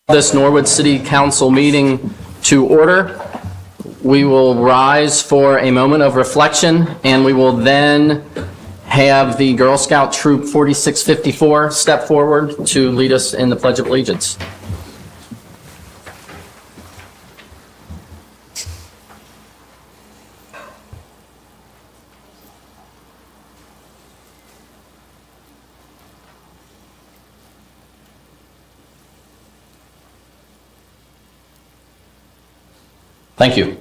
This Norwood City Council meeting to order. We will rise for a moment of reflection, and we will then have the Girl Scout Troop 4654 step forward to lead us in the Pledge of Allegiance. Thank you.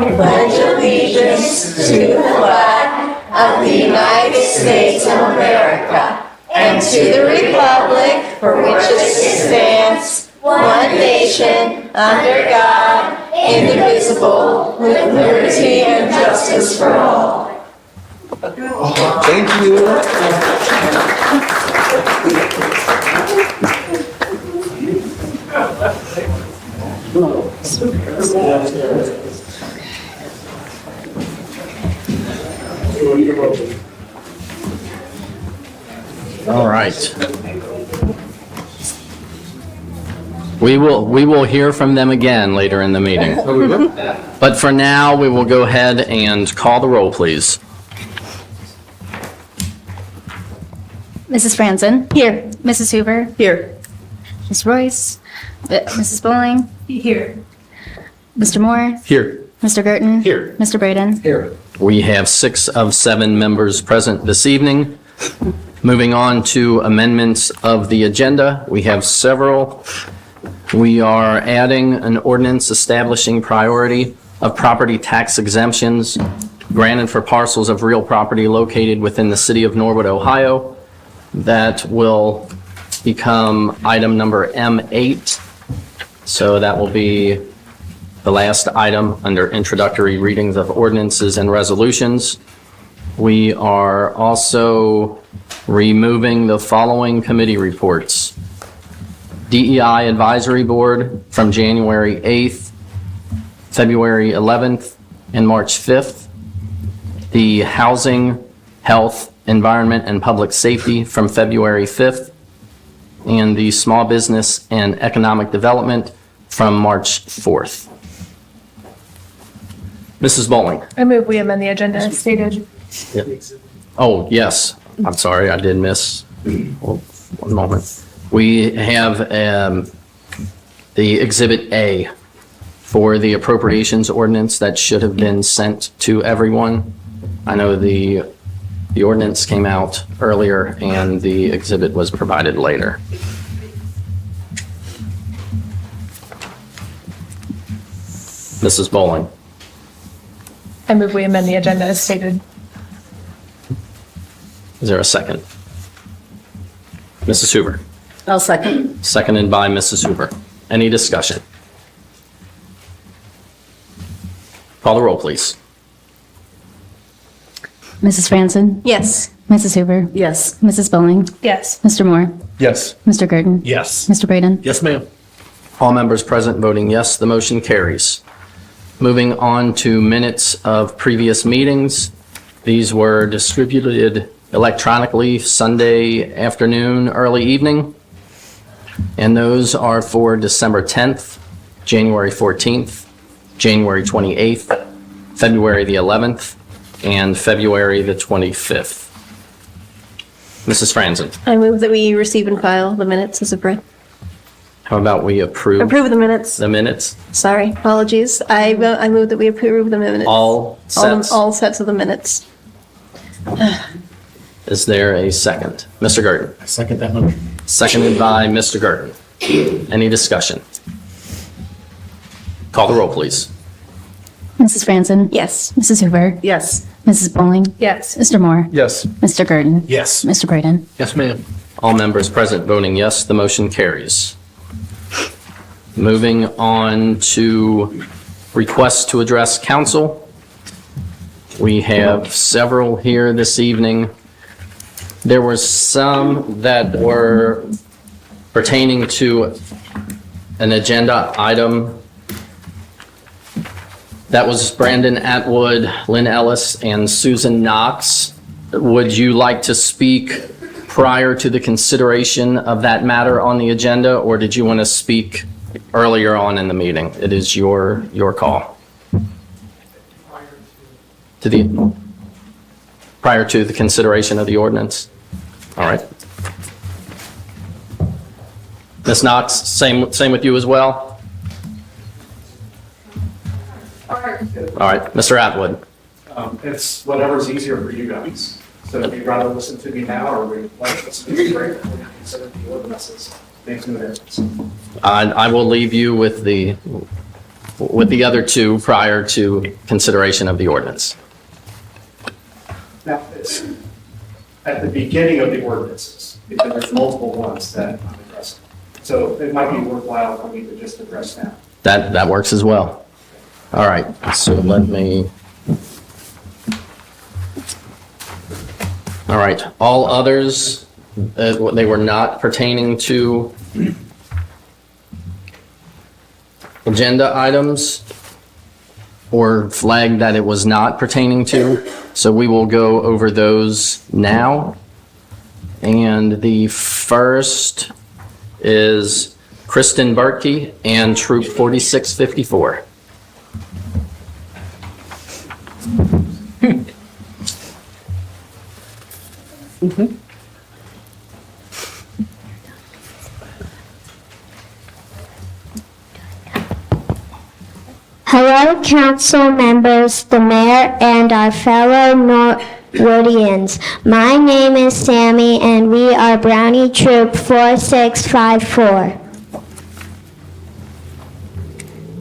Pledge allegiance to the flag of the United States of America and to the republic for which it stands, one nation, under God, indivisible, with liberty and justice for all. Thank you. All right. We will hear from them again later in the meeting. But for now, we will go ahead and call the roll, please. Mrs. Franzen? Here. Mrs. Hoover? Here. Ms. Royce? Mrs. Bowling? Here. Mr. Moore? Here. Mr. Gerton? Here. Mr. Braden? Here. We have 6 of 7 members present this evening. Moving on to amendments of the agenda, we have several. We are adding an ordinance establishing priority of property tax exemptions granted for parcels of real property located within the city of Norwood, Ohio. That will become item number M8. So that will be the last item under introductory readings of ordinances and resolutions. We are also removing the following committee reports. DEI Advisory Board from January 8th, February 11th, and March 5th. The Housing, Health, Environment, and Public Safety from February 5th. And the Small Business and Economic Development from March 4th. Mrs. Bowling. I move we amend the agenda as stated. Oh, yes. I'm sorry, I did miss. Well, one moment. We have the Exhibit A for the appropriations ordinance that should have been sent to everyone. I know the ordinance came out earlier and the exhibit was provided later. Mrs. Bowling. I move we amend the agenda as stated. Is there a second? Mrs. Hoover. I'll second. Seconded by Mrs. Hoover. Any discussion? Call the roll, please. Mrs. Franzen? Yes. Mrs. Hoover? Yes. Mrs. Bowling? Yes. Mr. Moore? Yes. Mr. Gerton? Yes. Mr. Braden? Yes, ma'am. All members present voting yes, the motion carries. Moving on to minutes of previous meetings. These were distributed electronically Sunday afternoon, early evening. And those are for December 10th, January 14th, January 28th, February the 11th, and February the 25th. Mrs. Franzen, I move that we receive and file the minutes as read. how about we approve Approve the minutes. the minutes? Sorry, apologies. I move that we approve the minutes. All sets? All sets of the minutes. Is there a second? Mr. Gerton? I second that motion. Seconded by Mr. Gerton. Any discussion? Call the roll, please. Mrs. Franzen? Yes. Mrs. Hoover? Yes. Mrs. Bowling? Yes. Mr. Moore? Yes. Mr. Gerton? Yes. Mr. Braden? Yes, ma'am. All members present voting yes, the motion carries. Moving on to requests to address council. We have several here this evening. There were some that were pertaining to an agenda item. That was Brandon Atwood, Lynn Ellis, and Susan Knox. Would you like to speak prior to the consideration of that matter on the agenda, or did you want to speak earlier on in the meeting? It is your call. Prior to the consideration of the ordinance? All right. Ms. Knox, same with you as well? All right, Mr. Atwood. It's whatever's easier for you guys. So if you'd rather listen to me now or we'd like to listen to me later, we can consider the ordinances. Makes no difference. I will leave you with the other two prior to consideration of the ordinance. Now, it's at the beginning of the ordinances, because there's multiple ones that I'm addressing. So it might be worthwhile for me to just address now. That works as well. All right, so let me. All right, all others, they were not pertaining to agenda items or flagged that it was not pertaining to. So we will go over those now. And the first is Kristen Berkey and Troop 4654. Hello, council members, the mayor, and our fellow Norwoodians. My name is Sammy, and we are Brownie Troop 4654.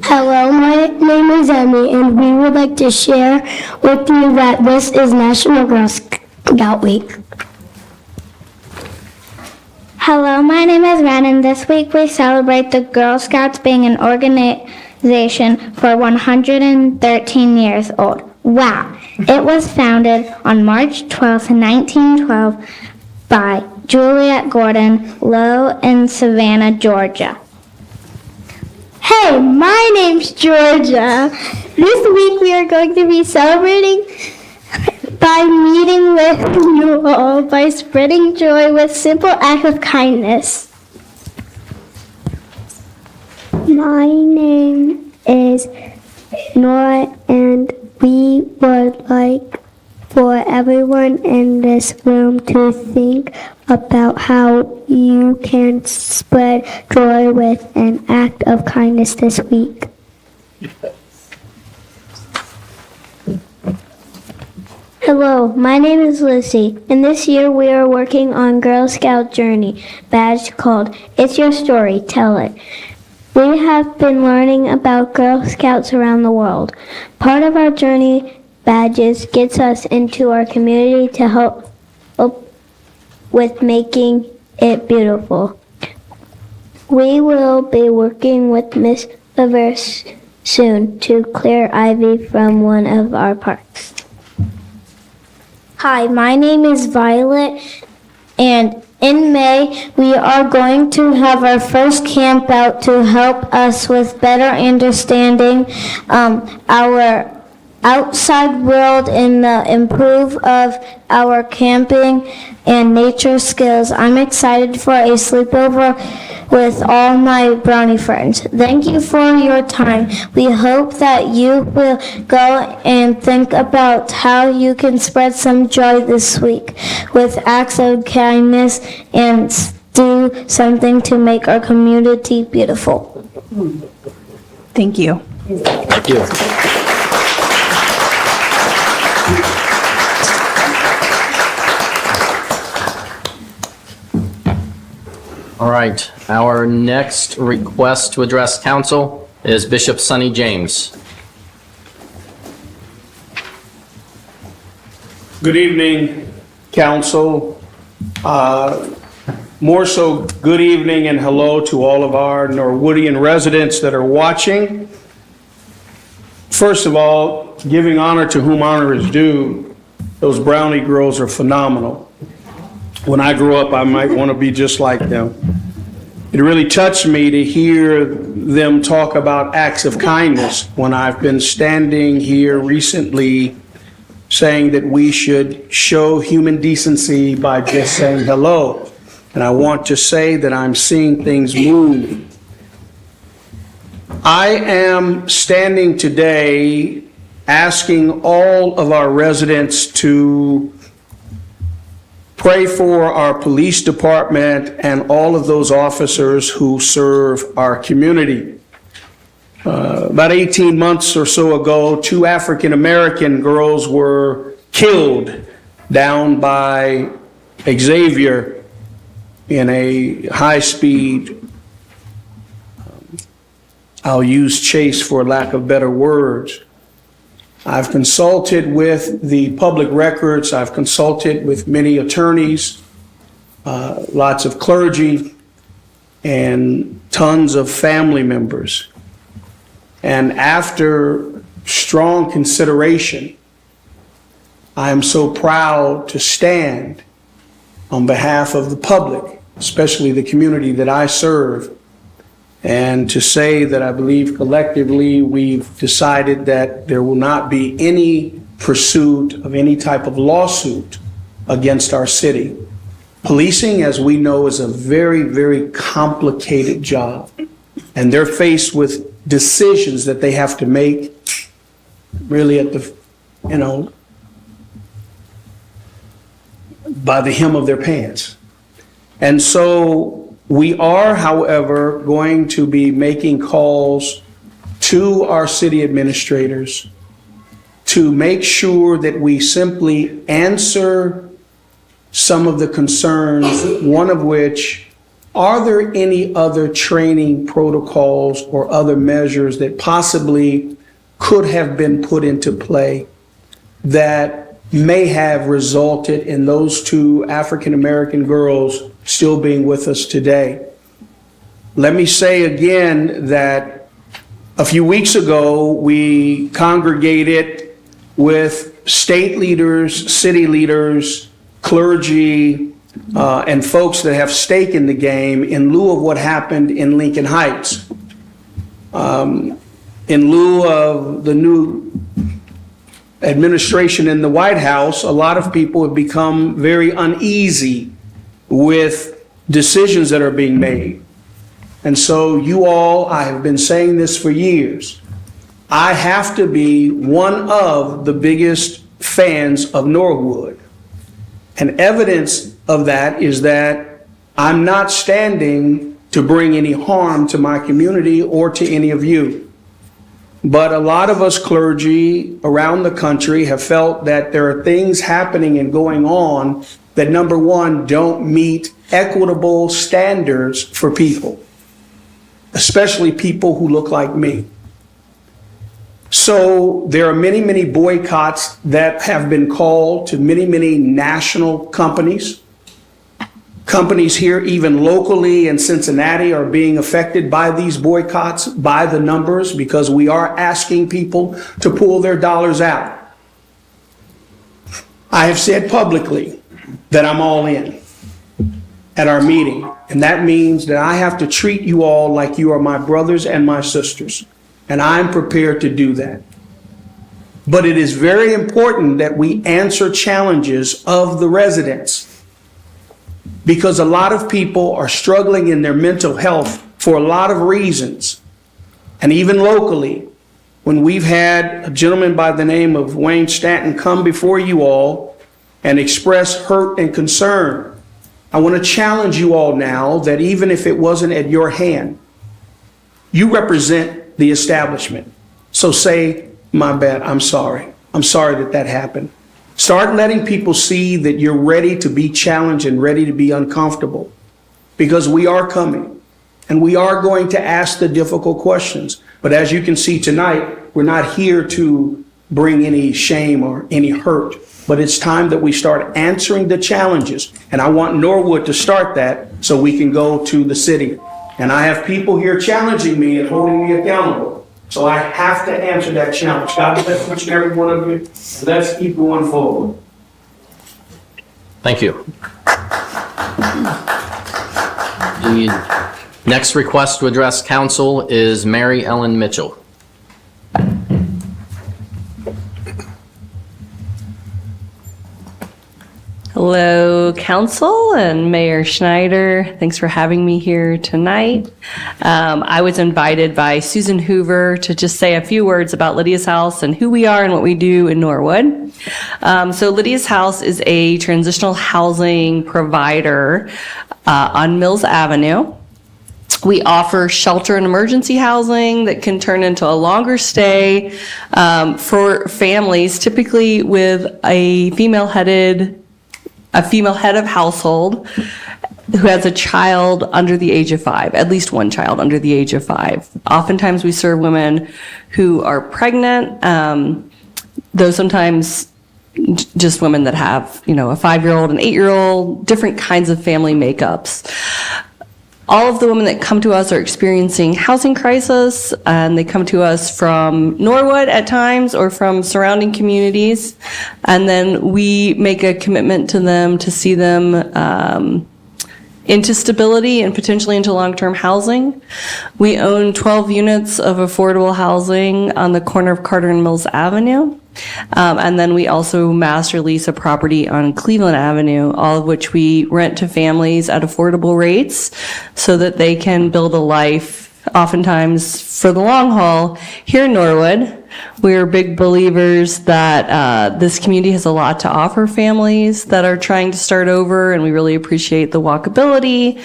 Hello, my name is Emmy, and we would like to share with you that this is National Girl Scout Week. Hello, my name is Ren, and this week we celebrate the Girl Scouts being an organization for 113 years old. Wow! It was founded on March 12, 1912 by Juliet Gordon Lowe in Savannah, Georgia. Hey, my name's Georgia. This week we are going to be celebrating by meeting with you all, by spreading joy with simple acts of kindness. My name is Nora, and we would like for everyone in this room to think about how you can spread joy with an act of kindness this week. Hello, my name is Lucy, and this year we are working on Girl Scout Journey badge called It's Your Story, Tell It. We have been learning about Girl Scouts around the world. Part of our journey badges gets us into our community to help with making it beautiful. We will be working with Miss Livers soon to clear ivy from one of our parks. Hi, my name is Violet, and in May, we are going to have our first camp out to help us with better understanding our outside world and the improve of our camping and nature skills. I'm excited for a sleepover with all my brownie friends. Thank you for your time. We hope that you will go and think about how you can spread some joy this week with acts of kindness and do something to make our community beautiful. Thank you. Thank you. All right, our next request to address council is Bishop Sonny James. Good evening, council. More so, good evening and hello to all of our Norwoodian residents that are watching. First of all, giving honor to whom honor is due, those Brownie girls are phenomenal. When I grow up, I might want to be just like them. It really touched me to hear them talk about acts of kindness when I've been standing here recently saying that we should show human decency by just saying hello. And I want to say that I'm seeing things move. I am standing today asking all of our residents to pray for our police department and all of those officers who serve our community. About 18 months or so ago, 2 African-American girls were killed down by Xavier in a high-speed, I'll use chase for lack of better words. I've consulted with the public records. I've consulted with many attorneys, lots of clergy, and tons of family members. And after strong consideration, I am so proud to stand on behalf of the public, especially the community that I serve, and to say that I believe collectively we've decided that there will not be any pursuit of any type of lawsuit against our city. Policing, as we know, is a very, very complicated job, and they're faced with decisions that they have to make really at the, by the hem of their pants. And so we are, however, going to be making calls to our city administrators to make sure that we simply answer some of the concerns, one of which, are there any other training protocols or other measures that possibly could have been put into play that may have resulted in those 2 African-American girls still being with us today? Let me say again that a few weeks ago, we congregated with state leaders, city leaders, clergy, and folks that have stake in the game in lieu of what happened in Lincoln Heights. In lieu of the new administration in the White House, a lot of people have become very uneasy with decisions that are being made. And so you all, I have been saying this for years, I have to be one of the biggest fans of Norwood. And evidence of that is that I'm not standing to bring any harm to my community or to any of you. But a lot of us clergy around the country have felt that there are things happening and going on that, number one, don't meet equitable standards for people, especially people who look like me. So there are many, many boycotts that have been called to many, many national companies. Companies here, even locally in Cincinnati, are being affected by these boycotts by the numbers because we are asking people to pull their dollars out. I have said publicly that I'm all in at our meeting, and that means that I have to treat you all like you are my brothers and my sisters, and I'm prepared to do that. But it is very important that we answer challenges of the residents, because a lot of people are struggling in their mental health for a lot of reasons. And even locally, when we've had a gentleman by the name of Wayne Stanton come before you all and express hurt and concern, I want to challenge you all now that even if it wasn't at your hand, you represent the establishment. So say, my bad, I'm sorry. I'm sorry that that happened. Start letting people see that you're ready to be challenged and ready to be uncomfortable, because we are coming and we are going to ask the difficult questions. But as you can see tonight, we're not here to bring any shame or any hurt, but it's time that we start answering the challenges. And I want Norwood to start that so we can go to the city. And I have people here challenging me and holding me accountable. So I have to answer that challenge. God bless each and every one of you. And let's keep going forward. Thank you. The next request to address council is Mary Ellen Mitchell. Hello, Council and Mayor Schneider. Thanks for having me here tonight. I was invited by Susan Hoover to just say a few words about Lydia's House and who we are and what we do in Norwood. So Lydia's House is a transitional housing provider on Mills Avenue. We offer shelter and emergency housing that can turn into a longer stay for families, typically with a female head of household who has a child under the age of 5, at least one child under the age of 5. Oftentimes we serve women who are pregnant, though sometimes just women that have, a 5-year-old, an 8-year-old, different kinds of family makeups. All of the women that come to us are experiencing housing crisis, and they come to us from Norwood at times or from surrounding communities. And then we make a commitment to them to see them into stability and potentially into long-term housing. We own 12 units of affordable housing on the corner of Carter and Mills Avenue. And then we also master lease a property on Cleveland Avenue, all of which we rent to families at affordable rates so that they can build a life, oftentimes for the long haul, here in Norwood. We're big believers that this community has a lot to offer families that are trying to start over, and we really appreciate the walkability,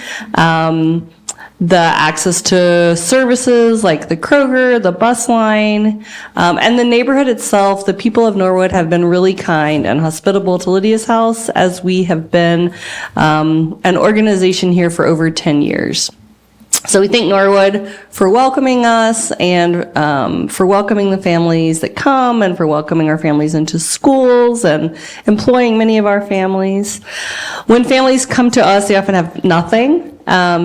the access to services like the Kroger, the bus line, and the neighborhood itself. The people of Norwood have been really kind and hospitable to Lydia's House, as we have been an organization here for over 10 years. So we thank Norwood for welcoming us and for welcoming the families that come and for welcoming our families into schools and employing many of our families. When families come to us, they often have nothing.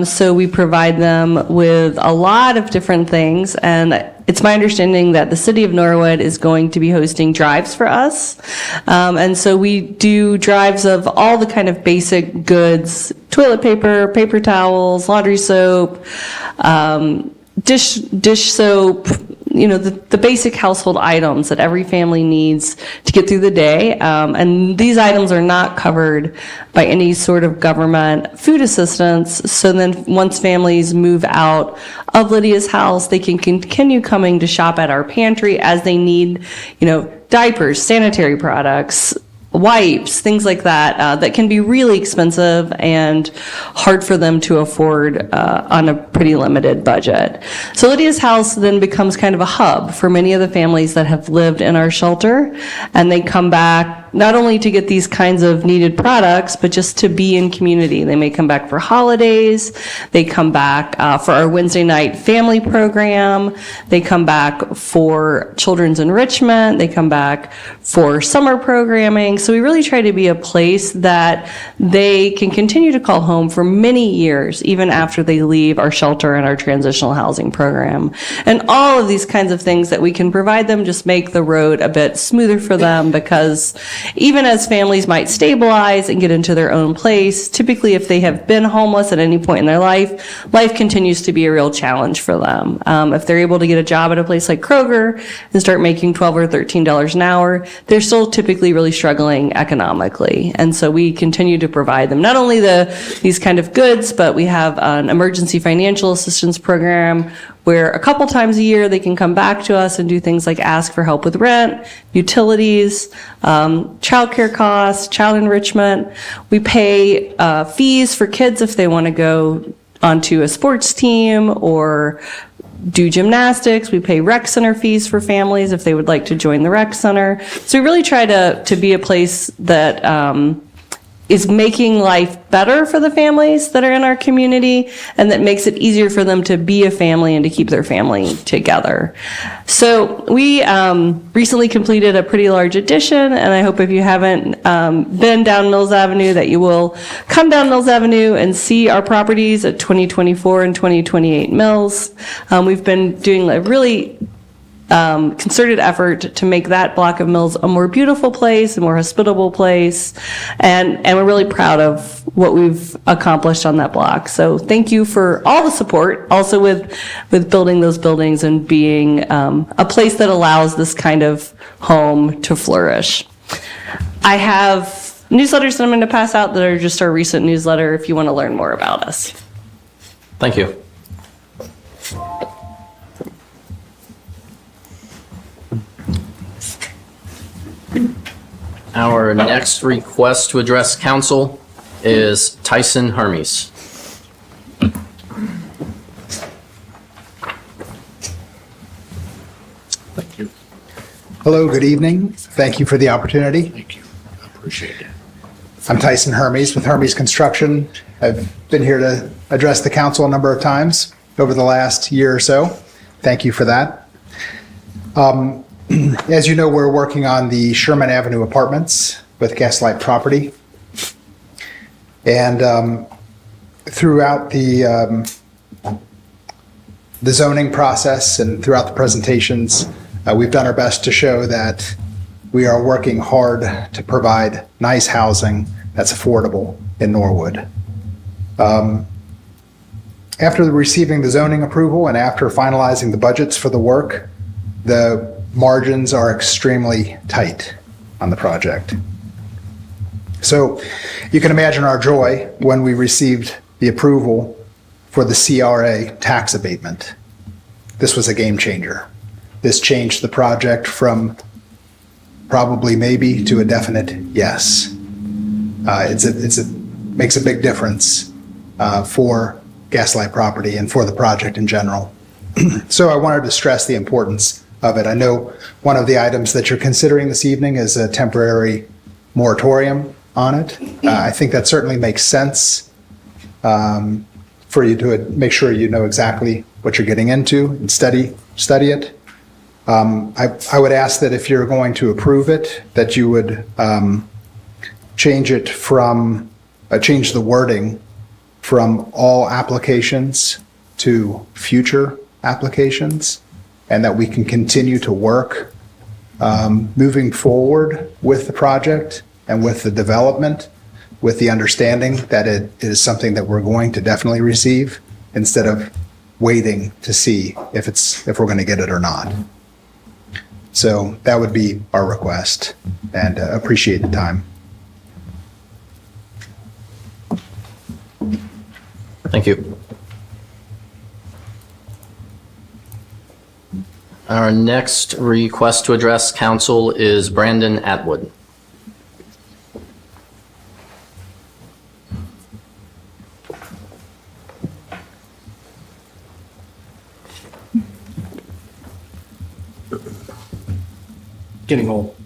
So we provide them with a lot of different things, and it's my understanding that the city of Norwood is going to be hosting drives for us. And so we do drives of all the kind of basic goods: toilet paper, paper towels, laundry soap, dish soap, the basic household items that every family needs to get through the day. And these items are not covered by any sort of government food assistance. So then once families move out of Lydia's House, they can continue coming to shop at our pantry as they need, diapers, sanitary products, wipes, things like that, that can be really expensive and hard for them to afford on a pretty limited budget. So Lydia's House then becomes kind of a hub for many of the families that have lived in our shelter, and they come back not only to get these kinds of needed products, but just to be in community. They may come back for holidays, they come back for our Wednesday night family program, they come back for children's enrichment, they come back for summer programming. So we really try to be a place that they can continue to call home for many years, even after they leave our shelter and our transitional housing program. And all of these kinds of things that we can provide them just make the road a bit smoother for them, because even as families might stabilize and get into their own place, typically if they have been homeless at any point in their life, life continues to be a real challenge for them. If they're able to get a job at a place like Kroger and start making $12 or $13 an hour, they're still typically really struggling economically. And so we continue to provide them not only these kind of goods, but we have an emergency financial assistance program where a couple times a year they can come back to us and do things like ask for help with rent, utilities, childcare costs, child enrichment. We pay fees for kids if they want to go onto a sports team or do gymnastics. We pay rec center fees for families if they would like to join the rec center. So we really try to be a place that is making life better for the families that are in our community, and that makes it easier for them to be a family and to keep their family together. So we recently completed a pretty large addition, and I hope if you haven't been down Mills Avenue that you will come down Mills Avenue and see our properties at 2024 and 2028 Mills. We've been doing a really concerted effort to make that block of mills a more beautiful place, a more hospitable place, and we're really proud of what we've accomplished on that block. So thank you for all the support, also with building those buildings and being a place that allows this kind of home to flourish. I have newsletters that I'm going to pass out that are just our recent newsletter if you want to learn more about us. Thank you. Our next request to address council is Tyson Hermes. Thank you. Hello, good evening. Thank you for the opportunity. Thank you. I appreciate it. I'm Tyson Hermes with Hermes Construction. I've been here to address the council a number of times over the last year or so. Thank you for that. As you know, we're working on the Sherman Avenue Apartments with Gaslight Property. And throughout the zoning process and throughout the presentations, we've done our best to show that we are working hard to provide nice housing that's affordable in Norwood. After receiving the zoning approval and after finalizing the budgets for the work, the margins are extremely tight on the project. So you can imagine our joy when we received the approval for the CRA tax abatement. This was a game changer. This changed the project from probably maybe to a definite yes. It makes a big difference for Gaslight Property and for the project in general. So I wanted to stress the importance of it. I know one of the items that you're considering this evening is a temporary moratorium on it. I think that certainly makes sense for you to make sure you know exactly what you're getting into and study it. I would ask that if you're going to approve it, that you would change the wording from all applications to future applications, and that we can continue to work moving forward with the project and with the development, with the understanding that it is something that we're going to definitely receive, instead of waiting to see if we're going to get it or not. So that would be our request, and appreciate the time. Thank you. Our next request to address council is Brandon Atwood. Getting old.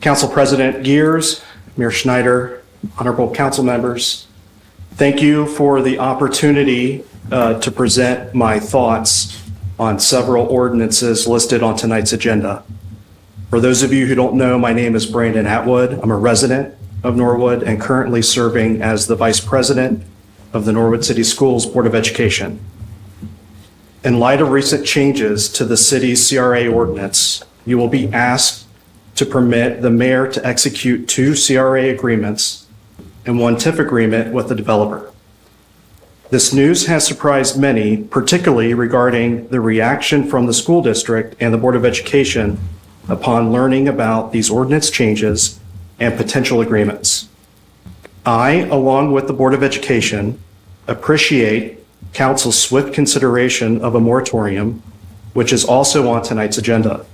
Council President Gears, Mayor Schneider, honorable council members, thank you for the opportunity to present my thoughts on several ordinances listed on tonight's agenda. For those of you who don't know, my name is Brandon Atwood. I'm a resident of Norwood and currently serving as the Vice President of the Norwood City Schools Board of Education. In light of recent changes to the city's CRA ordinance, you will be asked to permit the mayor to execute 2 CRA agreements and 1 TIF agreement with the developer. This news has surprised many, particularly regarding the reaction from the school district and the Board of Education upon learning about these ordinance changes and potential agreements. I, along with the Board of Education, appreciate Council's swift consideration of a moratorium, which is also on tonight's agenda.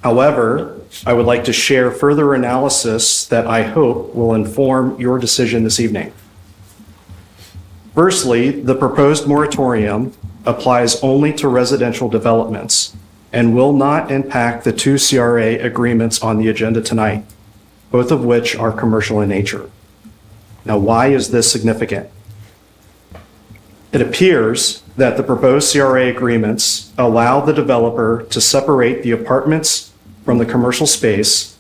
However, I would like to share further analysis that I hope will inform your decision this evening. Firstly, the proposed moratorium applies only to residential developments and will not impact the 2 CRA agreements on the agenda tonight, both of which are commercial in nature. Now, why is this significant? It appears that the proposed CRA agreements allow the developer to separate the apartments from the commercial space,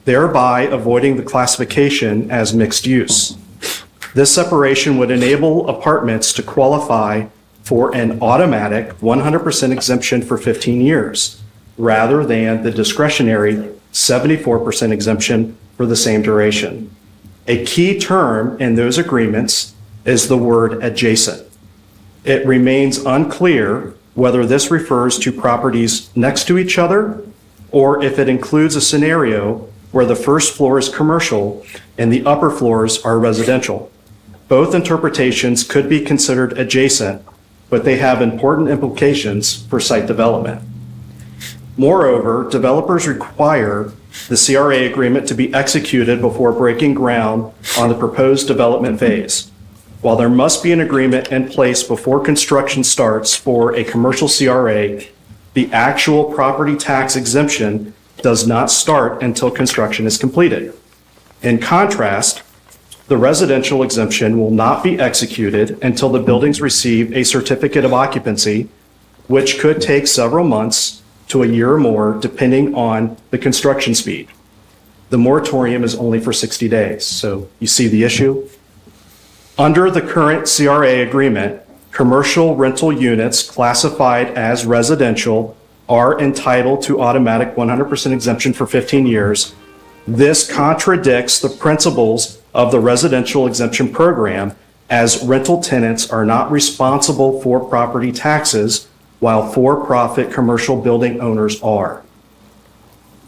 thereby avoiding the classification as mixed use. This separation would enable apartments to qualify for an automatic 100% exemption for 15 years, rather than the discretionary 74% exemption for the same duration. A key term in those agreements is the word adjacent. It remains unclear whether this refers to properties next to each other or if it includes a scenario where the first floor is commercial and the upper floors are residential. Both interpretations could be considered adjacent, but they have important implications for site development. Moreover, developers require the CRA agreement to be executed before breaking ground on the proposed development phase. While there must be an agreement in place before construction starts for a commercial CRA, the actual property tax exemption does not start until construction is completed. In contrast, the residential exemption will not be executed until the buildings receive a certificate of occupancy, which could take several months to a year or more, depending on the construction speed. The moratorium is only for 60 days, so you see the issue? Under the current CRA agreement, commercial rental units classified as residential are entitled to automatic 100% exemption for 15 years. This contradicts the principles of the residential exemption program, as rental tenants are not responsible for property taxes while for-profit commercial building owners are.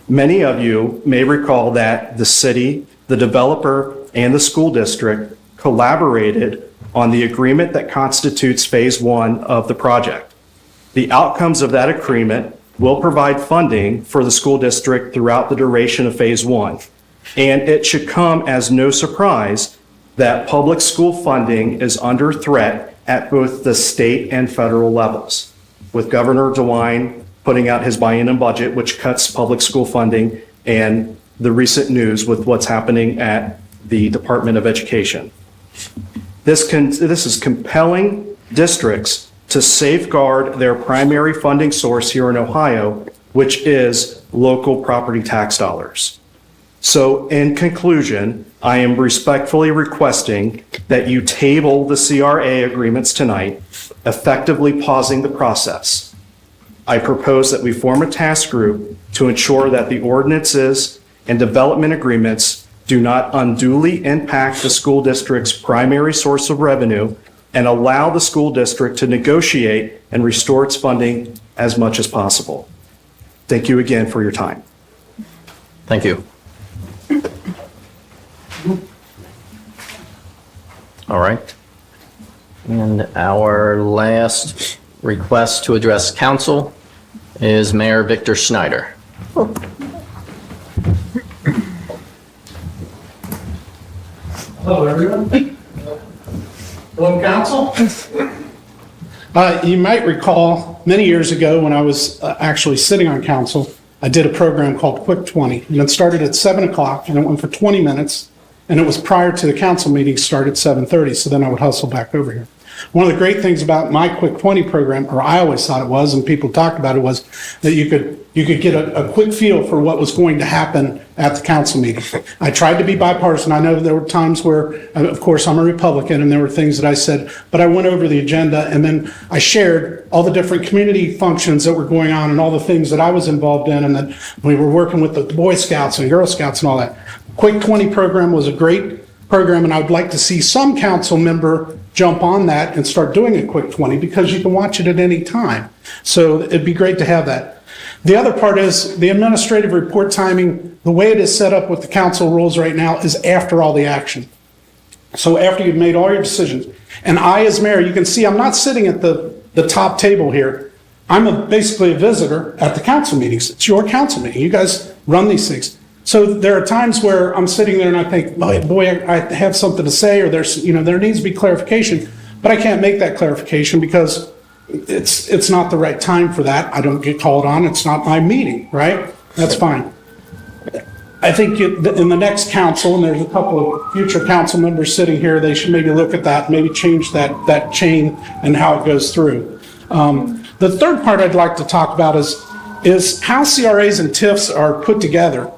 Many of you may recall that the city, the developer, and the school district collaborated on the agreement that constitutes phase one of the project. The outcomes of that agreement will provide funding for the school district throughout the duration of phase one. And it should come as no surprise that public school funding is under threat at both the state and federal levels, with Governor DeWine putting out his biennium budget, which cuts public school funding, and the recent news with what's happening at the Department of Education. This is compelling districts to safeguard their primary funding source here in Ohio, which is local property tax dollars. So in conclusion, I am respectfully requesting that you table the CRA agreements tonight, effectively pausing the process. I propose that we form a task group to ensure that the ordinances and development agreements do not unduly impact the school district's primary source of revenue and allow the school district to negotiate and restore its funding as much as possible. Thank you again for your time. Thank you. All right. And our last request to address council is Mayor Victor Schneider. Hello, everyone. Hello, council. You might recall many years ago when I was actually sitting on council, I did a program called Quick 20, and it started at 7 o'clock and it went for 20 minutes, and it was prior to the council meeting started at 7:30, so then I would hustle back over here. One of the great things about my Quick 20 program, or I always thought it was, and people talked about it, was that you could get a quick feel for what was going to happen at the council meeting. I tried to be bipartisan. I know there were times where, of course, I'm a Republican, and there were things that I said, but I went over the agenda, and then I shared all the different community functions that were going on and all the things that I was involved in, and that we were working with the Boy Scouts and Girl Scouts and all that. Quick 20 program was a great program, and I would like to see some council member jump on that and start doing a Quick 20, because you can watch it at any time. So it'd be great to have that. The other part is the administrative report timing. The way it is set up with the council rules right now is after all the action. So after you've made all your decisions. And I, as mayor, you can see I'm not sitting at the top table here. I'm basically a visitor at the council meetings. It's your council meeting. You guys run these things. So there are times where I'm sitting there and I think, boy, I have something to say, or there needs to be clarification, but I can't make that clarification because it's not the right time for that. I don't get called on. It's not my meeting, right? That's fine. I think in the next council, and there's a couple of future council members sitting here, they should maybe look at that, maybe change that chain and how it goes through. The third part I'd like to talk about is how CRAs and TIFs are put together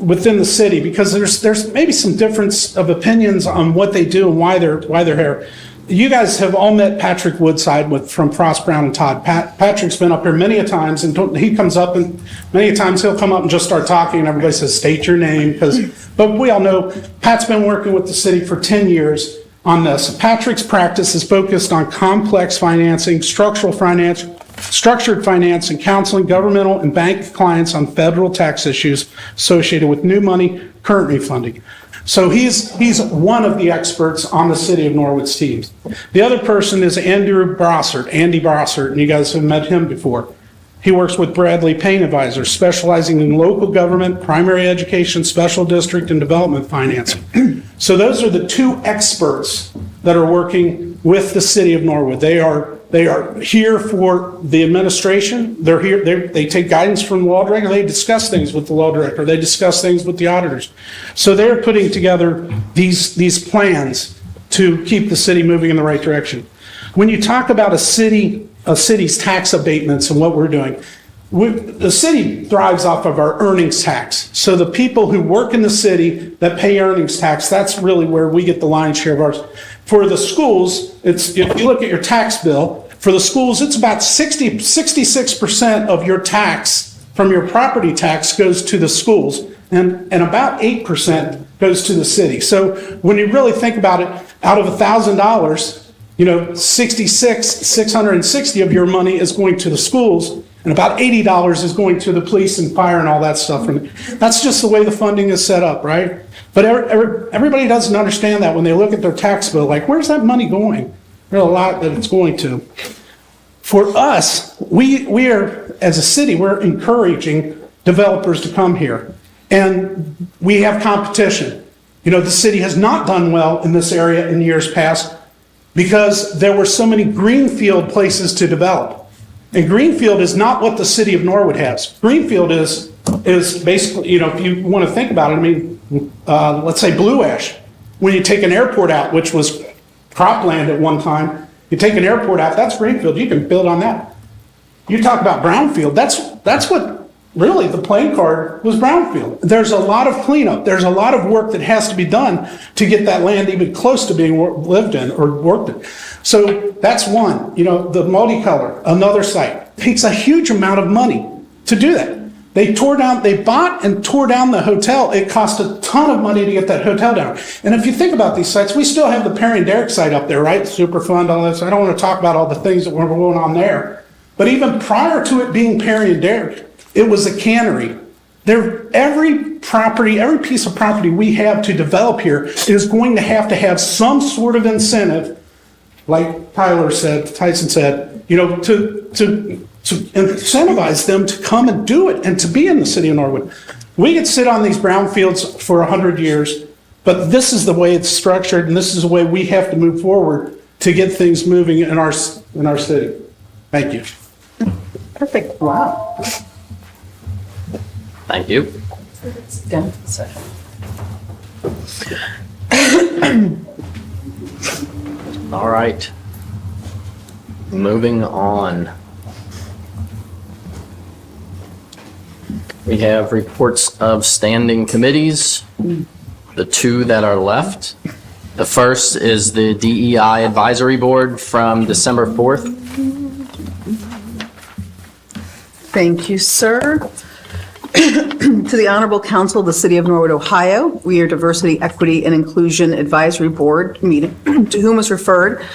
within the city, because there's maybe some difference of opinions on what they do and why they're here. you guys have all met Patrick Woodside from Frost Brown and Todd. Patrick's been up here many a times, and he comes up, and many a times he'll come up and just start talking, and everybody says, state your name, but we all know Pat's been working with the city for 10 years on this. Patrick's practice is focused on complex financing, structured finance, and counseling governmental and bank clients on federal tax issues associated with new money, current refunding. So he's one of the experts on the City of Norwood's teams. The other person is Andy Brossart, and you guys have met him before. He works with Bradley Payne Advisors, specializing in local government, primary education, special district, and development financing. So those are the two experts that are working with the City of Norwood. They are here for the administration. They're here. They take guidance from the law director. They discuss things with the law director. They discuss things with the auditors. So they're putting together these plans to keep the city moving in the right direction. When you talk about a city's tax abatements and what we're doing, the city thrives off of our earnings tax. So the people who work in the city that pay earnings tax, that's really where we get the lion's share of ours. For the schools, if you look at your tax bill, for the schools, it's about 66% of your tax from your property tax goes to the schools, and about 8% goes to the city. So when you really think about it, out of $1,000, $660 of your money is going to the schools, and about $80 is going to the police and fire and all that stuff. And that's just the way the funding is set up, right? But everybody doesn't understand that when they look at their tax bill, like, where's that money going? There's a lot that it's going to. For us, we are, as a city, we're encouraging developers to come here. And we have competition. The city has not done well in this area in years past because there were so many greenfield places to develop. And greenfield is not what the city of Norwood has. Greenfield is basically, if you want to think about it, let's say Blue Ash. When you take an airport out, which was cropland at one time, you take an airport out, that's greenfield. You can build on that. You talk about brownfield, that's what really the playing card was, brownfield. There's a lot of cleanup. There's a lot of work that has to be done to get that land even close to being lived in or worked in. So that's one. The multicolor, another site, takes a huge amount of money to do that. They bought and tore down the hotel. It cost a ton of money to get that hotel down. And if you think about these sites, we still have the Perry and Derrick site up there, right? Superfund, all this. I don't want to talk about all the things that were going on there. But even prior to it being Perry and Derrick, it was a cannery. Every piece of property we have to develop here is going to have some sort of incentive, like Tyson said, to incentivize them to come and do it and to be in the city of Norwood. We could sit on these brownfields for 100 years, but this is the way it's structured, and this is the way we have to move forward to get things moving in our city. Thank you. Perfect. Wow. Thank you. Done. All right. Moving on. We have reports of standing committees, the two that are left. The first is the DEI Advisory Board from December 4th. Thank you, sir. To the Honorable Council of the City of Norwood, Ohio, we are Diversity, Equity, and Inclusion Advisory Board meeting, to whom was referred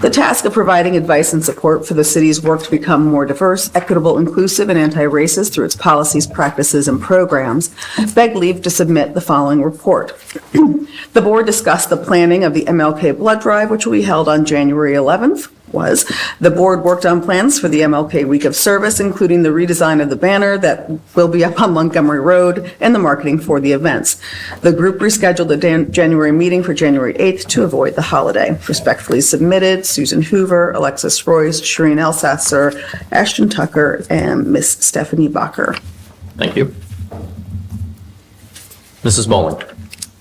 the task of providing advice and support for the city's work to become more diverse, equitable, inclusive, and anti-racist through its policies, practices, and programs. Beg leave to submit the following report. The board discussed the planning of the MLK blood drive, which will be held on January 11th. The board worked on plans for the MLK Week of Service, including the redesign of the banner that will be up on Montgomery Road and the marketing for the events. The group rescheduled the January meeting for January 8th to avoid the holiday. Respectfully submitted, Susan Hoover, Alexis Royce, Shireen Elsasser, Ashton Tucker, and Miss Stephanie Bacher. Thank you. Mrs. Bowling.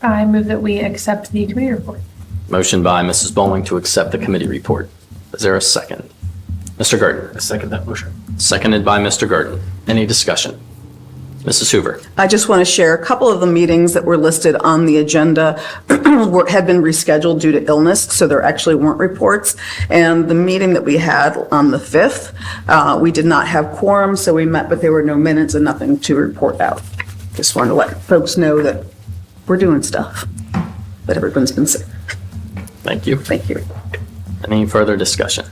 I move that we accept the committee report. Motion by Mrs. Bowling to accept the committee report. Is there a second? Mr. Gurdon. I second that motion. Seconded by Mr. Gurdon. Any discussion? Mrs. Hoover. I just want to share a couple of the meetings that were listed on the agenda had been rescheduled due to illness, so there actually weren't reports. And the meeting that we had on the 5th, we did not have quorum, so we met, but there were no minutes and nothing to report out. Just wanted to let folks know that we're doing stuff, but everyone's been sick. Thank you. Thank you. Any further discussion?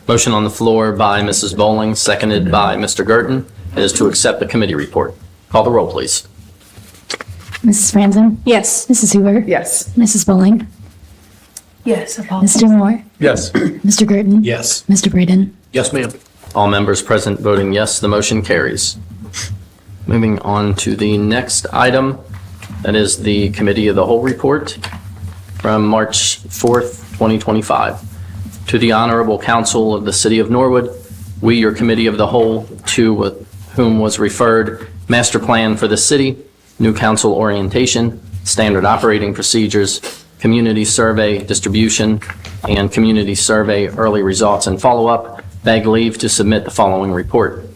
Motion on the floor by Mrs. Bowling, seconded by Mr. Girton, is to accept the committee report. Call the roll, please. Mrs. Franzen? Yes. Mrs. Hoover? Yes. Mrs. Bowling? Yes, apologies. Mr. Moore? Yes. Mr. Girton? Yes. Mr. Braden? Yes, ma'am. All members present voting yes, the motion carries. Moving on to the next item, that is the Committee of the Whole report from March 4th, 2025. To the Honorable Council of the City of Norwood, we, your Committee of the Whole, to whom was referred Master Plan for the City, New Council Orientation, Standard Operating Procedures, Community Survey Distribution, and Community Survey Early Results and Follow-Up, beg leave to submit the following report.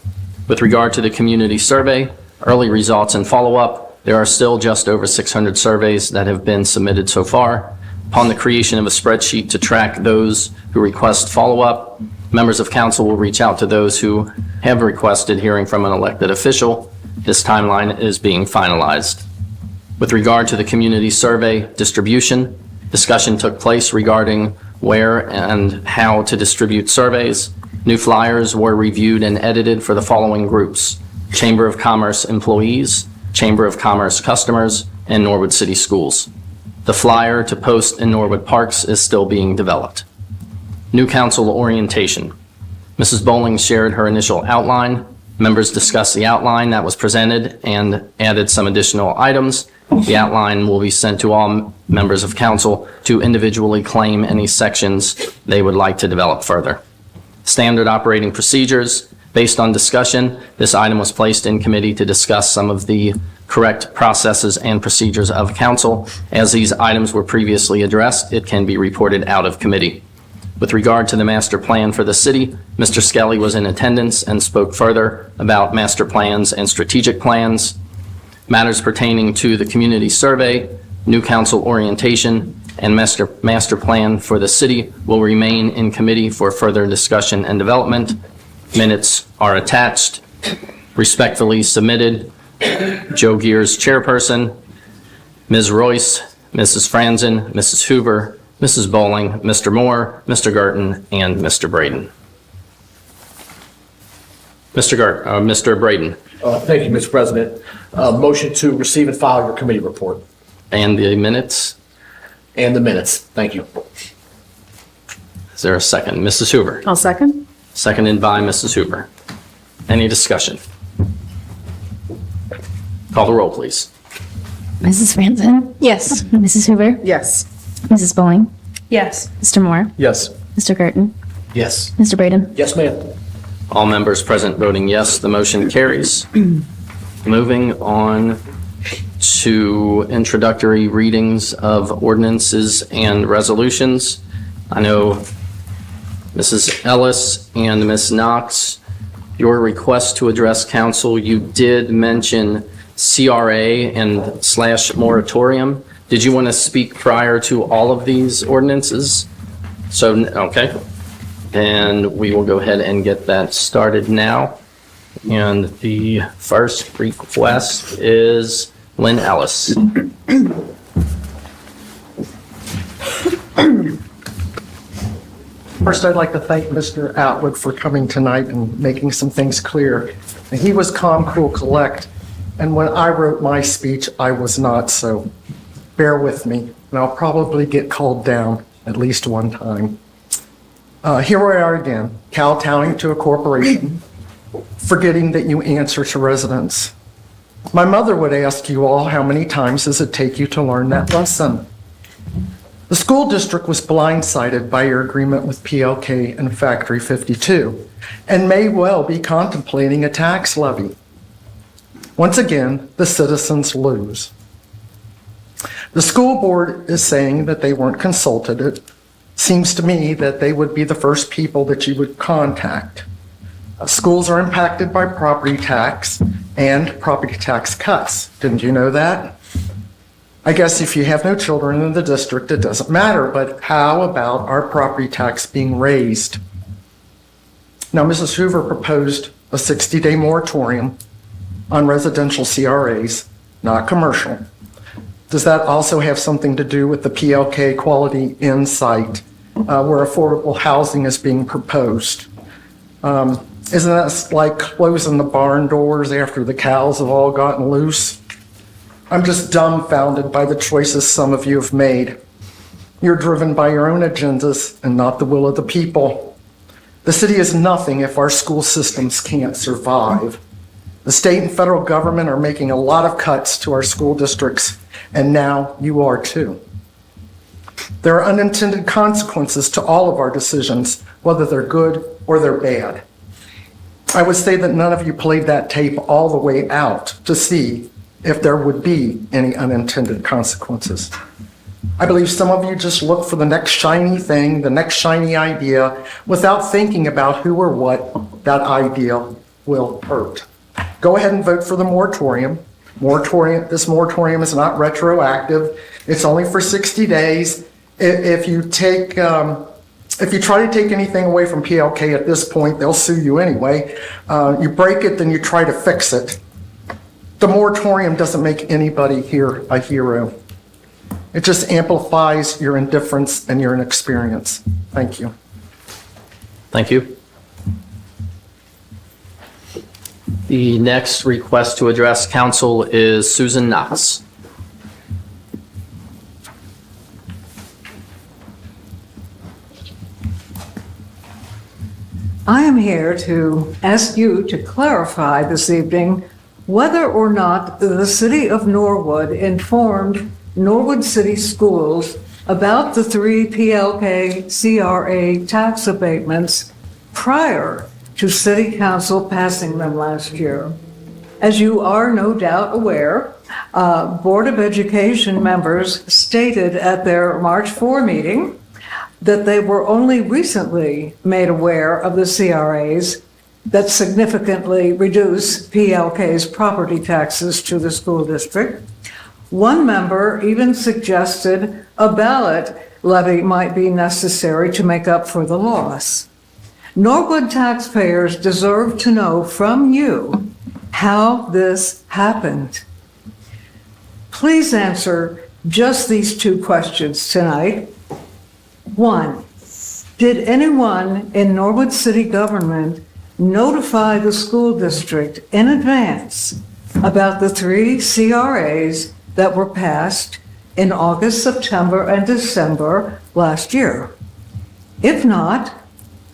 With regard to the Community Survey, Early Results and Follow-Up, there are still just over 600 surveys that have been submitted so far. Upon the creation of a spreadsheet to track those who request follow-up, members of council will reach out to those who have requested hearing from an elected official. This timeline is being finalized. With regard to the community survey distribution, discussion took place regarding where and how to distribute surveys. New flyers were reviewed and edited for the following groups: Chamber of Commerce employees, Chamber of Commerce customers, and Norwood City Schools. The flyer to post in Norwood Parks is still being developed. New council orientation. Mrs. Bowling shared her initial outline. Members discussed the outline that was presented and added some additional items. The outline will be sent to all members of council to individually claim any sections they would like to develop further. Standard operating procedures. Based on discussion, this item was placed in committee to discuss some of the correct processes and procedures of council. As these items were previously addressed, it can be reported out of committee. With regard to the master plan for the city, Mr. Skelly was in attendance and spoke further about master plans and strategic plans. Matters pertaining to the community survey, new council orientation, and master plan for the city will remain in committee for further discussion and development. Minutes are attached. Respectfully submitted, Joe Gears, chairperson, Ms. Royce, Mrs. Franzen, Mrs. Hoover, Mrs. Bowling, Mr. Moore, Mr. Girton, and Mr. Braden. Mr. Braden. Thank you, Mr. President. Motion to receive and file your committee report. And the minutes. And the minutes. Thank you. Is there a second? Mrs. Hoover. I'll second. Seconded by Mrs. Hoover. Any discussion? Call the roll, please. Mrs. Franzen? Yes. Mrs. Hoover? Yes. Mrs. Bowling? Yes. Mr. Moore? Yes. Mr. Girton? Yes. Mr. Braden? Yes, ma'am. All members present voting yes, the motion carries. Moving on to introductory readings of ordinances and resolutions. I know Mrs. Ellis and Ms. Knox, your request to address council, you did mention CRA and / moratorium. Did you want to speak prior to all of these ordinances? So, okay. And we will go ahead and get that started now. And the first request is Lynn Ellis. First, I'd like to thank Mr. Atwood for coming tonight and making some things clear. He was calm, cool, collect, and when I wrote my speech, I was not, so bear with me, and I'll probably get called down at least one time. Here we are again, kowtowing to a corporation, forgetting that you answer to residents. My mother would ask you all, how many times does it take you to learn that lesson? The school district was blindsided by your agreement with PLK and Factory 52 and may well be contemplating a tax levy. Once again, the citizens lose. The school board is saying that they weren't consulted. It seems to me that they would be the first people that you would contact. Schools are impacted by property tax, and property tax cuts. Didn't you know that? I guess if you have no children in the district, it doesn't matter, but how about our property tax being raised? Now, Mrs. Hoover proposed a 60-day moratorium on residential CRAs, not commercial. Does that also have something to do with the PLK Quality Insight, where affordable housing is being proposed? Isn't that like closing the barn doors after the cows have all gotten loose? I'm just dumbfounded by the choices some of you have made. You're driven by your own agendas and not the will of the people. The city is nothing if our school systems can't survive. The state and federal government are making a lot of cuts to our school districts, and now you are too. There are unintended consequences to all of our decisions, whether they're good or they're bad. I would say that none of you played that tape all the way out to see if there would be any unintended consequences. I believe some of you just look for the next shiny thing, the next shiny idea, without thinking about who or what that idea will hurt. Go ahead and vote for the moratorium. This moratorium is not retroactive. It's only for 60 days. If you try to take anything away from PLK at this point, they'll sue you anyway. You break it, then you try to fix it. The moratorium doesn't make anybody here a hero. It just amplifies your indifference and your inexperience. Thank you. Thank you. The next request to address council is Susan Knox. I am here to ask you to clarify this evening whether or not the City of Norwood informed Norwood City Schools about the 3 PLK CRA tax abatements prior to City Council passing them last year. As you are no doubt aware, Board of Education members stated at their March 4 meeting that they were only recently made aware of the CRAs that significantly reduce PLK's property taxes to the school district. One member even suggested a ballot levy might be necessary to make up for the loss. Norwood taxpayers deserve to know from you how this happened. Please answer just these 2 questions tonight. 1, did anyone in Norwood City government notify the school district in advance about the 3 CRAs that were passed in August, September, and December last year? If not,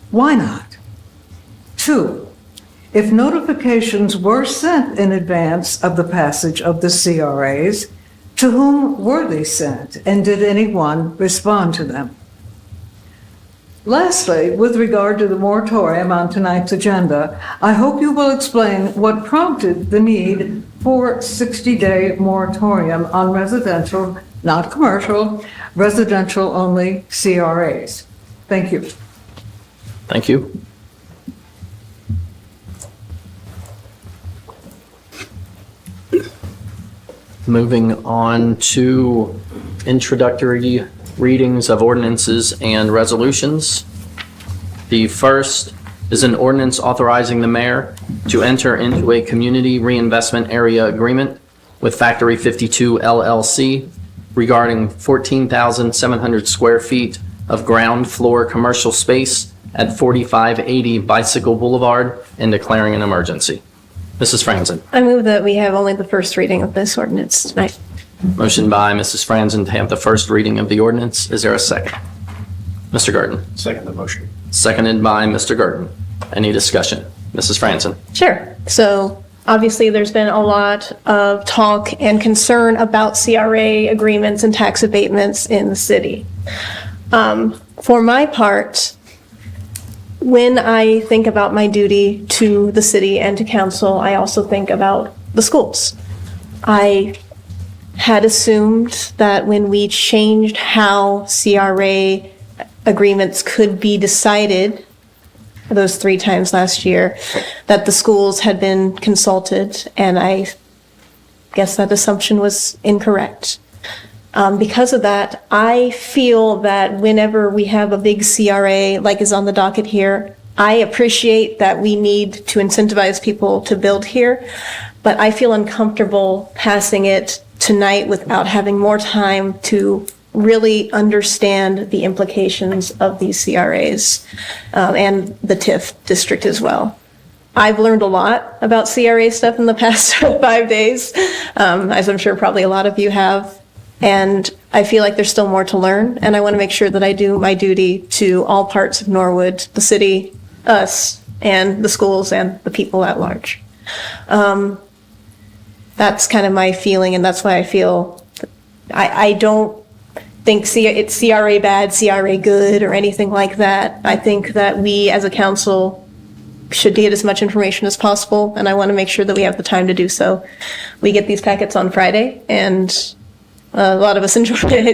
why not? 2, if notifications were sent in advance of the passage of the CRAs, to whom were they sent, and did anyone respond to them? Lastly, with regard to the moratorium on tonight's agenda, I hope you will explain what prompted the need for 60-day moratorium on residential, not commercial, residential only CRAs. Thank you. Thank you. Moving on to introductory readings of ordinances and resolutions. The first is an ordinance authorizing the mayor to enter into a community reinvestment area agreement with Factory 52 LLC regarding 14,700 square feet of ground floor commercial space at 4580 Bicycle Boulevard and declaring an emergency. Mrs. Franzen. I move that we have only the first reading of this ordinance tonight. Motion by Mrs. Franzen to have the first reading of the ordinance. Is there a second? Mr. Garten. Second the motion. Seconded by Mr. Garten. Any discussion? Mrs. Franzen. Sure. So obviously there's been a lot of talk and concern about CRA agreements and tax abatements in the city. For my part, when I think about my duty to the city and to council, I also think about the schools. I had assumed that when we changed how CRA agreements could be decided, those 3 times last year, that the schools had been consulted, and I guess that assumption was incorrect. Because of that, I feel that whenever we have a big CRA like is on the docket here, I appreciate that we need to incentivize people to build here, but I feel uncomfortable passing it tonight without having more time to really understand the implications of these CRAs and the TIF district as well. I've learned a lot about CRA stuff in the past 5 days, as I'm sure probably a lot of you have. And I feel like there's still more to learn, and I want to make sure that I do my duty to all parts of Norwood, the city, us, and the schools, and the people at large. That's kind of my feeling, and that's why I feel I don't think it's CRA bad, CRA good, or anything like that. I think that we as a council should get as much information as possible, and I want to make sure that we have the time to do so. We get these packets on Friday, and a lot of us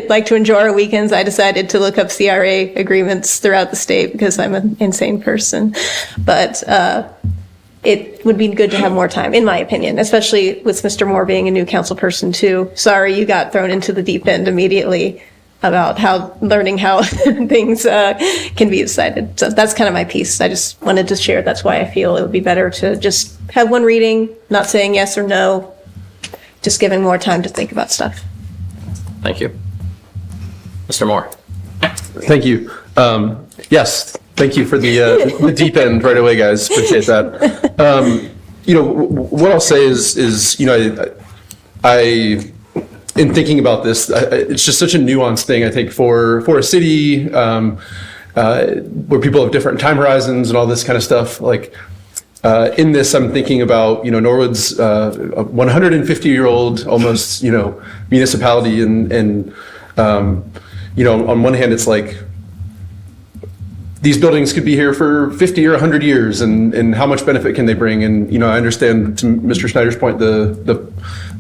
like to enjoy our weekends. I decided to look up CRA agreements throughout the state because I'm an insane person. But it would be good to have more time, in my opinion, especially with Mr. Moore being a new council person too. Sorry, you got thrown into the deep end immediately about learning how things can be decided. So that's kind of my piece. I just wanted to share. That's why I feel it would be better to just have one reading, not saying yes or no, just giving more time to think about stuff. Thank you. Mr. Moore. Thank you. Yes, thank you for the deep end right away, guys. Appreciate that. What I'll say is I in thinking about this, it's just such a nuanced thing, I think, for a city where people have different time horizons and all this kind of stuff. Like in this, I'm thinking about, Norwood's a 150-year-old almost, municipality. And on one hand, it's like these buildings could be here for 50 or 100 years, and how much benefit can they bring? And, I understand, to Mr. Schneider's point, the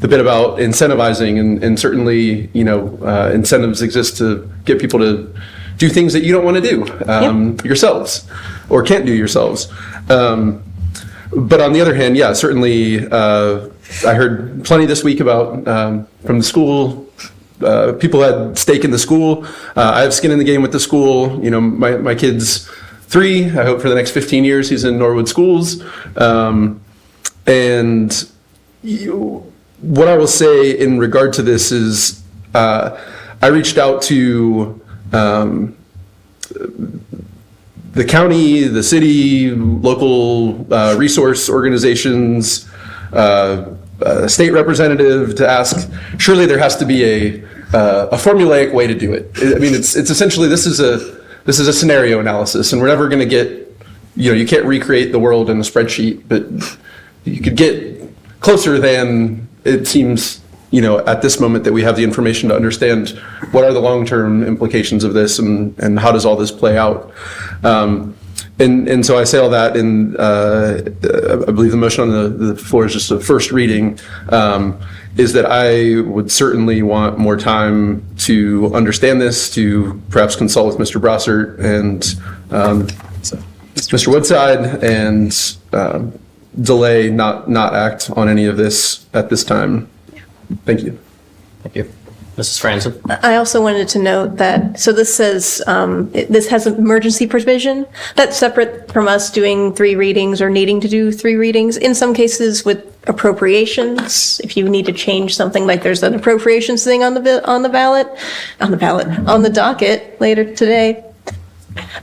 bit about incentivizing, and certainly, incentives exist to get people to do things that you don't want to do yourselves or can't do yourselves. But on the other hand, yeah, certainly I heard plenty this week about from the school. People had stake in the school. I have skin in the game with the school. My kid's 3. I hope for the next 15 years he's in Norwood schools. And what I will say in regard to this is I reached out to the county, the city, local resource organizations, state representative to ask, surely there has to be a formulaic way to do it. I mean, it's essentially, this is a scenario analysis, and we're never going to get, you can't recreate the world in a spreadsheet, but you could get closer than it seems, at this moment that we have the information to understand what are the long-term implications of this, and how does all this play out. And so I say all that, and I believe the motion on the floor is just a first reading, is that I would certainly want more time to understand this, to perhaps consult with Mr. Brossert and Mr. Woodside, and delay, not act on any of this at this time. Thank you. Thank you. Mrs. Franzen. I also wanted to note that, so this says, this has an emergency provision. That's separate from us doing 3 readings or needing to do 3 readings. In some cases with appropriations, if you need to change something, like there's an appropriations thing on the docket later today.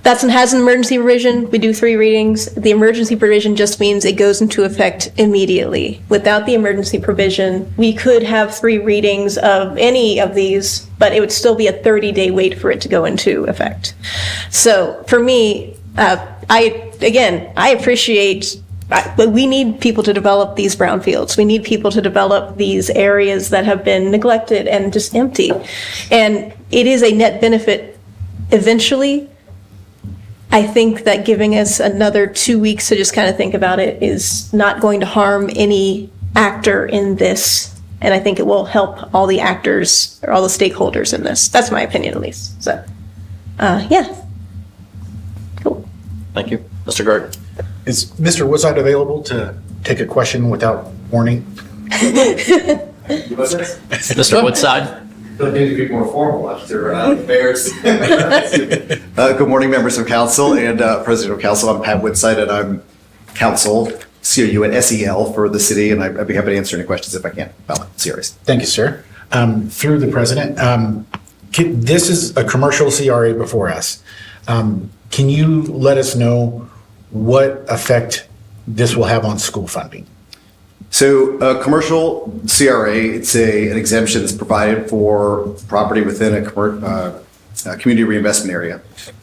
Has an emergency provision. We do 3 readings. The emergency provision just means it goes into effect immediately. Without the emergency provision, we could have 3 readings of any of these, but it would still be a 30-day wait for it to go into effect. So for me, I appreciate, but we need people to develop these brownfields. We need people to develop these areas that have been neglected and just empty. And it is a net benefit eventually. I think that giving us another 2 weeks to just kind of think about it is not going to harm any actor in this. And I think it will help all the actors or all the stakeholders in this. That's my opinion, at least. So, yeah. Cool. Thank you. Mr. Gart. Is Mr. Woodside available to take a question without warning? Mr. Woodside. Don't need to be more formal after mayor's. Good morning, members of council and president of council. I'm Pat Woodside, and I'm counsel, COU and SEL for the city, and I'd be happy to answer any questions if I can about CRAs. Thank you, sir. Through the president, this is a commercial CRA before us. Can you let us know what effect this will have on school funding? So a commercial CRA, it's an exemption that's provided for property within a community reinvestment area.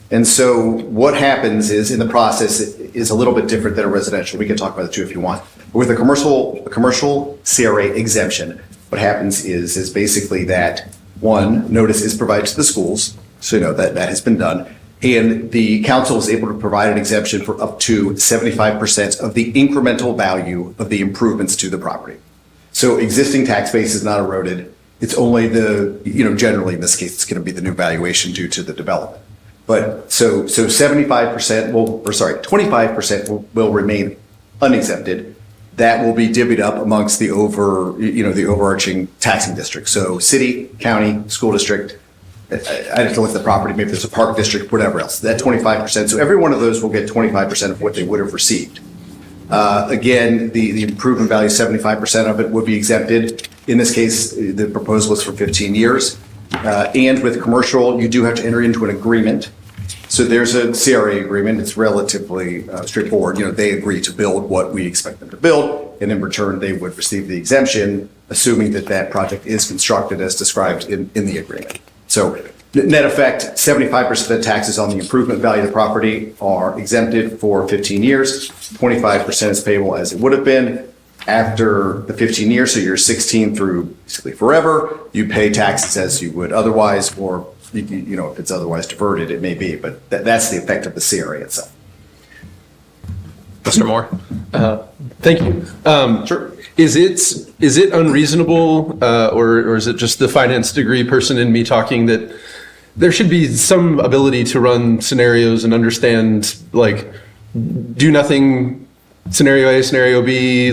And so what happens is, in the process, it is a little bit different than a residential. We can talk about the two if you want. But with a commercial CRA exemption, what happens is basically that, one, notice is provided to the schools, so you know that has been done. And the council is able to provide an exemption for up to 75% of the incremental value of the improvements to the property. So existing tax base is not eroded. It's only generally in this case, it's going to be the new valuation due to the development. But so 25% will remain unexempted. That will be divvied up amongst the overarching taxing district. So city, county, school district, I have to look at the property, maybe there's a park district, whatever else, that 25%. So every one of those will get 25% of what they would have received. Again, the improvement value, 75% of it would be exempted. In this case, the proposal is for 15 years. And with commercial, you do have to enter into an agreement. So there's a CRA agreement. It's relatively straightforward. They agree to build what we expect them to build, and in return, they would receive the exemption, assuming that project is constructed as described in the agreement. So net effect, 75% of the taxes on the improvement value of the property are exempted for 15 years. 25% is payable as it would have been. After the 15 years, so you're 16 through basically forever, you pay taxes as you would otherwise, or if it's otherwise diverted, it may be, but that's the effect of the CRA itself. Mr. Moore. Thank you. Sure. Is it unreasonable, or is it just the finance degree person in me talking, that there should be some ability to run scenarios and understand, like, do nothing, scenario A, scenario B,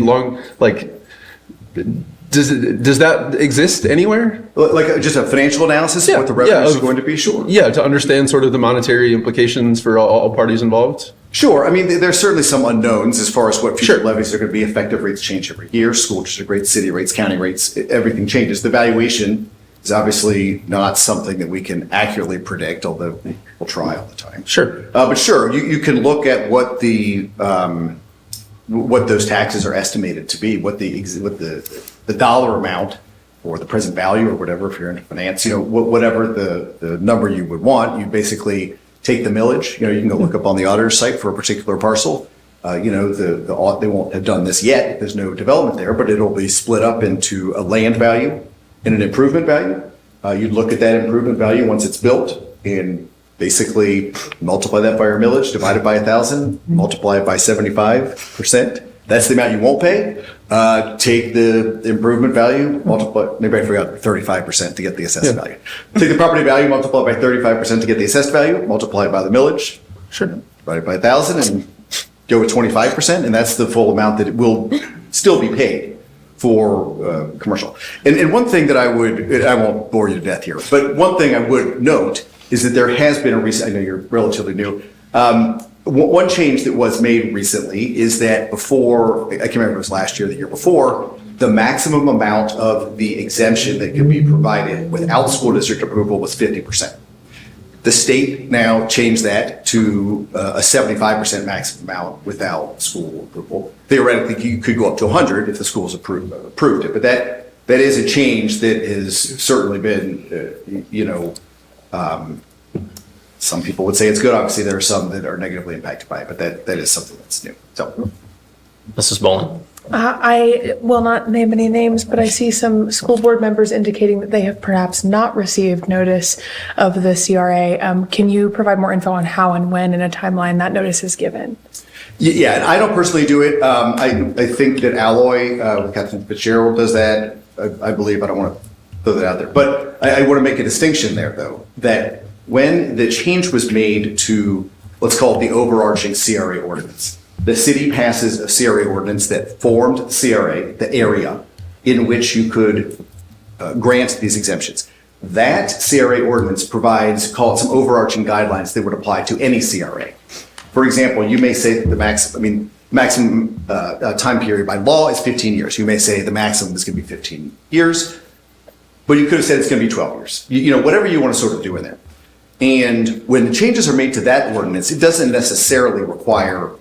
does that exist anywhere? Like just a financial analysis of what the revenues are going to be? Sure. Yeah, to understand sort of the monetary implications for all parties involved. Sure. I mean, there's certainly some unknowns as far as what future levies are going to be. Effective rates change every year. School district rates, city rates, county rates, everything changes. The valuation is obviously not something that we can accurately predict, although we'll try all the time. Sure. But sure, you can look at what what those taxes are estimated to be, what the dollar amount or the present value or whatever, if you're in finance, whatever the number you would want, you basically take the millage. You can go look up on the auditor's site for a particular parcel. They won't have done this yet. There's no development there, but it'll be split up into a land value and an improvement value. You'd look at that improvement value once it's built and basically multiply that by your millage, divide it by 1,000, multiply it by 75%. That's the amount you won't pay. Take the improvement value, multiply, maybe I forgot 35% to get the assessed value. Take the property value, multiply by 35% to get the assessed value, multiply it by the millage, divide it by 1,000 and go with 25%. And that's the full amount that it will still be paid for commercial. And one thing that I won't bore you to death here, but one thing I would note is that there has been a recent, I know you're relatively new, one change that was made recently is that before, I can't remember if it was last year or the year before, the maximum amount of the exemption that could be provided without school district approval was 50%. The state now changed that to a 75% maximum amount without school approval. Theoretically, you could go up to 100 if the schools approved it, but that is a change that has certainly been, some people would say it's good. Obviously, there are some that are negatively impacted by it, but that is something that's new. So, Mrs. Bowling. I will not name any names, but I see some school board members indicating that they have perhaps not received notice of the CRA. Can you provide more info on how and when in a timeline that notice is given? Yeah, and I don't personally do it. I think that Alloy with Captain Fitzgerald does that. I believe. I don't want to throw that out there, but I want to make a distinction there, though, that when the change was made to let's call it the overarching CRA ordinance. The city passes a CRA ordinance that formed the CRA, the area in which you could grant these exemptions. That CRA ordinance provides, call it some overarching guidelines that would apply to any CRA. For example, you may say that the maximum time period by law is 15 years. You may say the maximum is going to be 15 years, but you could have said it's going to be 12 years. You know, whatever you want to sort of do in there. And when the changes are made to that ordinance, it doesn't necessarily require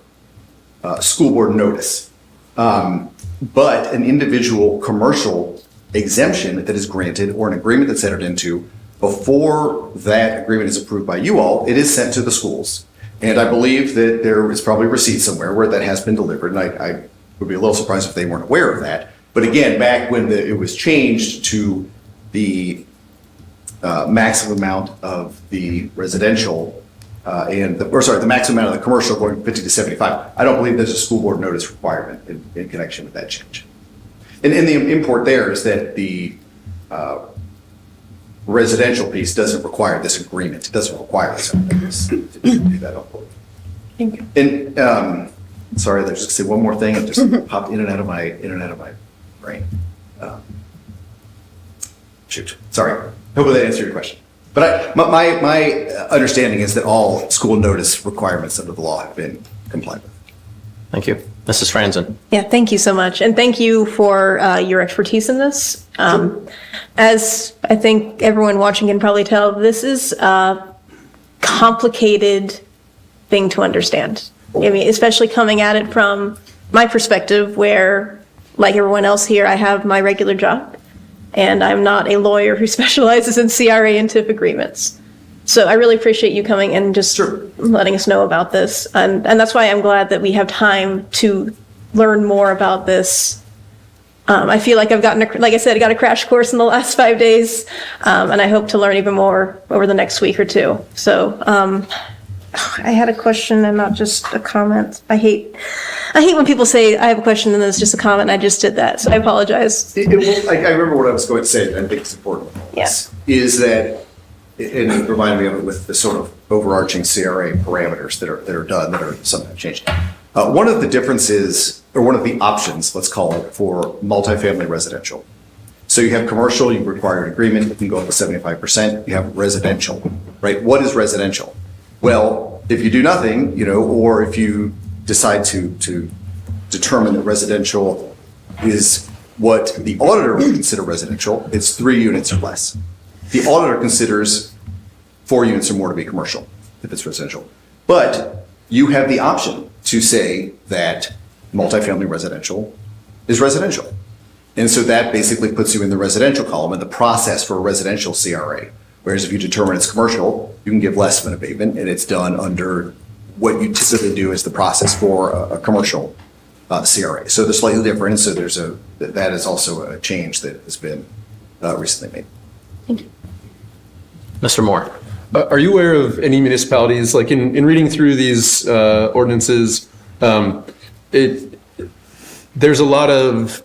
school board notice. But an individual commercial exemption that is granted or an agreement that's entered into before that agreement is approved by you all, it is sent to the schools. And I believe that there is probably a receipt somewhere where that has been delivered. And I would be a little surprised if they weren't aware of that. But again, back when it was changed to the maximum amount of the residential the maximum amount of the commercial going from 50 to 75. I don't believe there's a school board notice requirement in connection with that change. And the import there is that the residential piece doesn't require this agreement. It doesn't require this to do that. Thank you. And sorry, there's just one more thing. It just popped in and out of my brain. Shoot. Sorry. Hopefully that answered your question. But my understanding is that all school notice requirements under the law have been complied with. Thank you. Mrs. Franzen. Yeah, thank you so much. And thank you for your expertise in this. As I think everyone watching can probably tell, this is a complicated thing to understand. I mean, especially coming at it from my perspective where, like everyone else here, I have my regular job. And I'm not a lawyer who specializes in CRA and TIF agreements. So I really appreciate you coming and just letting us know about this. And that's why I'm glad that we have time to learn more about this. I feel like I've gotten, like I said, I got a crash course in the last 5 days. And I hope to learn even more over the next week or two. So I had a question and not just a comment. I hate when people say I have a question and then it's just a comment. I just did that, so I apologize. I remember what I was going to say, and I think it's important. Yes. Is that, and it reminded me of it with the sort of overarching CRA parameters that are done, that are sometimes changed. One of the differences, or one of the options, let's call it, for multifamily residential. So you have commercial, you require an agreement, you can go up to 75%. You have residential, right? What is residential? Well, if you do nothing, or if you decide to determine that residential is what the auditor would consider residential, it's 3 units or less. The auditor considers 4 units or more to be commercial, if it's residential. But you have the option to say that multifamily residential is residential. And so that basically puts you in the residential column in the process for a residential CRA. Whereas if you determine it's commercial, you can give less of an abatement, and it's done under what you typically do as the process for a commercial CRA. So they're slightly different. So that is also a change that has been recently made. Thank you. Mr. Moore. Are you aware of any municipalities, like in reading through these ordinances, there's a lot of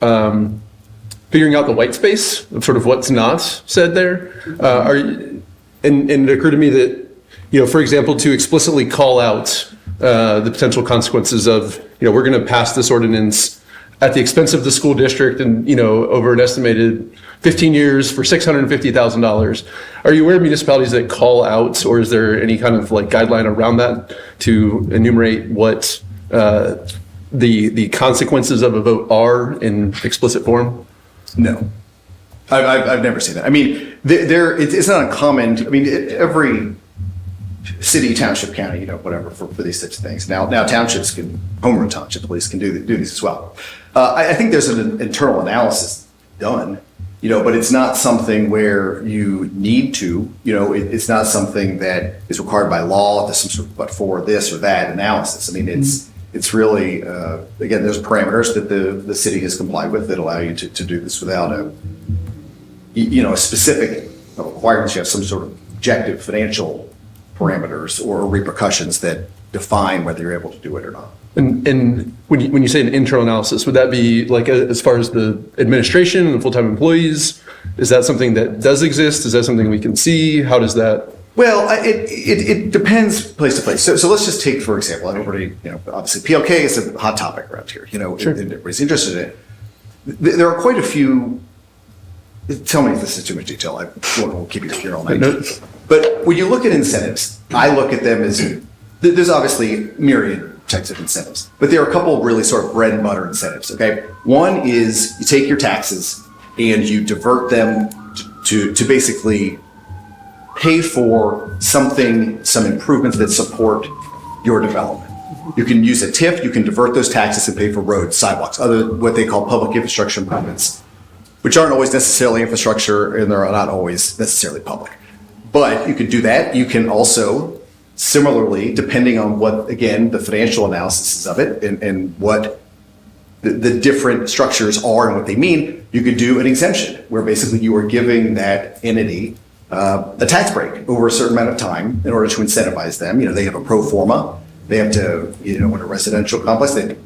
figuring out the white space of sort of what's not said there. And it occurred to me that, for example, to explicitly call out the potential consequences of, we're going to pass this ordinance at the expense of the school district and, over an estimated 15 years for $650,000. Are you aware of municipalities that call out, or is there any kind of like guideline around that to enumerate what the consequences of a vote are in explicit form? No, I've never seen that. I mean, it's not uncommon. I mean, every city, township, county, whatever, for these types of things. Now townships home rule township police can do these as well. I think there's an internal analysis done, but it's not something where you need to, it's not something that is required by law. There's some sort of but for this or that analysis. I mean, it's really, again, there's parameters that the city has complied with that allow you to do this without a specific requirements. You have some sort of objective financial parameters or repercussions that define whether you're able to do it or not. And when you say an internal analysis, would that be like as far as the administration and full-time employees? Is that something that does exist? Is that something we can see? How does that? Well, it depends place to place. So let's just take, for example, everybody, obviously PLK is a hot topic around here, and everybody's interested in it. There are quite a few, tell me if this is too much detail, I won't keep you here all night. But when you look at incentives, I look at them as, there's obviously myriad types of incentives, but there are a couple of really sort of bread and butter incentives, okay? One is you take your taxes and you divert them to basically pay for some improvements that support your development. You can use a TIF, you can divert those taxes and pay for roads, sidewalks, other what they call public infrastructure improvements, which aren't always necessarily infrastructure and they're not always necessarily public. But you can do that. You can also, similarly, depending on what, again, the financial analysis of it and what the different structures are and what they mean, you could do an exemption where basically you are giving that entity a tax break over a certain amount of time in order to incentivize them. They have a pro forma. They have to, in a residential complex, they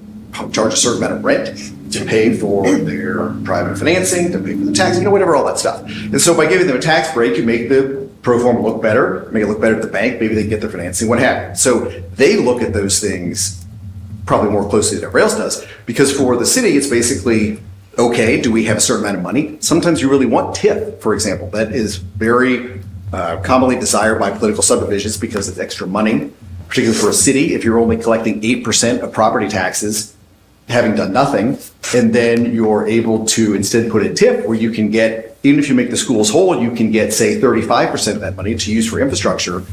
charge a certain amount of rent to pay for their private financing, to pay for the tax, whatever, all that stuff. And so by giving them a tax break, you make the pro forma look better, make it look better at the bank, maybe they get their financing, what have you. So they look at those things probably more closely than everybody else does, because for the city, it's basically, okay, do we have a certain amount of money? Sometimes you really want TIF, for example. That is very commonly desired by political subdivisions because it's extra money, particularly for a city. If you're only collecting 8% of property taxes, having done nothing, and then you're able to instead put in TIF where you can get, even if you make the schools whole, you can get, say, 35% of that money to use for infrastructure.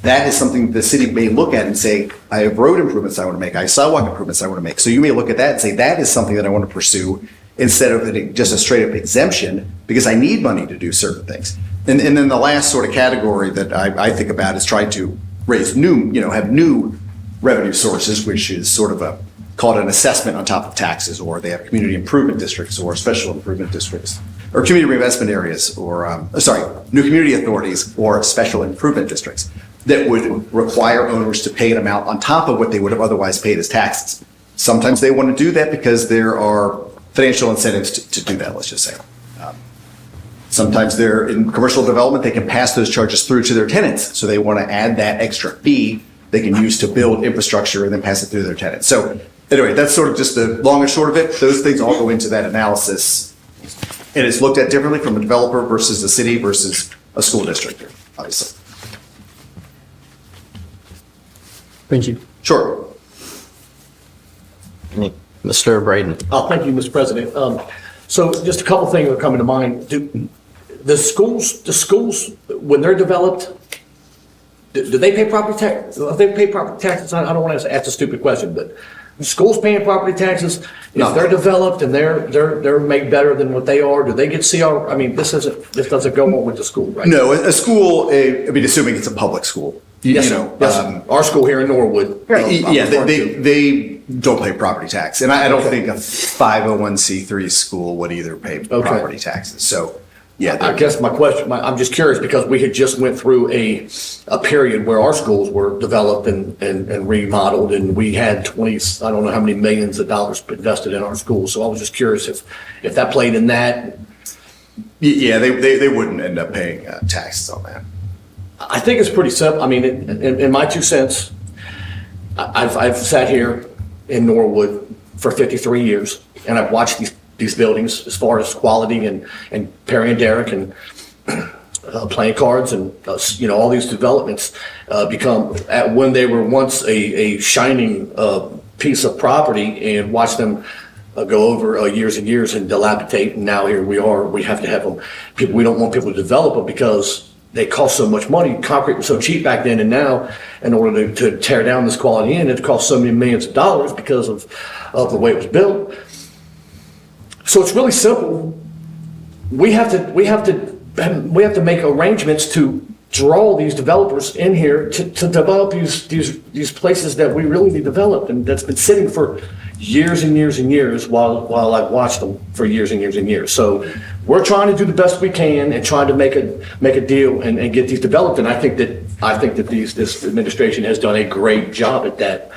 That is something the city may look at and say, I have road improvements I want to make, I have sidewalk improvements I want to make. So you may look at that and say, that is something that I want to pursue instead of just a straight up exemption because I need money to do certain things. And then the last sort of category that I think about is trying to raise have new revenue sources, which is sort of called an assessment on top of taxes, or they have community improvement districts or special improvement districts, or community reinvestment areas, or new community authorities or special improvement districts that would require owners to pay an amount on top of what they would have otherwise paid as taxes. Sometimes they want to do that because there are financial incentives to do that, let's just say. Sometimes they're in commercial development, they can pass those charges through to their tenants. So they want to add that extra fee they can use to build infrastructure and then pass it through their tenants. So anyway, that's sort of just the long and short of it. Those things all go into that analysis. And it's looked at differently from a developer versus a city versus a school district, obviously. Thank you. Sure. Mr. Braden. Thank you, Mr. President. So just a couple things are coming to mind. Do the schools, when they're developed, do they pay property tax? If they pay property taxes, I don't want to ask a stupid question, but the schools paying property taxes, if they're developed and they're made better than what they are, do they get CR? I mean, this doesn't go on with the school, right? No, a school, assuming it's a public school. Yes, our school here in Norwood. Yeah, they don't pay property tax. And I don't think a 501c3 school would either pay property taxes. So, yeah. I guess my question, I'm just curious because we had just went through a period where our schools were developed and remodeled, and we had I don't know how many millions of dollars invested in our schools. So I was just curious if that played in that. Yeah, they wouldn't end up paying taxes on that. I think it's pretty simple. I mean, in my 2 cents, I've sat here in Norwood for 53 years, and I've watched these buildings as far as quality and Perry and Derrick and playing cards and all these developments become when they were once a shining piece of property, and watch them go over years and years and dilapidate. And now here we are. We have to have them. We don't want people to develop them because they cost so much money. Concrete was so cheap back then, and now, in order to tear down this quality in, it costs so many millions of dollars because of the way it was built. So it's really simple. We have to make arrangements to draw these developers in here to develop these places that we really need developed, and that's been sitting for years and years and years while I've watched them for years and years and years. So we're trying to do the best we can and trying to make a deal and get these developed. And I think that this administration has done a great job at that.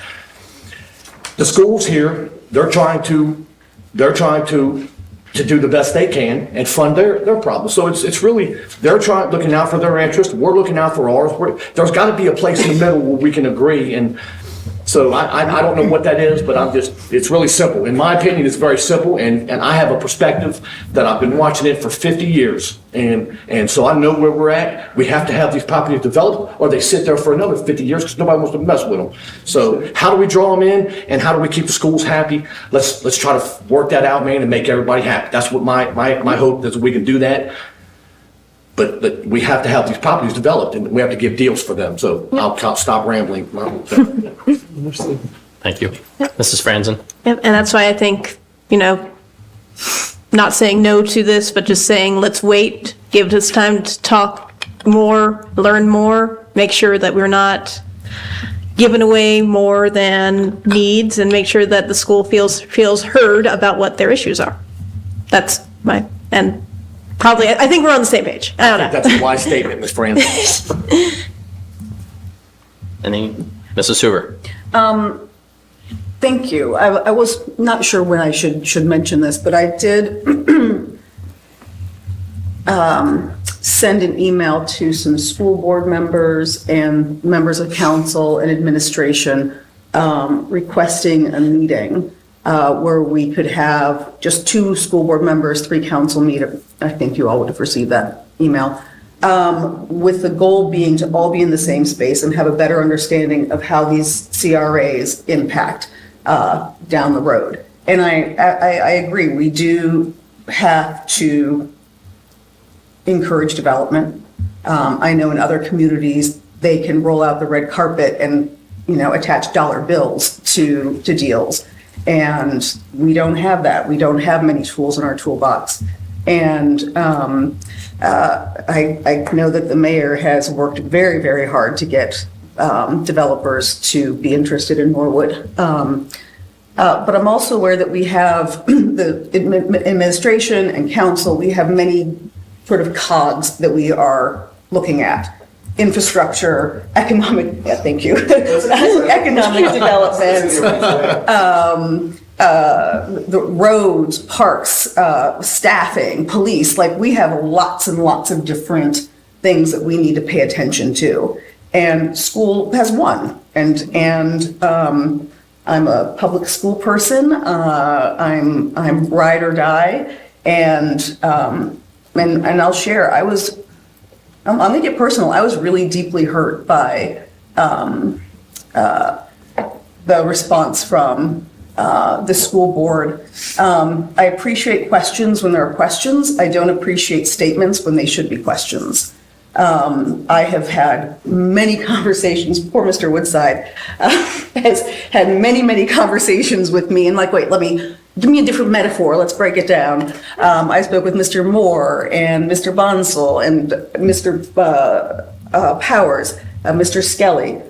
The schools here, they're trying to to do the best they can and fund their problems. So it's really, they're looking out for their interest, we're looking out for ours. There's got to be a place in the middle where we can agree, and so I don't know what that is, but it's really simple. In my opinion, it's very simple, and I have a perspective that I've been watching it for 50 years, and so I know where we're at. We have to have these properties developed, or they sit there for another 50 years because nobody wants to mess with them. So how do we draw them in, and how do we keep the schools happy? Let's try to work that out, man, and make everybody happy. That's what my hope is, that we can do that. But we have to have these properties developed, and we have to give deals for them. So I'll stop rambling. Thank you. Mrs. Franzen? Yep, and that's why I think, not saying no to this, but just saying, let's wait, give us time to talk more, learn more, make sure that we're not giving away more than needs, and make sure that the school feels heard about what their issues are. That's and probably, I think we're on the same page. I don't know. That's a wise statement, Ms. Franzen. Mrs. Hoover? Thank you. I was not sure when I should mention this, but I did send an email to some school board members and members of council and administration requesting a meeting where we could have just 2 school board members, 3 council meetings. I think you all would have received that email. With the goal being to all be in the same space and have a better understanding of how these CRAs impact down the road. And I agree, we do have to encourage development. I know in other communities, they can roll out the red carpet and, attach dollar bills to deals. And we don't have that. We don't have many tools in our toolbox. And I know that the mayor has worked very, very hard to get developers to be interested in Norwood. But I'm also aware that we have the administration and council, we have many sort of cogs that we are looking at. Infrastructure, economic, thank you, economic development, the roads, parks, staffing, police, we have lots and lots of different things that we need to pay attention to. And school has one, and I'm a public school person, I'm ride or die, and I'll share, I'm gonna get personal. I was really deeply hurt by the response from the school board. I appreciate questions when there are questions. I don't appreciate statements when they should be questions. I have had many conversations, poor Mr. Woodside has had many, many conversations with me and wait, give me a different metaphor, let's break it down. I spoke with Mr. Moore and Mr. Bonsall and Mr. Powers, Mr. Skelly.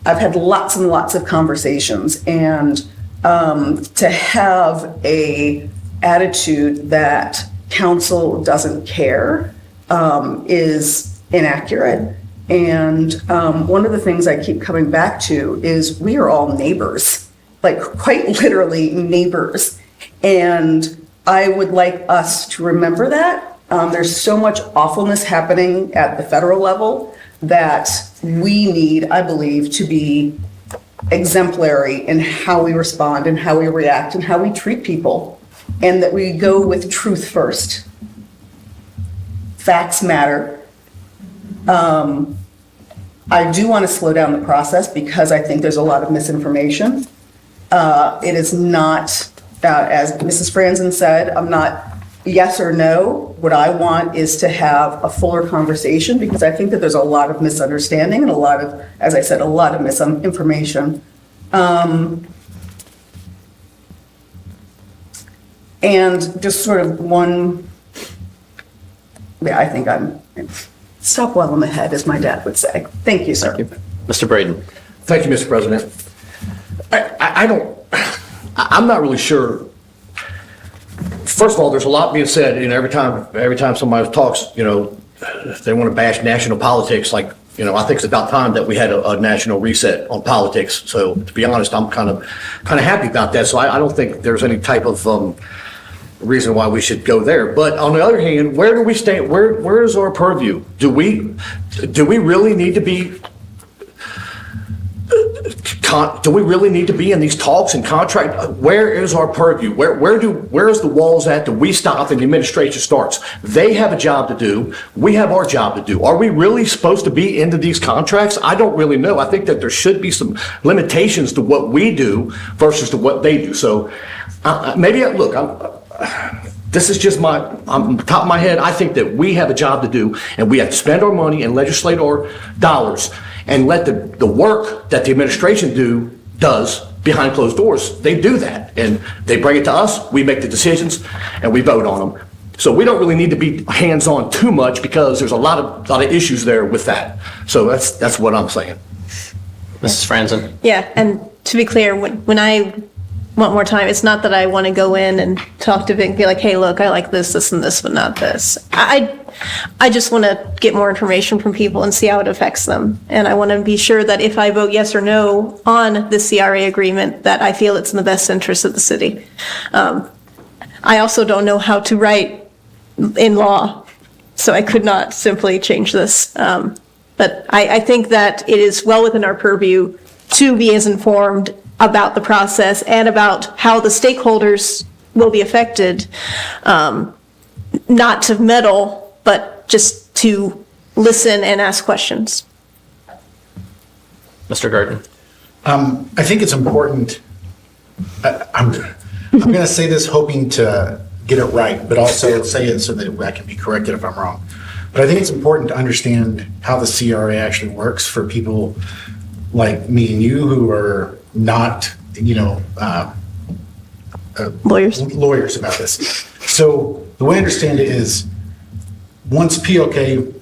I've had lots and lots of conversations, and to have a attitude that council doesn't care is inaccurate. And one of the things I keep coming back to is we are all neighbors, quite literally neighbors. And I would like us to remember that. There's so much awfulness happening at the federal level that we need, I believe, to be exemplary in how we respond and how we react and how we treat people, and that we go with truth first. Facts matter. I do want to slow down the process because I think there's a lot of misinformation. It is not, as Mrs. Franzen said, I'm not yes or no. What I want is to have a fuller conversation because I think that there's a lot of misunderstanding and a lot of, as I said, a lot of misinformation. And just sort of one, I think stop while I'm ahead, as my dad would say. Thank you, sir. Thank you. Mr. Braden. Thank you, Mr. President. I'm not really sure. First of all, there's a lot being said, every time somebody talks, they want to bash national politics. I think it's about time that we had a national reset on politics. So to be honest, I'm kind of happy about that. So I don't think there's any type of reason why we should go there. But on the other hand, where do we stand? Where is our purview? Do we really need to be? Do we really need to be in these talks and contract? Where is our purview? Where is the walls at? Do we stop and the administration starts? They have a job to do. We have our job to do. Are we really supposed to be into these contracts? I don't really know. I think that there should be some limitations to what we do versus to what they do. So this is just on the top of my head. I think that we have a job to do, and we have to spend our money and legislate our dollars and let the work that the administration does behind closed doors. They do that, and they bring it to us, we make the decisions, and we vote on them. So we don't really need to be hands-on too much because there's a lot of issues there with that. So that's what I'm saying. Mrs. Franzen? Yeah, and to be clear, when I want more time, it's not that I want to go in and talk to Vic and be like, hey, look, I like this, this, and this, but not this. I just want to get more information from people and see how it affects them. And I want to be sure that if I vote yes or no on the CRA agreement, that I feel it's in the best interest of the city. I also don't know how to write in law, so I could not simply change this. But I think that it is well within our purview to be as informed about the process and about how the stakeholders will be affected, not to meddle, but just to listen and ask questions. Mr. Garten? I think it's important, I'm going to say this hoping to get it right, but also say it so that I can be corrected if I'm wrong. But I think it's important to understand how the CRA actually works for people like me and you who are not, lawyers about this. So the way I understand it is, once PLK,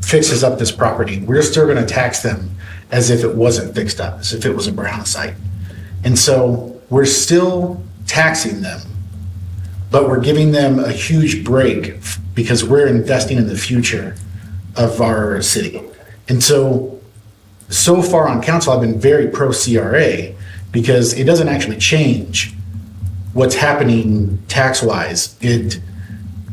fixes up this property, we're still going to tax them as if it wasn't fixed up, as if it was a brown site. And so we're still taxing them, but we're giving them a huge break because we're investing in the future of our city. And so far on council, I've been very pro CRA because it doesn't actually change what's happening tax-wise. It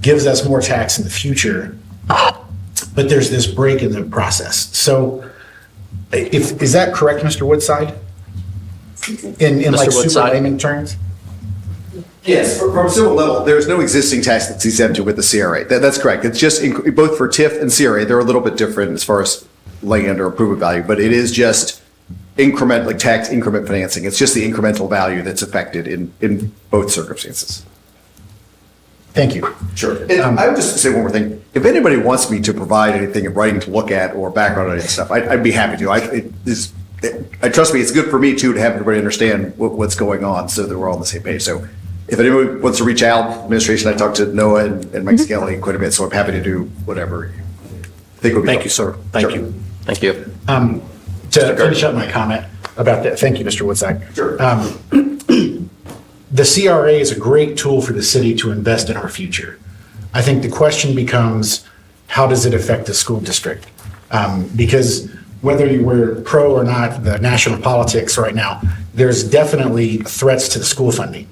gives us more tax in the future, but there's this break in the process. So is that correct, Mr. Woodside? In like super layman terms? Yes, from a civil level, there's no existing tax that's exempted with the CRA. That's correct. It's just both for TIF and CRA, they're a little bit different as far as land or improvement value, but it is just increment, like tax increment financing. It's just the incremental value that's affected in both circumstances. Thank you. Sure. And I would just say one more thing. If anybody wants me to provide anything in writing to look at or background on any stuff, I'd be happy to. Trust me, it's good for me too to have everybody understand what's going on so that we're all on the same page. So if anybody wants to reach out, administration, I talked to Noah and Mike Skelly quite a bit, so I'm happy to do whatever you think would be Thank you, sir. Thank you. Thank you. To finish up my comment about that, thank you, Mr. Woodside. Sure. The CRA is a great tool for the city to invest in our future. I think the question becomes, how does it affect the school district? Because whether you were pro or not, the national politics right now, there's definitely threats to the school funding.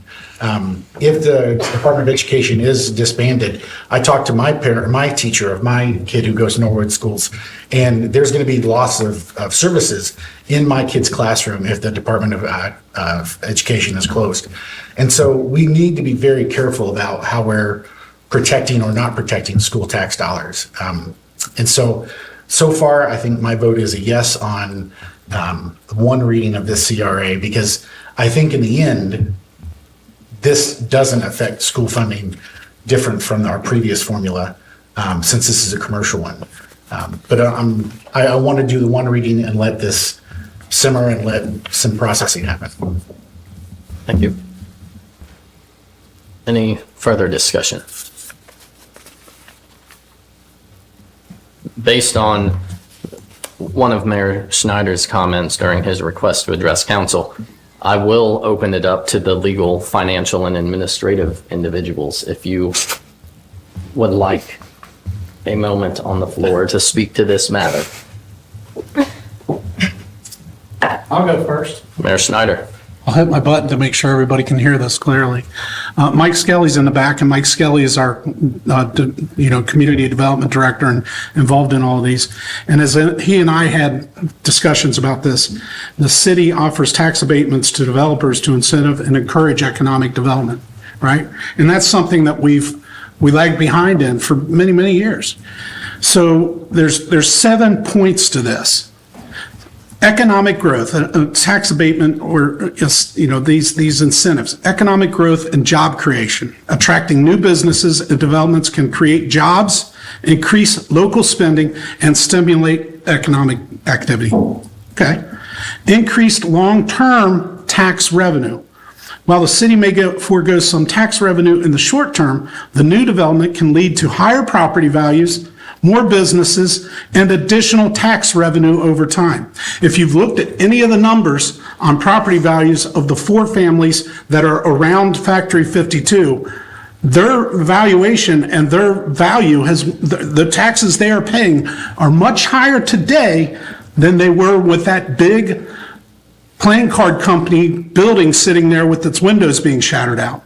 If the Department of Education is disbanded, I talked to my teacher of my kid who goes to Norwood schools, and there's going to be loss of services in my kid's classroom if the Department of Education is closed. And so we need to be very careful about how we're protecting or not protecting school tax dollars. And so far, I think my vote is a yes on one reading of this CRA, because I think in the end, this doesn't affect school funding different from our previous formula, since this is a commercial one. But I want to do the one reading and let this simmer and let some processing happen. Thank you. Any further discussion? Based on one of Mayor Schneider's comments during his request to address council, I will open it up to the legal, financial, and administrative individuals if you would like a moment on the floor to speak to this matter. I'll go first. Mayor Schneider. I'll hit my button to make sure everybody can hear this clearly. Mike Skelly's in the back, and Mike Skelly is our, community development director and involved in all of these. And as he and I had discussions about this, the city offers tax abatements to developers to incentive and encourage economic development, right? And that's something that we lagged behind in for many, many years. So there's 7 points to this. Economic growth, tax abatement, or these incentives. Economic growth and job creation. Attracting new businesses and developments can create jobs, increase local spending, and stimulate economic activity. Okay. Increased long-term tax revenue. While the city may forego some tax revenue in the short term, the new development can lead to higher property values, more businesses, and additional tax revenue over time. If you've looked at any of the numbers on property values of the 4 families that are around Factory 52, their valuation and their value the taxes they are paying are much higher today than they were with that big playing card company building sitting there with its windows being shattered out.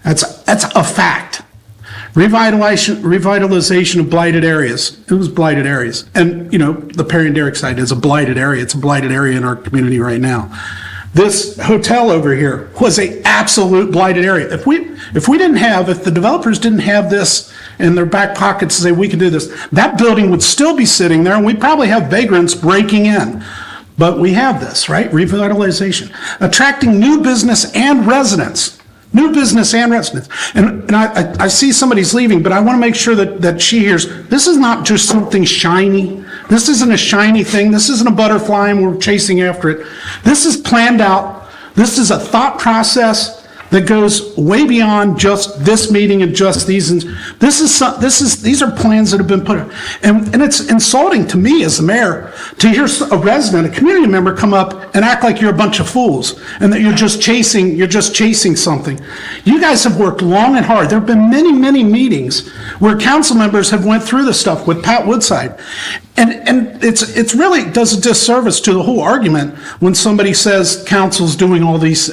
That's a fact. Revitalization of blighted areas. It was blighted areas. And, the Perry and Derrick site is a blighted area. It's a blighted area in our community right now. This hotel over here was an absolute blighted area. If the developers didn't have this in their back pockets to say we can do this, that building would still be sitting there and we'd probably have vagrants breaking in. But we have this, right? Revitalization. Attracting new business and residents. New business and residents. And I see somebody's leaving, but I want to make sure that she hears, this is not just something shiny. This isn't a shiny thing. This isn't a butterfly and we're chasing after it. This is planned out. This is a thought process that goes way beyond just this meeting and just these. And these are plans that have been put. And it's insulting to me as the mayor to hear a resident, a community member come up and act like you're a bunch of fools and that you're just chasing something. You guys have worked long and hard. There have been many, many meetings where council members have went through this stuff with Pat Woodside. And it's really does a disservice to the whole argument when somebody says council's doing all these.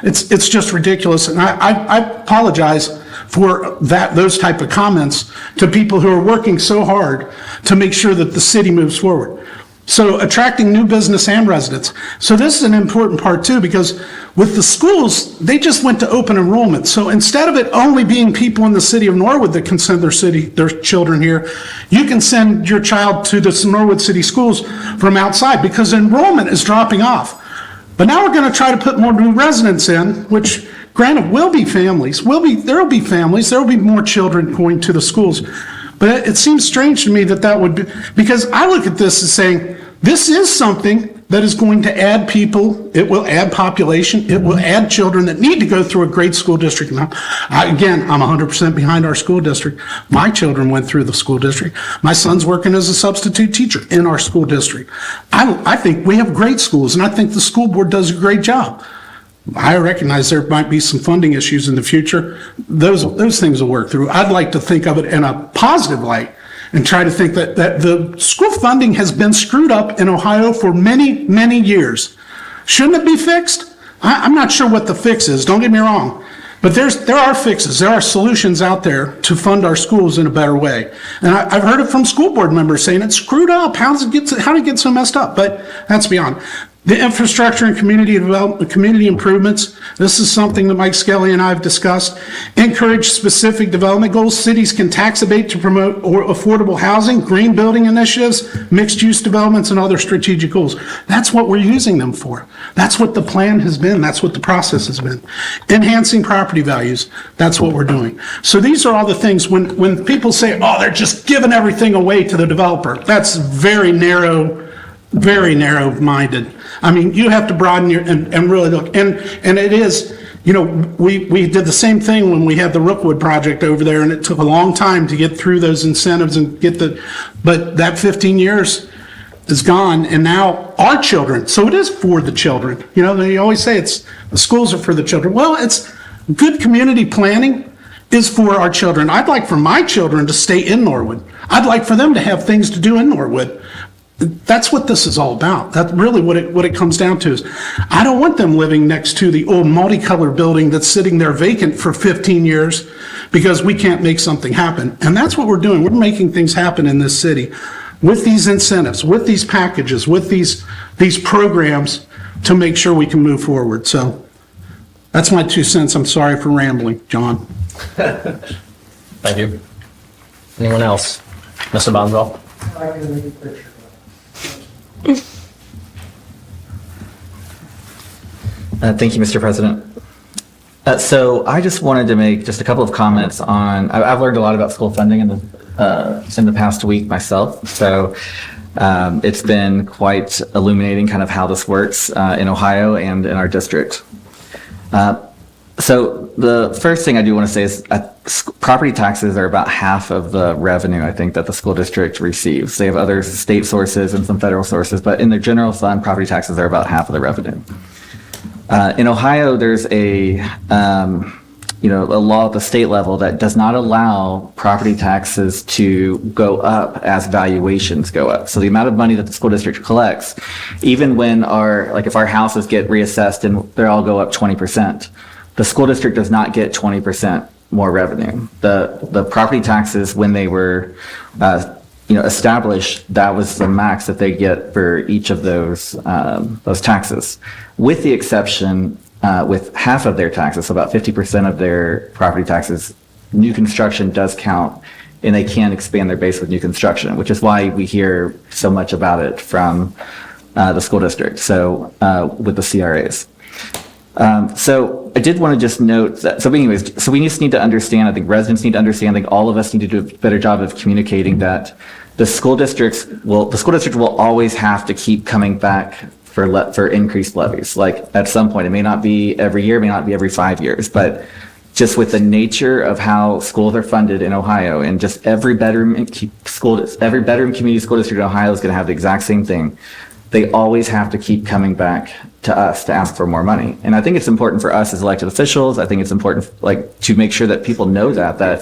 It's just ridiculous, and I apologize for those type of comments to people who are working so hard to make sure that the city moves forward. So attracting new business and residents. So this is an important part too, because with the schools, they just went to open enrollment. So instead of it only being people in the city of Norwood that can send their children here, you can send your child to the Norwood City Schools from outside because enrollment is dropping off. But now we're going to try to put more new residents in, which granted will be families. There will be families. There will be more children going to the schools. But it seems strange to me that would be, because I look at this as saying, this is something that is going to add people, it will add population, it will add children that need to go through a great school district. Now, I'm 100% behind our school district. My children went through the school district. My son's working as a substitute teacher in our school district. I think we have great schools, and I think the school board does a great job. I recognize there might be some funding issues in the future. Those things will work through. I'd like to think of it in a positive light and try to think that the school funding has been screwed up in Ohio for many, many years. Shouldn't it be fixed? I'm not sure what the fix is, don't get me wrong. But there are fixes, there are solutions out there to fund our schools in a better way. And I've heard it from school board members saying it's screwed up, how did it get so messed up? But that's beyond. The infrastructure and community development, community improvements, this is something that Mike Skelly and I have discussed. Encourage specific development goals. Cities can tax abate to promote affordable housing, green building initiatives, mixed use developments, and other strategic goals. That's what we're using them for. That's what the plan has been. That's what the process has been. Enhancing property values. That's what we're doing. So these are all the things when people say, oh, they're just giving everything away to the developer. That's very narrow-minded. I mean, you have to broaden and really look. And it is, we did the same thing when we had the Rookwood project over there, and it took a long time to get through those incentives and but that 15 years is gone, and now our children, so it is for the children. They always say the schools are for the children. Well, it's good community planning is for our children. I'd like for my children to stay in Norwood. I'd like for them to have things to do in Norwood. That's what this is all about. That's really what it comes down to is, I don't want them living next to the old multicolored building that's sitting there vacant for 15 years because we can't make something happen. And that's what we're doing. We're making things happen in this city with these incentives, with these packages, with these programs to make sure we can move forward. So that's my 2 cents. I'm sorry for rambling, John. Thank you. Anyone else? Mr. Bonzo? Thank you, Mr. President. So I just wanted to make just a couple of comments on, I've learned a lot about school funding in the past week myself. So it's been quite illuminating kind of how this works in Ohio and in our district. So the first thing I do want to say is property taxes are about half of the revenue, I think, that the school district receives. They have other state sources and some federal sources, but in their general fund, property taxes are about half of the revenue. In Ohio, there's a law at the state level that does not allow property taxes to go up as valuations go up. So the amount of money that the school district collects, even when if our houses get reassessed and they all go up 20%, the school district does not get 20% more revenue. The property taxes, when they were established, that was the max that they get for each of those taxes, with the exception with half of their taxes, so about 50% of their property taxes, new construction does count, and they can expand their base with new construction, which is why we hear so much about it from the school district. So with the CRAs. So I did want to just note that, so we just need to understand, I think residents need to understand, I think all of us need to do a better job of communicating that the school district will always have to keep coming back for increased levies. Like at some point, it may not be every year, it may not be every 5 years, but just with the nature of how schools are funded in Ohio, and just every bedroom community school district in Ohio is going to have the exact same thing. They always have to keep coming back to us to ask for more money. And I think it's important for us as elected officials. I think it's important to make sure that people know that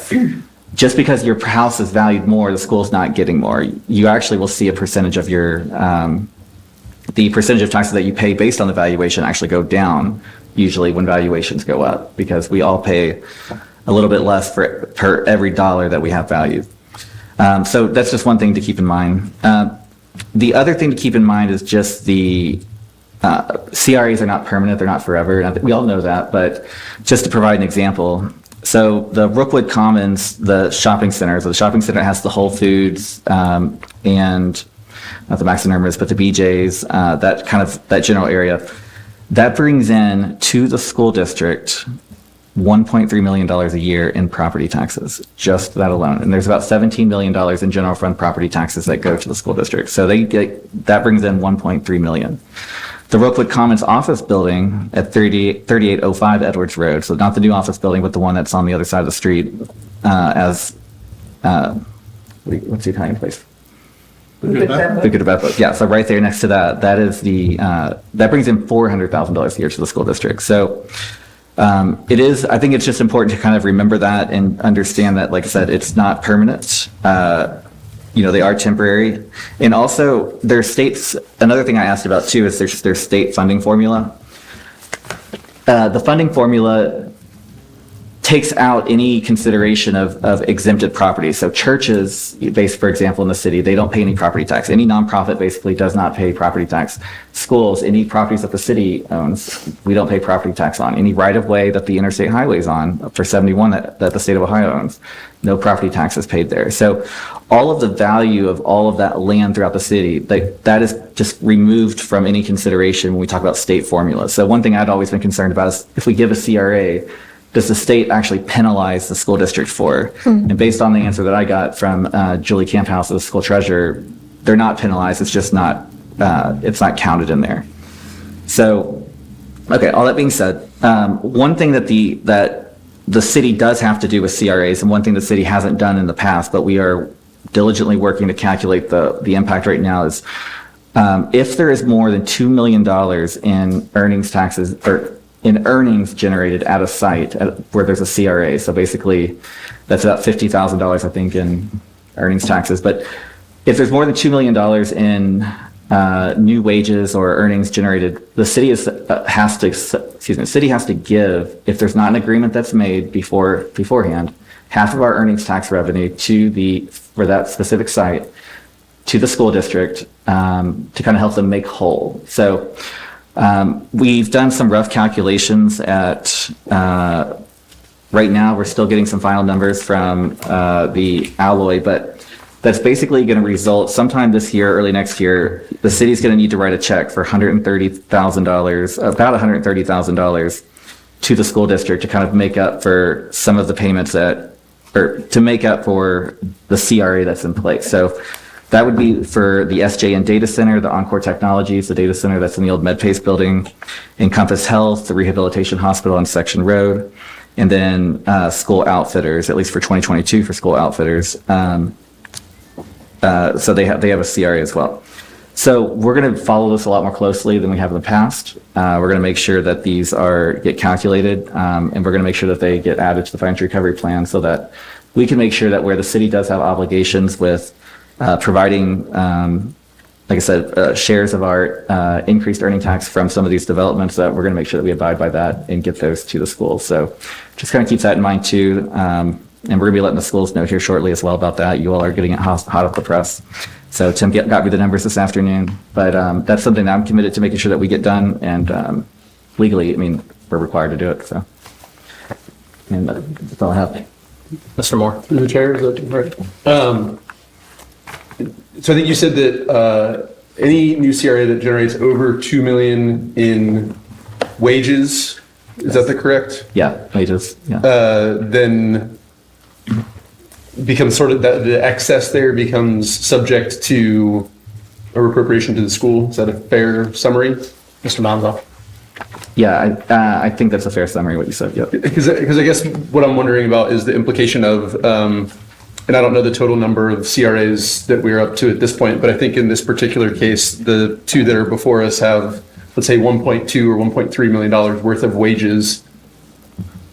just because your house is valued more, the school's not getting more. You actually will see a percentage of your, the percentage of taxes that you pay based on the valuation actually go down usually when valuations go up, because we all pay a little bit less per every dollar that we have valued. So that's just one thing to keep in mind. The other thing to keep in mind is just the CRAs are not permanent, they're not forever. And we all know that, but just to provide an example, so the Rookwood Commons, the shopping center has the Whole Foods and not the Max and Irma's, but the BJ's, that general area. That brings in to the school district $1.3 million a year in property taxes, just that alone. And there's about $17 million in general fund property taxes that go to the school district. So that brings in $1.3 million. The Rookwood Commons office building at 3805 Edwards Road, so not the new office building, but the one that's on the other side of the street, what's the Italian place? The Good Beppo. Yeah, so right there next to that is that brings in $400,000 a year to the school district. So I think it's just important to kind of remember that and understand that, like I said, it's not permanent. They are temporary. And also their states, another thing I asked about too is their state funding formula. The funding formula takes out any consideration of exempted property. So churches, based, for example, in the city, they don't pay any property tax. Any nonprofit basically does not pay property tax. Schools, any properties that the city owns, we don't pay property tax on. Any right-of-way that the interstate highway is on for 71 that the state of Ohio owns, no property tax is paid there. So all of the value of all of that land throughout the city, that is just removed from any consideration when we talk about state formulas. So one thing I'd always been concerned about is if we give a CRA, does the state actually penalize the school district for? And based on the answer that I got from Julie Camphouse, the school treasurer, they're not penalized. It's just not, it's not counted in there. So, okay, all that being said, one thing that the city does have to do with CRAs, and one thing the city hasn't done in the past, but we are diligently working to calculate the impact right now, is if there is more than $2 million in earnings taxes, or in earnings generated at a site where there's a CRA. So basically, that's about $50,000, I think, in earnings taxes. But if there's more than $2 million in new wages or earnings generated, the city has to give, if there's not an agreement that's made beforehand, half of our earnings tax revenue for that specific site to the school district to kind of help them make whole. So we've done some rough calculations at right now. We're still getting some final numbers from the alloy, but that's basically going to result sometime this year, early next year, the city's going to need to write a check for $130,000, about $130,000 to the school district to kind of make up for some of the payments or to make up for the CRA that's in place. So that would be for the SJN data center, the Encore Technologies, the data center that's in the old MedPace building, Encompass Health, the rehabilitation hospital on Section Road, and then school outfitters, at least for 2022 for school outfitters. So they have a CRA as well. So we're going to follow this a lot more closely than we have in the past. We're going to make sure that these get calculated, and we're going to make sure that they get added to the financial recovery plan so that we can make sure that where the city does have obligations with providing, like I said, shares of our increased earning tax from some of these developments, that we're going to make sure that we abide by that and get those to the schools. So just kind of keep that in mind too. And we're going to be letting the schools know here shortly as well about that. You all are getting it hot off the press. So Tim got me the numbers this afternoon. But that's something that I'm committed to making sure that we get done. And legally, I mean, we're required to do it. So, and that's all I have. Mr. Moore. Through the chair, is that right? So I think you said that any new CRA that generates over $2 million in wages, is that the correct? Yeah, wages. Yeah. Then becomes sort of the excess there becomes subject to a appropriation to the school. Is that a fair summary? Mr. Monzo. Yeah, I think that's a fair summary, what you said. Yep. Because I guess what I'm wondering about is the implication of, and I don't know the total number of CRAs that we're up to at this point, but I think in this particular case, the two that are before us have, let's say, $1.2 or $1.3 million worth of wages,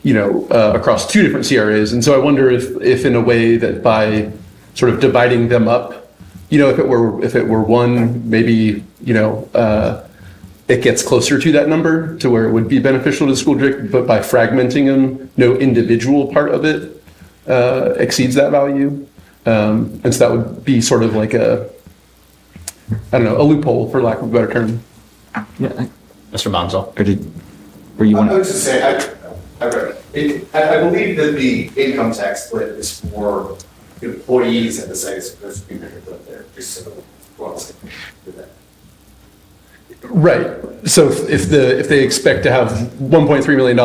across two different CRAs. And so I wonder if in a way that by sort of dividing them up, if it were one, maybe, it gets closer to that number to where it would be beneficial to the school district, but by fragmenting them, no individual part of it exceeds that value. And so that would be sort of like a loophole, for lack of a better term. Yeah. Mr. Monzo. Were you I was just saying, I believe that the income tax split is for employees at the site as opposed to people who live there, just so Right. So if they expect to have $1.3 million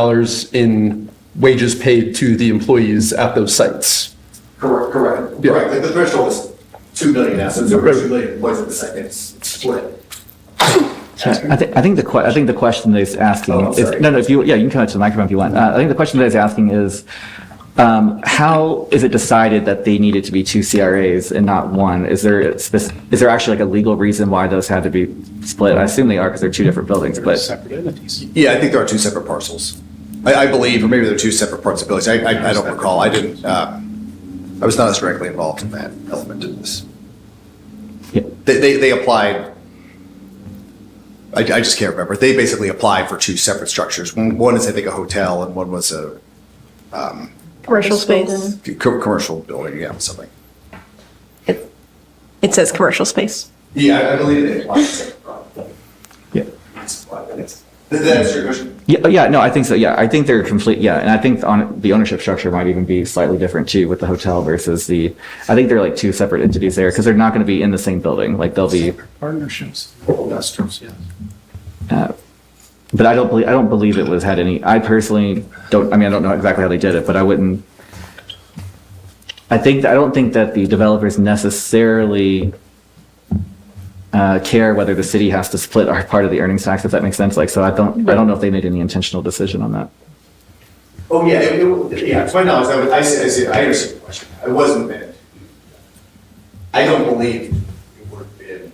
in wages paid to the employees at those sites. Correct. Yeah. Correct. The threshold is $2 million now, so it's over $2 million employees at the site. It's split. I think the question that he's asking is, sorry. no, you can come up to the microphone if you want. I think the question that he's asking is, how is it decided that they needed to be two CRAs and not one? Is there actually like a legal reason why those had to be split? I assume they are because they're two different buildings, but Separate entities. Yeah, I think there are two separate parcels. I believe, or maybe they're two separate parts of buildings. I don't recall. I didn't. I was not as directly involved in that element of this. Yeah. They applied. I just can't remember. They basically applied for two separate structures. One is, I think, a hotel, and one was a Commercial space. commercial building. Yeah, something. It says commercial space. Yeah, I believe they applied for separate. Yeah. Did that answer your question? Yeah, no, I think so. Yeah, I think they're complete. Yeah, and I think the ownership structure might even be slightly different too with the hotel versus I think they're like two separate entities there because they're not going to be in the same building. Like they'll be Partnerships. Investors, yeah. But I don't believe it had any. I personally don't. I mean, I don't know exactly how they did it, but I wouldn't. I don't think that the developers necessarily care whether the city has to split our part of the earnings tax, if that makes sense. Like, so I don't know if they made any intentional decision on that. Oh yeah, to my knowledge, I understand the question. I wasn't meant. I don't believe it would have been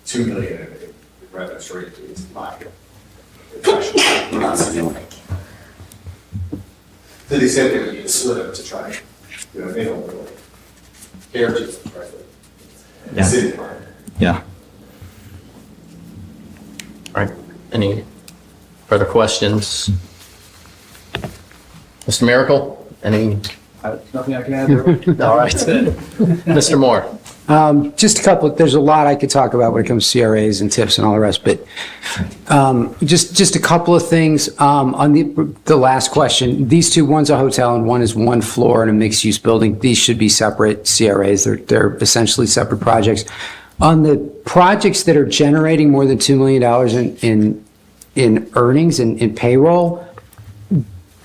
$2 million in revenue straight to my. To the extent they would need to split it to try, they don't really care to. Yeah. All right, any further questions? Mr. Miracle, any? Nothing I can add there. All right, Mr. Moore. Just a couple, there's a lot I could talk about when it comes to CRAs and tips and all the rest, but just a couple of things. On the last question, these two, one's a hotel and one is one floor in a mixed-use building. These should be separate CRAs. They're essentially separate projects. On the projects that are generating more than $2 million in earnings and in payroll,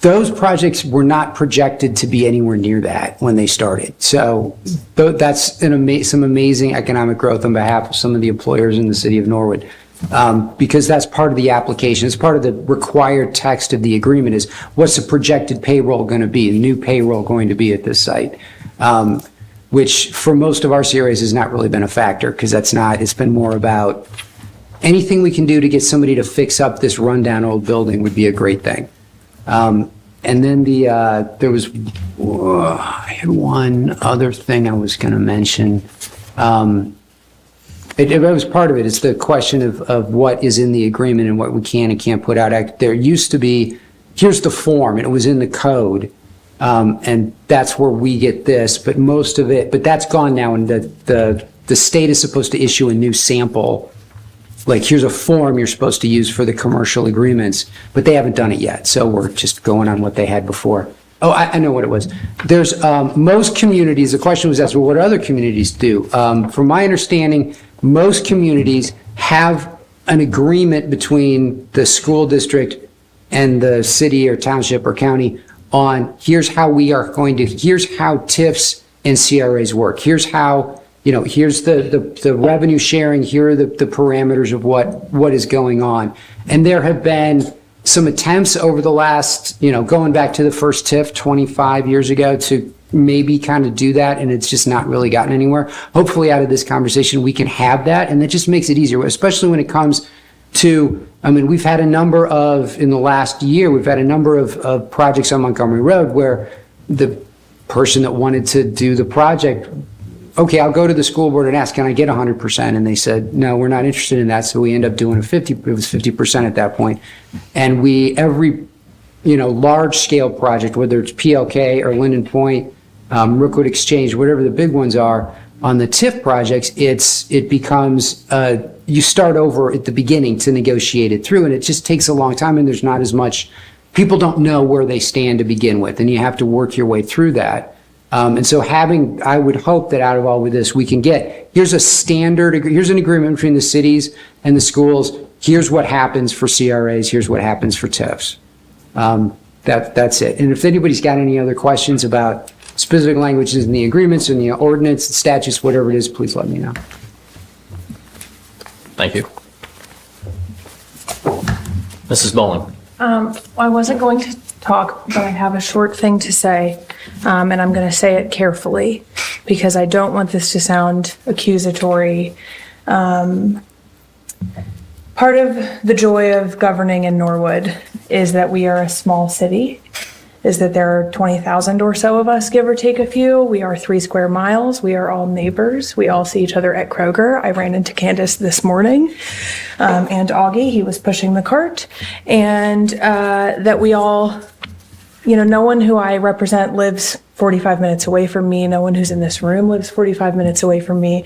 those projects were not projected to be anywhere near that when they started. So that's some amazing economic growth on behalf of some of the employers in the city of Norwood. Because that's part of the application. It's part of the required text of the agreement is what's the projected payroll going to be, the new payroll going to be at this site. Which for most of our CRAs has not really been a factor because it's been more about anything we can do to get somebody to fix up this rundown old building would be a great thing. And then there was, I had one other thing I was going to mention. It was part of it. It's the question of what is in the agreement and what we can and can't put out. There used to be, here's the form, and it was in the code. And that's where we get this, but most of it, but that's gone now, and the state is supposed to issue a new sample. Like, here's a form you're supposed to use for the commercial agreements, but they haven't done it yet. So we're just going on what they had before. Oh, I know what it was. There's most communities, the question was asked, well, what do other communities do? From my understanding, most communities have an agreement between the school district and the city or township or county on here's how TIFs and CRAs work. Here's how, here's the revenue sharing, here are the parameters of what is going on. And there have been some attempts over the last, going back to the first TIF 25 years ago to maybe kind of do that, and it's just not really gotten anywhere. Hopefully out of this conversation we can have that, and that just makes it easier, especially when it comes to, we've had a number of, in the last year, we've had a number of projects on Montgomery Road where the person that wanted to do the project, okay, I'll go to the school board and ask, can I get 100%? And they said, no, we're not interested in that. So we end up doing it was 50% at that point. And every large scale project, whether it's PLK or Linden Point, Rookwood Exchange, whatever the big ones are, on the TIF projects, it becomes, you start over at the beginning to negotiate it through, and it just takes a long time, and there's not as much, people don't know where they stand to begin with, and you have to work your way through that. And so I would hope that out of all of this, we can here's an agreement between the cities and the schools, here's what happens for CRAs, here's what happens for TIFs. That's it. And if anybody's got any other questions about specific languages in the agreements and the ordinance, the statutes, whatever it is, please let me know. Thank you. Mrs. Boland. I wasn't going to talk, but I have a short thing to say, and I'm going to say it carefully because I don't want this to sound accusatory. Part of the joy of governing in Norwood is that we are a small city, is that there are 20,000 or so of us, give or take a few. We are 3 square miles. We are all neighbors. We all see each other at Kroger. I ran into Candace this morning, and Augie, he was pushing the cart. And that we all, no one who I represent lives 45 minutes away from me. No one who's in this room lives 45 minutes away from me.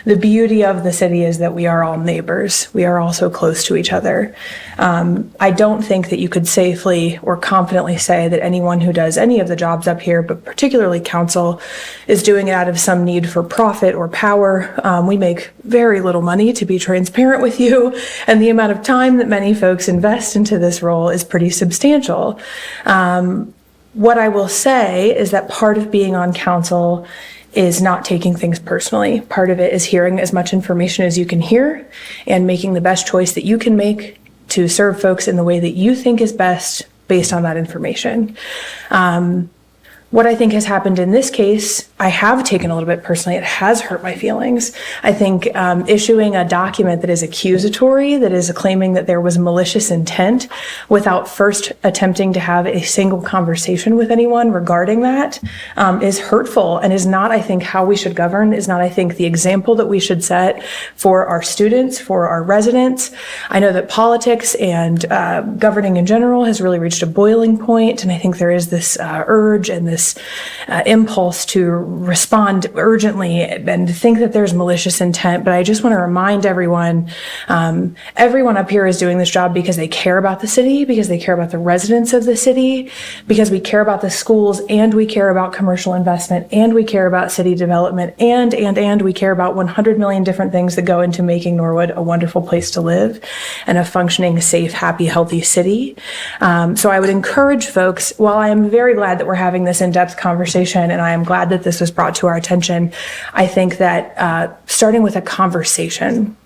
The beauty of the city is that we are all neighbors. We are all so close to each other. I don't think that you could safely or confidently say that anyone who does any of the jobs up here, but particularly council, is doing it out of some need for profit or power. We make very little money, to be transparent with you, and the amount of time that many folks invest into this role is pretty substantial. What I will say is that part of being on council is not taking things personally. Part of it is hearing as much information as you can hear and making the best choice that you can make to serve folks in the way that you think is best based on that information. What I think has happened in this case, I have taken a little bit personally. It has hurt my feelings. I think issuing a document that is accusatory, that is claiming that there was malicious intent without first attempting to have a single conversation with anyone regarding that is hurtful and is not, I think, how we should govern, is not, I think, the example that we should set for our students, for our residents. I know that politics and governing in general has really reached a boiling point, and I think there is this urge and this impulse to respond urgently and to think that there's malicious intent. But I just want to remind everyone, everyone up here is doing this job because they care about the city, because they care about the residents of the city, because we care about the schools, and we care about commercial investment, and we care about city development, and we care about 100 million different things that go into making Norwood a wonderful place to live and a functioning, safe, happy, healthy city. So I would encourage folks, while I am very glad that we're having this in-depth conversation, and I am glad that this was brought to our attention, I think that starting with a conversation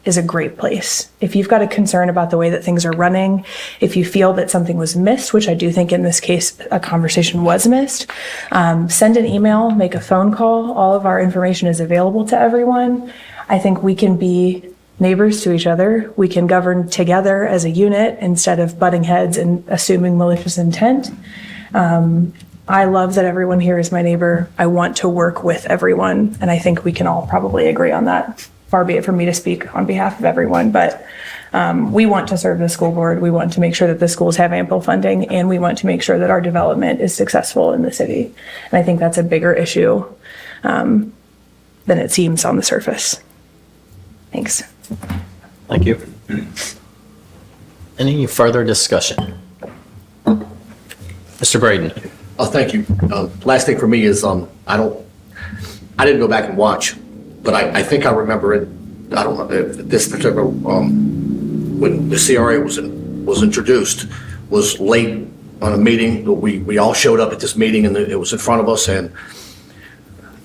is a great place. If you've got a concern about the way that things are running, if you feel that something was missed, which I do think in this case a conversation was missed, send an email, make a phone call. All of our information is available to everyone. I think we can be neighbors to each other. We can govern together as a unit instead of butting heads and assuming malicious intent. I love that everyone here is my neighbor. I want to work with everyone, and I think we can all probably agree on that. Far be it from me to speak on behalf of everyone, but we want to serve the school board. We want to make sure that the schools have ample funding, and we want to make sure that our development is successful in the city. And I think that's a bigger issue than it seems on the surface. Thanks. Thank you. Any further discussion? Mr. Braden. Thank you. Last thing for me is, I didn't go back and watch, but I think I remember it. I don't know if this particular, when the CRA was introduced, was late on a meeting. We all showed up at this meeting, and it was in front of us, and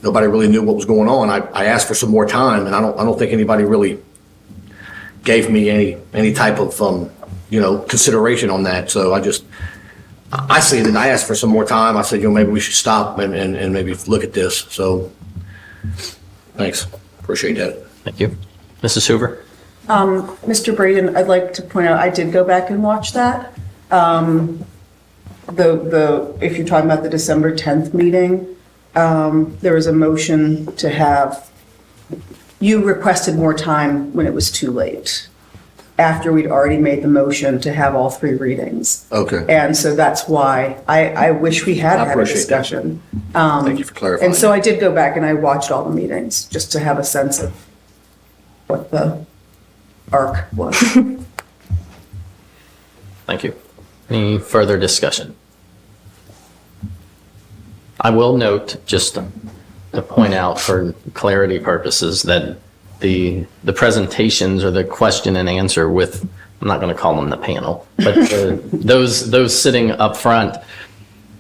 nobody really knew what was going on. I asked for some more time, and I don't think anybody really gave me any type of consideration on that. So I see that I asked for some more time. I said, maybe we should stop and maybe look at this. So, thanks. Appreciate that. Thank you. Mrs. Hoover? Mr. Braden, I'd like to point out, I did go back and watch that. If you're talking about the December 10th meeting, there was a motion to have, you requested more time when it was too late, after we'd already made the motion to have all three readings. Okay. And so that's why I wish we had had a discussion. Thank you for clarifying. And so I did go back and I watched all the meetings just to have a sense of what the arc was. Thank you. Any further discussion? I will note, just to point out for clarity purposes, that the presentations or the question and answer with, I'm not going to call them the panel, but those sitting up front,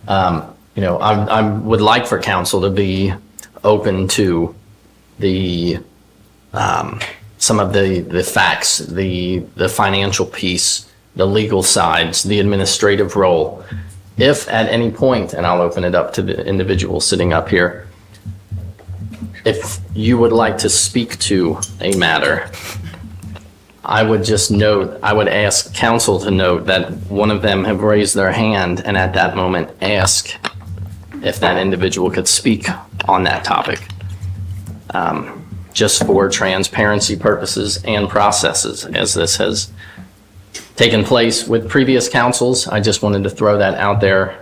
I would like for council to be open to some of the facts, the financial piece, the legal sides, the administrative role. If at any point, and I'll open it up to the individual sitting up here, if you would like to speak to a matter, I would ask council to note that one of them have raised their hand, and at that moment ask if that individual could speak on that topic. Just for transparency purposes and processes, as this has taken place with previous councils. I just wanted to throw that out there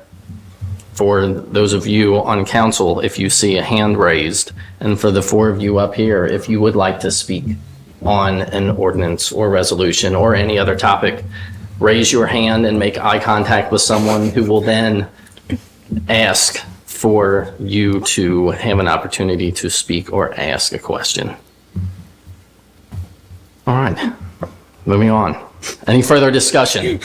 for those of you on council, if you see a hand raised, and for the four of you up here, if you would like to speak on an ordinance or resolution or any other topic, raise your hand and make eye contact with someone who will then ask for you to have an opportunity to speak or ask a question. All right, moving on. Any further discussion?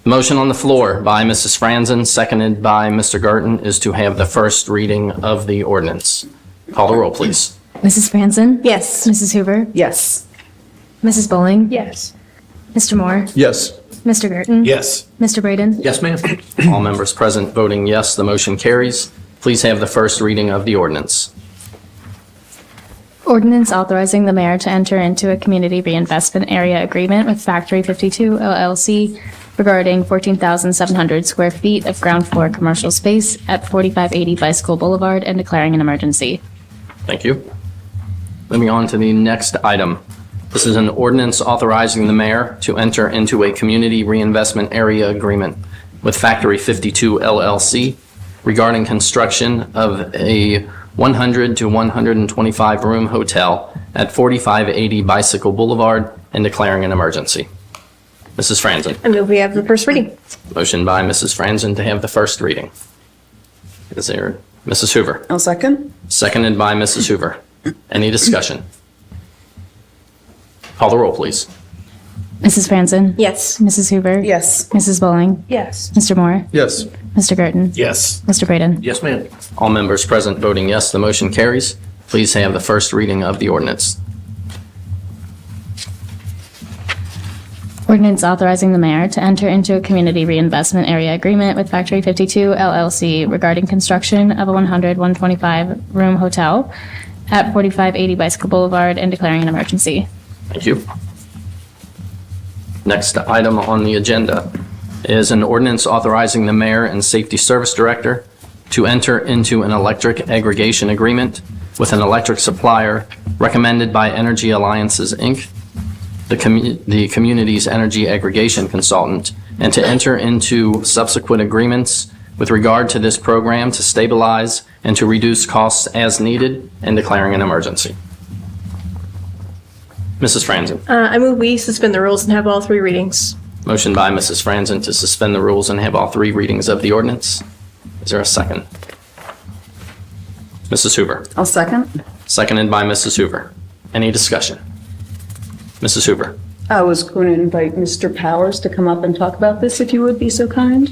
Motion on the floor by Mrs. Franzen, seconded by Mr. Garten, is to have the first reading of the ordinance. Call the roll, please. Mrs. Franzen? Yes. Mrs. Hoover? Yes. Mrs. Bowling? Yes. Mr. Moore? Yes. Mr. Gerton. Yes. Mr. Braden. Yes, ma'am. All members present voting yes, the motion carries. Please have the first reading of the ordinance. Ordinance authorizing the mayor to enter into a community reinvestment area agreement with Factory 52 LLC regarding 14,700 square feet of ground floor commercial space at 4580 Bicycle Boulevard and declaring an emergency. Thank you. Moving on to the next item. This is an ordinance authorizing the mayor to enter into a community reinvestment area agreement with Factory 52 LLC regarding construction of a 100 to 125 room hotel at 4580 Bicycle Boulevard and declaring an emergency. Mrs. Franzen. I move we have the first reading. Motion by Mrs. Franzen to have the first reading. Is there Mrs. Hoover? I'll second. Seconded by Mrs. Hoover. Any discussion? Call the roll, please. Mrs. Franzen. Yes. Mrs. Hoover. Yes. Mrs. Bowling. Yes. Mr. Moore. Yes. Mr. Gerton. Yes. Mr. Braden. Yes, ma'am. All members present voting yes, the motion carries. Please have the first reading of the ordinance. Ordinance authorizing the mayor to enter into a community reinvestment area agreement with Factory 52 LLC regarding construction of a 125 room hotel at 4580 Bicycle Boulevard and declaring an emergency. Thank you. Next item on the agenda is an ordinance authorizing the mayor and safety service director to enter into an electric aggregation agreement with an electric supplier recommended by Energy Alliances, Inc., the community's energy aggregation consultant, and to enter into subsequent agreements with regard to this program to stabilize and to reduce costs as needed and declaring an emergency. Mrs. Franzen. I move we suspend the rules and have all three readings. Motion by Mrs. Franzen to suspend the rules and have all three readings of the ordinance. Is there a second? Mrs. Hoover. I'll second. Seconded by Mrs. Hoover. Any discussion? Mrs. Hoover. I was going to invite Mr. Powers to come up and talk about this, if you would be so kind.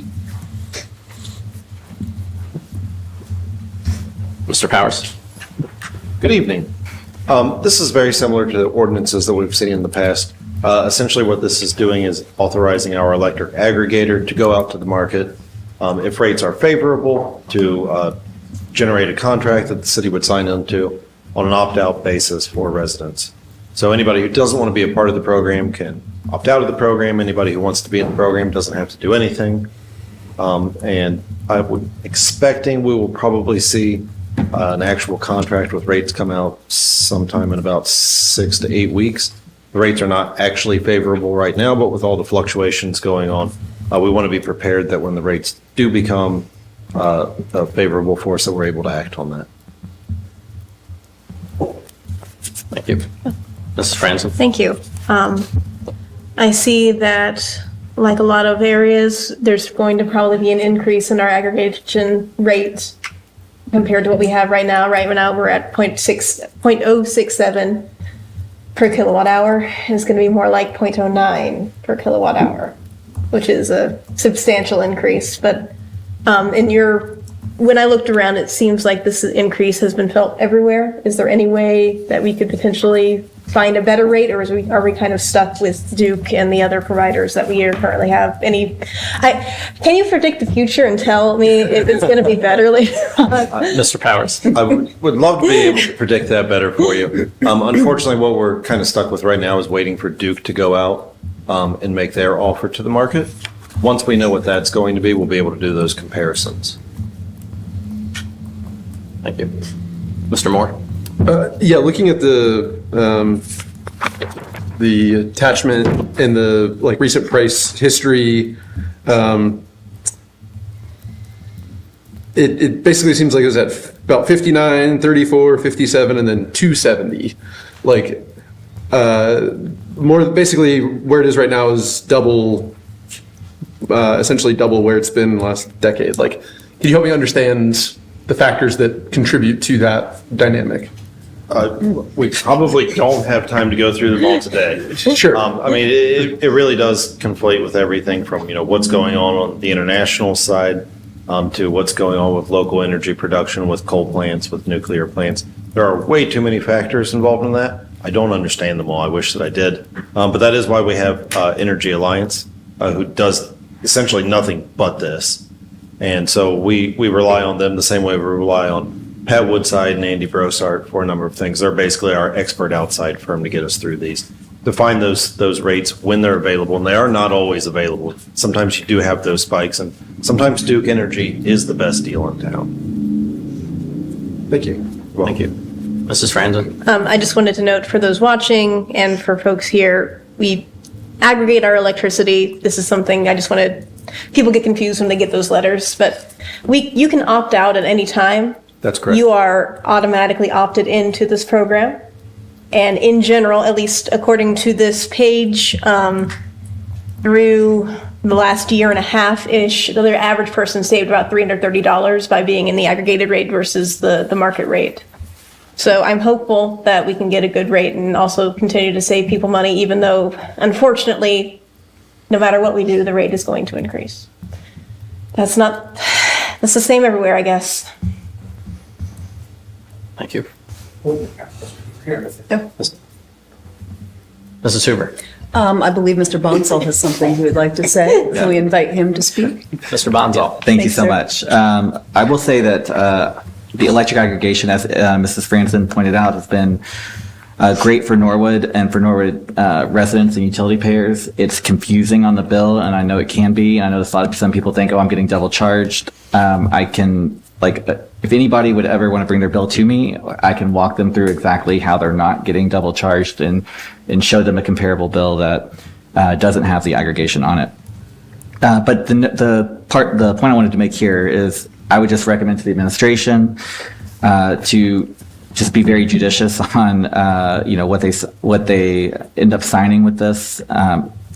Mr. Powers. Good evening. This is very similar to the ordinances that we've seen in the past. Essentially, what this is doing is authorizing our electric aggregator to go out to the market. If rates are favorable, to generate a contract that the city would sign into on an opt-out basis for residents. So anybody who doesn't want to be a part of the program can opt out of the program. Anybody who wants to be in the program doesn't have to do anything. And I would expecting we will probably see an actual contract with rates come out sometime in about 6 to 8 weeks. The rates are not actually favorable right now, but with all the fluctuations going on, we want to be prepared that when the rates do become favorable for us, that we're able to act on that. Thank you. Mrs. Franzen. Thank you. I see that, like a lot of areas, there's going to probably be an increase in our aggregation rate compared to what we have right now. Right now, we're at 0.067 per kilowatt hour. It's going to be more like 0.09 per kilowatt hour, which is a substantial increase. But when I looked around, it seems like this increase has been felt everywhere. Is there any way that we could potentially find a better rate, or are we kind of stuck with Duke and the other providers that we currently have? Can you predict the future and tell me if it's going to be better later on? Mr. Powers. I would love to be able to predict that better for you. Unfortunately, what we're kind of stuck with right now is waiting for Duke to go out and make their offer to the market. Once we know what that's going to be, we'll be able to do those comparisons. Thank you. Mr. Moore. Yeah, looking at the attachment and the recent price history, it basically seems like it was at about 59, 34, 57, and then 270. More basically where it is right now is double, essentially double where it's been the last decade. Can you help me understand the factors that contribute to that dynamic? We probably don't have time to go through them all today. Sure. It really does conflate with everything from, what's going on the international side to what's going on with local energy production, with coal plants, with nuclear plants. There are way too many factors involved in that. I don't understand them all. I wish that I did. But that is why we have Energy Alliance. who does essentially nothing but this. And so we rely on them the same way we rely on Pat Woodside and Andy Brossart for a number of things. They're basically our expert outside firm to get us through these, to find those rates when they're available, and they are not always available. Sometimes you do have those spikes, and sometimes Duke Energy is the best deal in town. Thank you. Thank you. Mrs. Franzen? I just wanted to note for those watching and for folks here, we aggregate our electricity. This is something I just wanted, people get confused when they get those letters, but you can opt out at any time. That's correct. You are automatically opted into this program. And in general, at least according to this page, through the last year and a half-ish, the average person saved about $330 by being in the aggregated rate versus the market rate. So I'm hopeful that we can get a good rate and also continue to save people money, even though, unfortunately, no matter what we do, the rate is going to increase. That's the same everywhere, I guess. Thank you. Yeah. Mrs. Hoover? I believe Mr. Bonsall has something he would like to say. Can we invite him to speak? Mr. Bonzal? Thank you Thanks, so sir. much. I will say that the electric aggregation, as Mrs. Franson pointed out, has been great for Norwood and for Norwood residents and utility payers. It's confusing on the bill, and I know it can be. I know some people think, oh, I'm getting double charged. I can, if anybody would ever want to bring their bill to me, I can walk them through exactly how they're not getting double charged and show them a comparable bill that doesn't have the aggregation on it. But the point I wanted to make here is I would just recommend to the administration to just be very judicious on what they end up signing with this.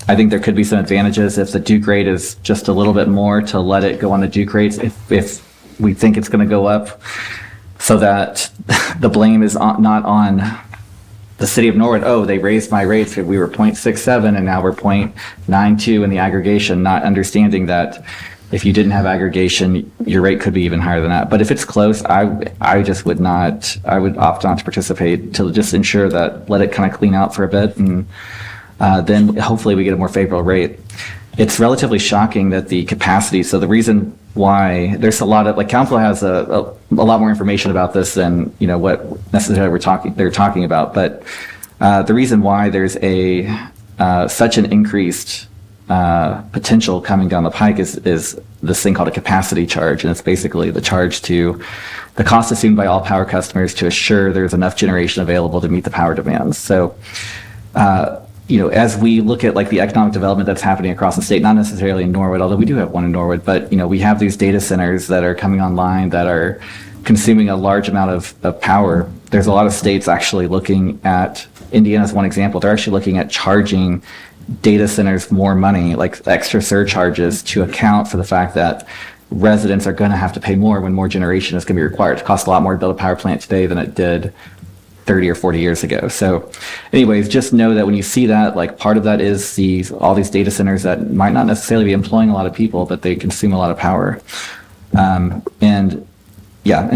I think there could be some advantages if the Duke rate is just a little bit more, to let it go on the Duke rates if we think it's going to go up, so that the blame is not on the city of Norwood. Oh, they raised my rates. We were 0.67 and now we're 0.92 in the aggregation, not understanding that if you didn't have aggregation, your rate could be even higher than that. But if it's close, I just would not, I would opt not to participate, to just ensure that, let it kind of clean out for a bit, and then hopefully we get a more favorable rate. It's relatively shocking that the capacity, so the reason why there's a lot of, council has a lot more information about this than, what necessarily they're talking about. But the reason why there's such an increased potential coming down the pike is this thing called a capacity charge. And it's basically the charge to the cost assumed by all power customers to assure there's enough generation available to meet the power demands. So, as we look at the economic development that's happening across the state, not necessarily in Norwood, although we do have one in Norwood, but we have these data centers that are coming online that are consuming a large amount of power. There's a lot of states actually looking at, Indiana's one example, they're actually looking at charging data centers more money, like extra surcharges, to account for the fact that residents are going to have to pay more when more generation is going to be required. It costs a lot more to build a power plant today than it did 30 or 40 years ago. So anyways, just know that when you see that, part of that is all these data centers that might not necessarily be employing a lot of people, but they consume a lot of power. And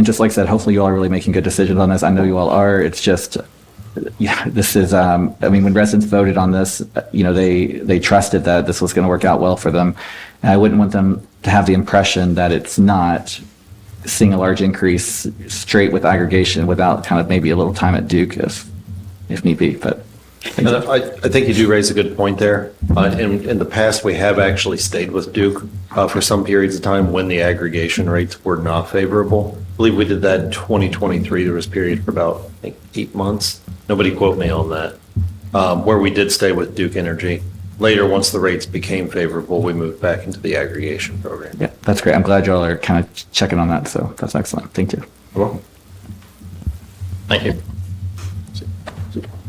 just like I said, hopefully you all are really making good decisions on this. I know you all are. It's just, this is, when residents voted on this, they trusted that this was going to work out well for them. And I wouldn't want them to have the impression that it's not, seeing a large increase straight with aggregation without kind of maybe a little time at Duke if need be. But I think you do raise a good point there. In the past, we have actually stayed with Duke for some periods of time when the aggregation rates were not favorable. I believe we did that in 2023. There was a period for about, I think, 8 months. Nobody quote me on that. Where we did stay with Duke Energy. Later, once the rates became favorable, we moved back into the aggregation program. Yeah, that's great. I'm glad y'all are kind of checking on that. So that's excellent. Thank you. You're welcome. Thank you.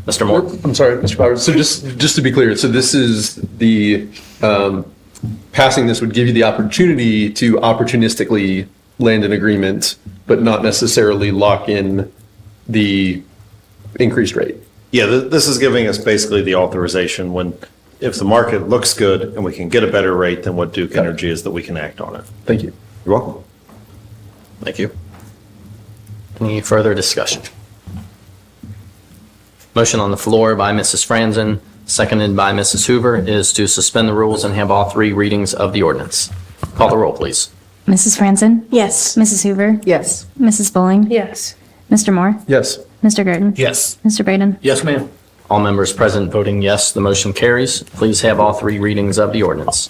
Mr. Moore? I'm sorry, Mr. Powers. So just to be clear, so this is the, passing this would give you the opportunity to opportunistically land an agreement, but not necessarily lock in the increased rate. Yeah, this is giving us basically the authorization if the market looks good and we can get a better rate than what Duke Energy is, that we can act on it. Thank you. You're welcome. Thank you. Any further discussion? Motion on the floor by Mrs. Franzen, seconded by Mrs. Hoover, is to suspend the rules and have all three readings of the ordinance. Call the roll, please. Mrs. Franzen? Yes. Mrs. Hoover? Yes. Mrs. Bowling? Yes. Mr. Moore? Yes. Mr. Girton? Yes. Mr. Braden? Yes, ma'am. All members present voting yes, the motion carries. Please have all three readings of the ordinance.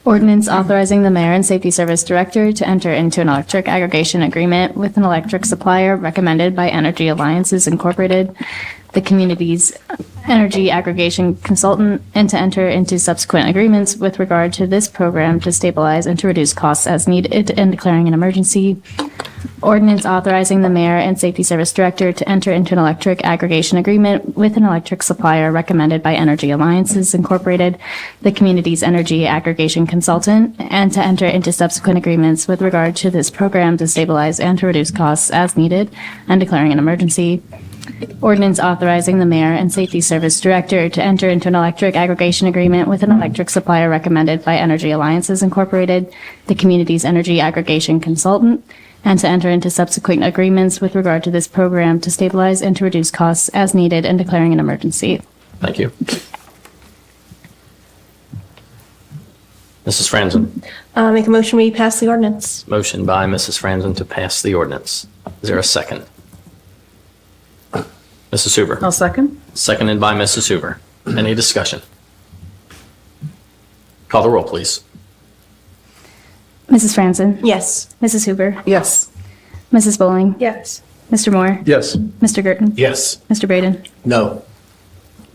Ordinance authorizing the mayor and safety service director to enter into an electric aggregation agreement with an electric supplier recommended by Energy Alliances Incorporated, the community's energy aggregation consultant, and to enter into subsequent agreements with regard to this program to stabilize and to reduce costs as needed and declaring an emergency. Ordinance authorizing the mayor and safety service director to enter into an electric aggregation agreement with an electric supplier recommended by Energy Alliances Incorporated, the community's energy aggregation consultant, and to enter into subsequent agreements with regard to this program to stabilize and to reduce costs as needed and declaring an emergency. Ordinance authorizing the mayor and safety service director to enter into an electric aggregation agreement with an electric supplier recommended by Energy Alliances Incorporated, the community's energy aggregation consultant, and to enter into subsequent agreements with regard to this program to stabilize and to reduce costs as needed and declaring an emergency. Thank you. Mrs. Franzen. Make a motion, we pass the ordinance. Motion by Mrs. Franzen to pass the ordinance. Is there a second? Mrs. Hoover. I'll second. Seconded by Mrs. Hoover. Any discussion? Call the roll, please. Mrs. Franzen? Yes. Mrs. Hoover? Yes. Mrs. Bowling? Yes. Mr. Moore? Yes. Mr. Girton? Yes. Mr. Braden? No.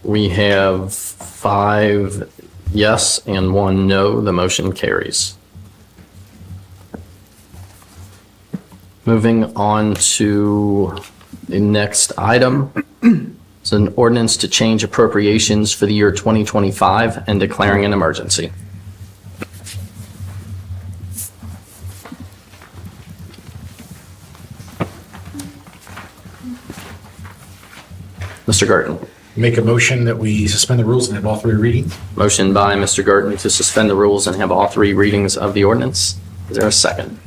We have 5 yes and 1 no. The motion carries. Moving on to the next item. It's an ordinance to change appropriations for the year 2025 and declaring an emergency. Mr. Girton. Make a motion that we suspend the rules and have all three readings. Motion by Mr. Girton to suspend the rules and have all three readings of the ordinance. Is there a second?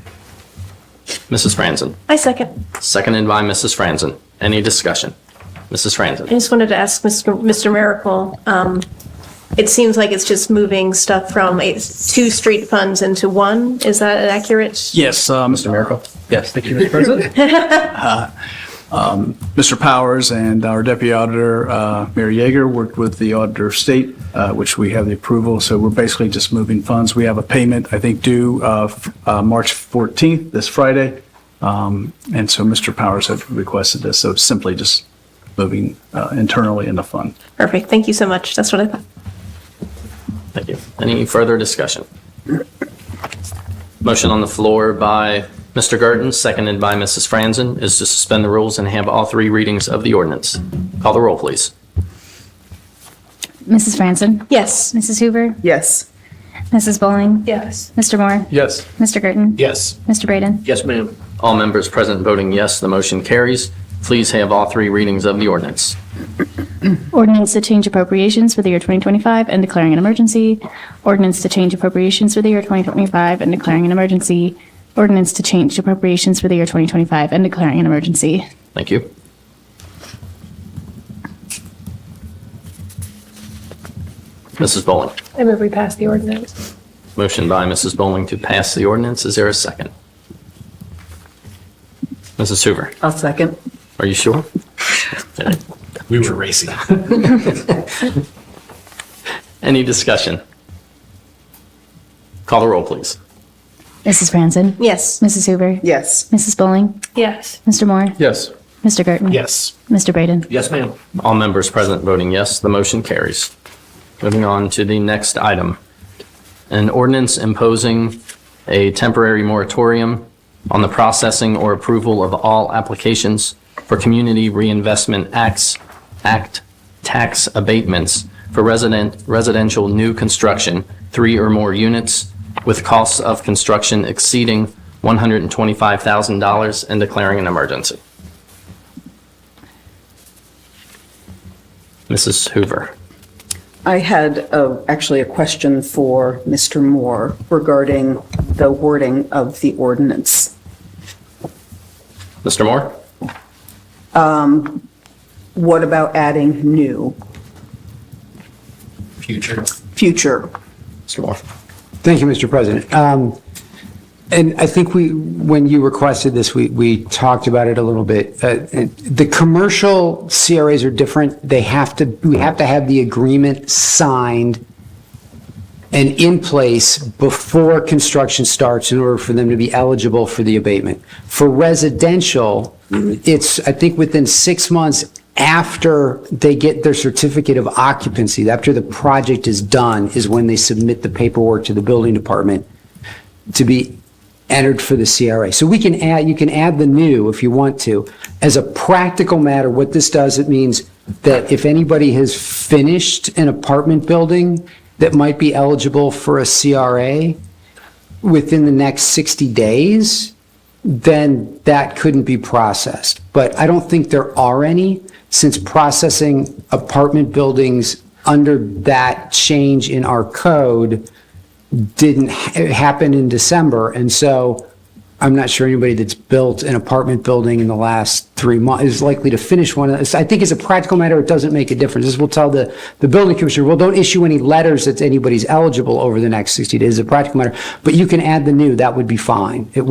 Mrs. Franzen. I second. Seconded by Mrs. Franzen. Any discussion? Mrs. I Franzen. just wanted to ask Mr. Miracle, it seems like it's just moving stuff from 2 street funds into 1. Is that accurate? Yes, Mr. Miracle. yes, thank you, Mr. President. Mr. Powers and our deputy auditor, Mary Yeager, worked with the auditor of state, which we have the approval. So we're basically just moving funds. We have a payment, I think, due March 14th, this Friday. And so Mr. Powers had requested this. So it's simply just moving internally in the fund. Perfect. Thank you so much. That's what I thought. Thank you. Any further discussion? Motion on the floor by Mr. Girton, seconded by Mrs. Franzen, is to suspend the rules and have all three readings of the ordinance. Call the roll, please. Mrs. Franzen? Yes. Mrs. Hoover? Yes. Mrs. Bowling? Yes. Mr. Moore? Yes. Mr. Girton? Yes. Mr. Braden? Yes, ma'am. All members present voting yes, the motion carries. Please have all three readings of the ordinance. Ordinance to change appropriations for the year 2025 and declaring an emergency. Ordinance to change appropriations for the year 2025 and declaring an emergency. Ordinance to change appropriations for the year 2025 and declaring an emergency. Thank you. Mrs. Bowling. I move we pass the ordinance. Motion by Mrs. Bowling to pass the ordinance. Is there a second? Mrs. Hoover. I'll second. Are you sure? Okay. We were racing. Any discussion? Call the roll, please. Mrs. Franzen? Yes. Mrs. Hoover? Yes. Mrs. Bowling? Yes. Mr. Moore? Yes. Mr. Girton? Yes. Mr. Braden? Yes, ma'am. All members present voting yes, the motion carries. Moving on to the next item. An ordinance imposing a temporary moratorium on the processing or approval of all applications for Community Reinvestment Act tax abatements for residential new construction, 3 or more units, with costs of construction exceeding $125,000 and declaring an emergency. Mrs. Hoover. I had actually a question for Mr. Moore regarding the wording of the ordinance. Mr. Moore? What about adding new? Future. Future. Mr. Moore. Thank you, Mr. President. And I think when you requested this, we talked about it a little bit. The commercial CRAs are different. We have to have the agreement signed and in place before construction starts in order for them to be eligible for the abatement. For residential, it's, I think, within 6 months after they get their certificate of occupancy, after the project is done, is when they submit the paperwork to the building department to be entered for the CRA. So you can add the new if you want to. As a practical matter, what this does, it means that if anybody has finished an apartment building that might be eligible for a CRA within the next 60 days, then that couldn't be processed. But I don't think there are any, since processing apartment buildings under that change in our code didn't happen in December. And so I'm not sure anybody that's built an apartment building in the last 3 months is likely to finish one of those. I think as a practical matter, it doesn't make a difference. This will tell the building commissioner, well, don't issue any letters that anybody's eligible over the next 60 days as a practical matter, but you can add the new, that would be fine. That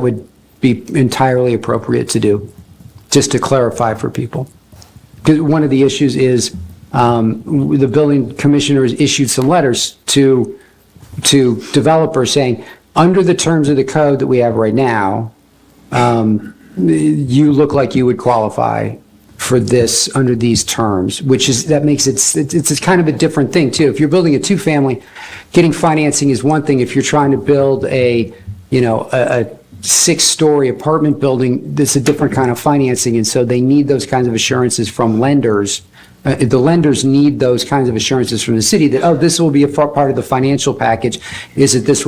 would be entirely appropriate to do, just to clarify for people. Because one of the issues is the building commissioner has issued some letters to developers saying, under the terms of the code that we have right now, you look like you would qualify for this under these terms, that makes it's kind of a different thing too. If you're building a two-family, getting financing is one thing. If you're trying to build a 6-story apartment building, that's a different kind of financing, and so they need those kinds of assurances from lenders. The lenders need those kinds of assurances from the city that, oh, this will be a part of the financial package, is that this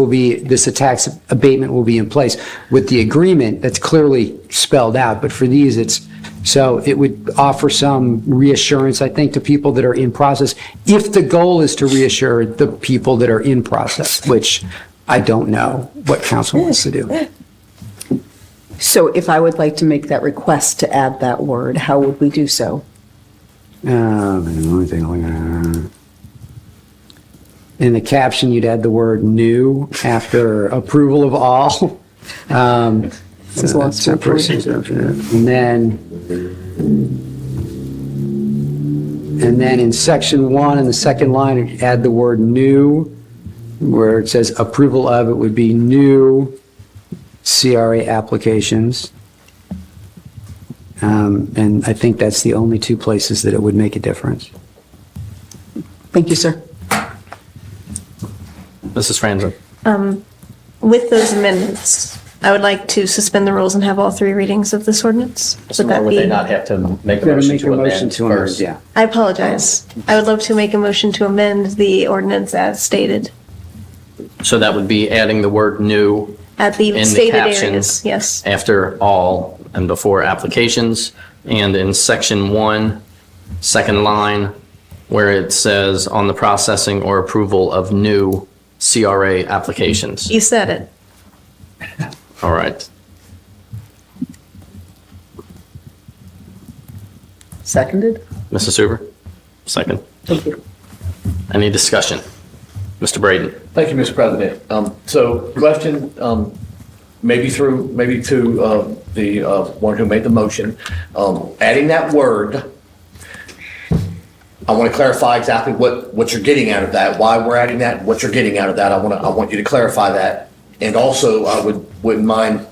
tax abatement will be in place. With the agreement, that's clearly spelled out, but for these, it would offer some reassurance, I think, to people that are in process, if the goal is to reassure the people that are in process, which I don't know what council wants to do. So if I would like to make that request to add that word, how would we do so? In the caption, you'd add the word new after approval of all. And then in section 1, in the second line, add the word new, where it says approval of, it would be new CRA applications. And I think that's the only 2 places that it would make a difference. Thank you, sir. Mrs. Franzen. With those amendments, I would like to suspend the rules and have all 3 readings of this ordinance. Would they not have to make a motion to amend first? Yeah. I apologize. I would love to make a motion to amend the ordinance as stated. So that would be adding the word new At the in the stated caption areas, yes. after all and before applications. And in section 1, second line, where it says on the processing or approval of new CRA applications. You said it. All right. Seconded? Mrs. Hoover, second. Thank you. Any discussion? Mr. Braden. Thank you, Mr. President. So question, maybe to the one who made the motion, adding that word, I want to clarify exactly what you're getting out of that, why we're adding that, what you're getting out of that. I want you to clarify that. And also, I wouldn't mind,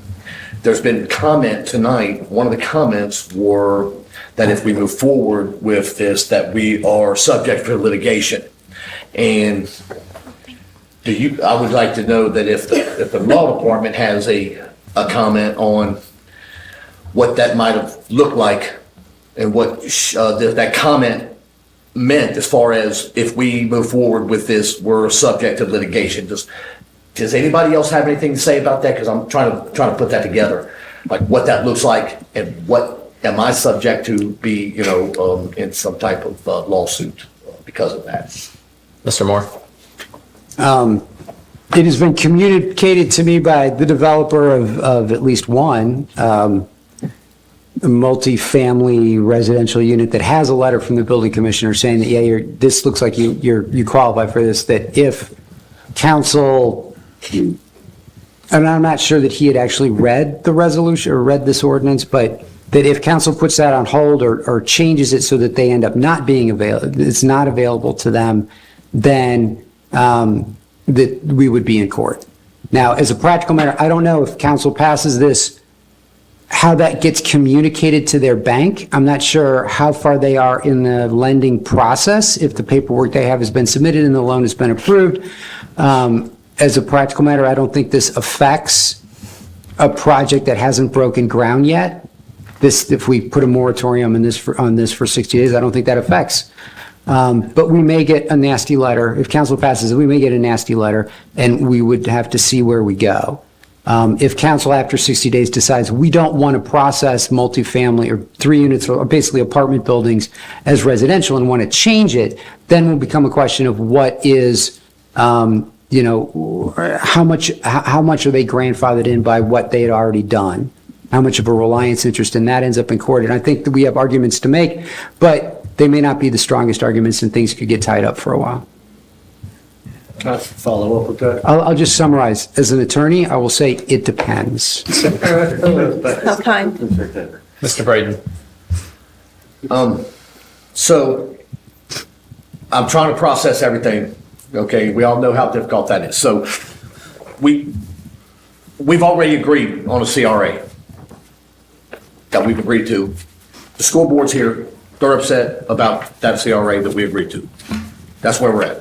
there's been comment tonight, one of the comments were that if we move forward with this, that we are subject to litigation. And I would like to know that if the law department has a comment on what that might have looked like and what that comment meant as far as if we move forward with this, we're subject to litigation. Does anybody else have anything to say about that? Because I'm trying to put that together, like what that looks like and what am I subject to be, in some type of lawsuit because of that. Mr. Moore. It has been communicated to me by the developer of at least one, multifamily residential unit that has a letter from the building commissioner saying that, yeah, this looks like you qualify for this, that if council, and I'm not sure that he had actually read the resolution or read this ordinance, but that if council puts that on hold or changes it so that they end up not being available, it's not available to them, then that we would be in court. Now, as a practical matter, I don't know if council passes this, how that gets communicated to their bank. I'm not sure how far they are in the lending process, if the paperwork they have has been submitted and the loan has been approved. As a practical matter, I don't think this affects a project that hasn't broken ground yet. If we put a moratorium on this for 60 days, I don't think that affects. But we may get a nasty letter. If council passes it, we may get a nasty letter, and we would have to see where we go. If council after 60 days decides we don't want to process multifamily or 3 units or basically apartment buildings as residential and want to change it, then will become a question of what is, how much are they grandfathered in by what they had already done? How much of a reliance interest in that ends up in court? And I think that we have arguments to make, but they may not be the strongest arguments and things could get tied up for a while. Can I follow up with that? I'll just summarize. As an attorney, I will say it depends. How kind. Mr. Braden. So I'm trying to process everything. Okay, we all know how difficult that is. So we've already agreed on a CRA that we've agreed to. The school board's here. They're upset about that CRA that we agreed to. That's where we're at.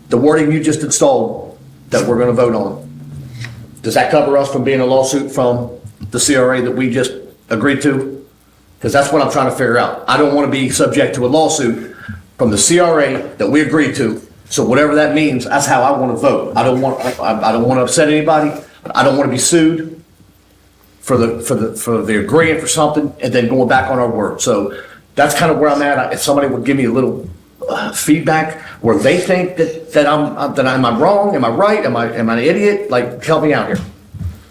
The wording you just installed that we're going to vote on, does that cover us from being a lawsuit from the CRA that we just agreed to? Because that's what I'm trying to figure out. I don't want to be subject to a lawsuit from the CRA that we agreed to. So whatever that means, that's how I want to vote. I don't want to upset anybody. I don't want to be sued for the agreeing for something and then going back on our word. So that's kind of where I'm at. If somebody would give me a little feedback where they think that am I wrong? Am I right? Am I an idiot? Like, help me out here.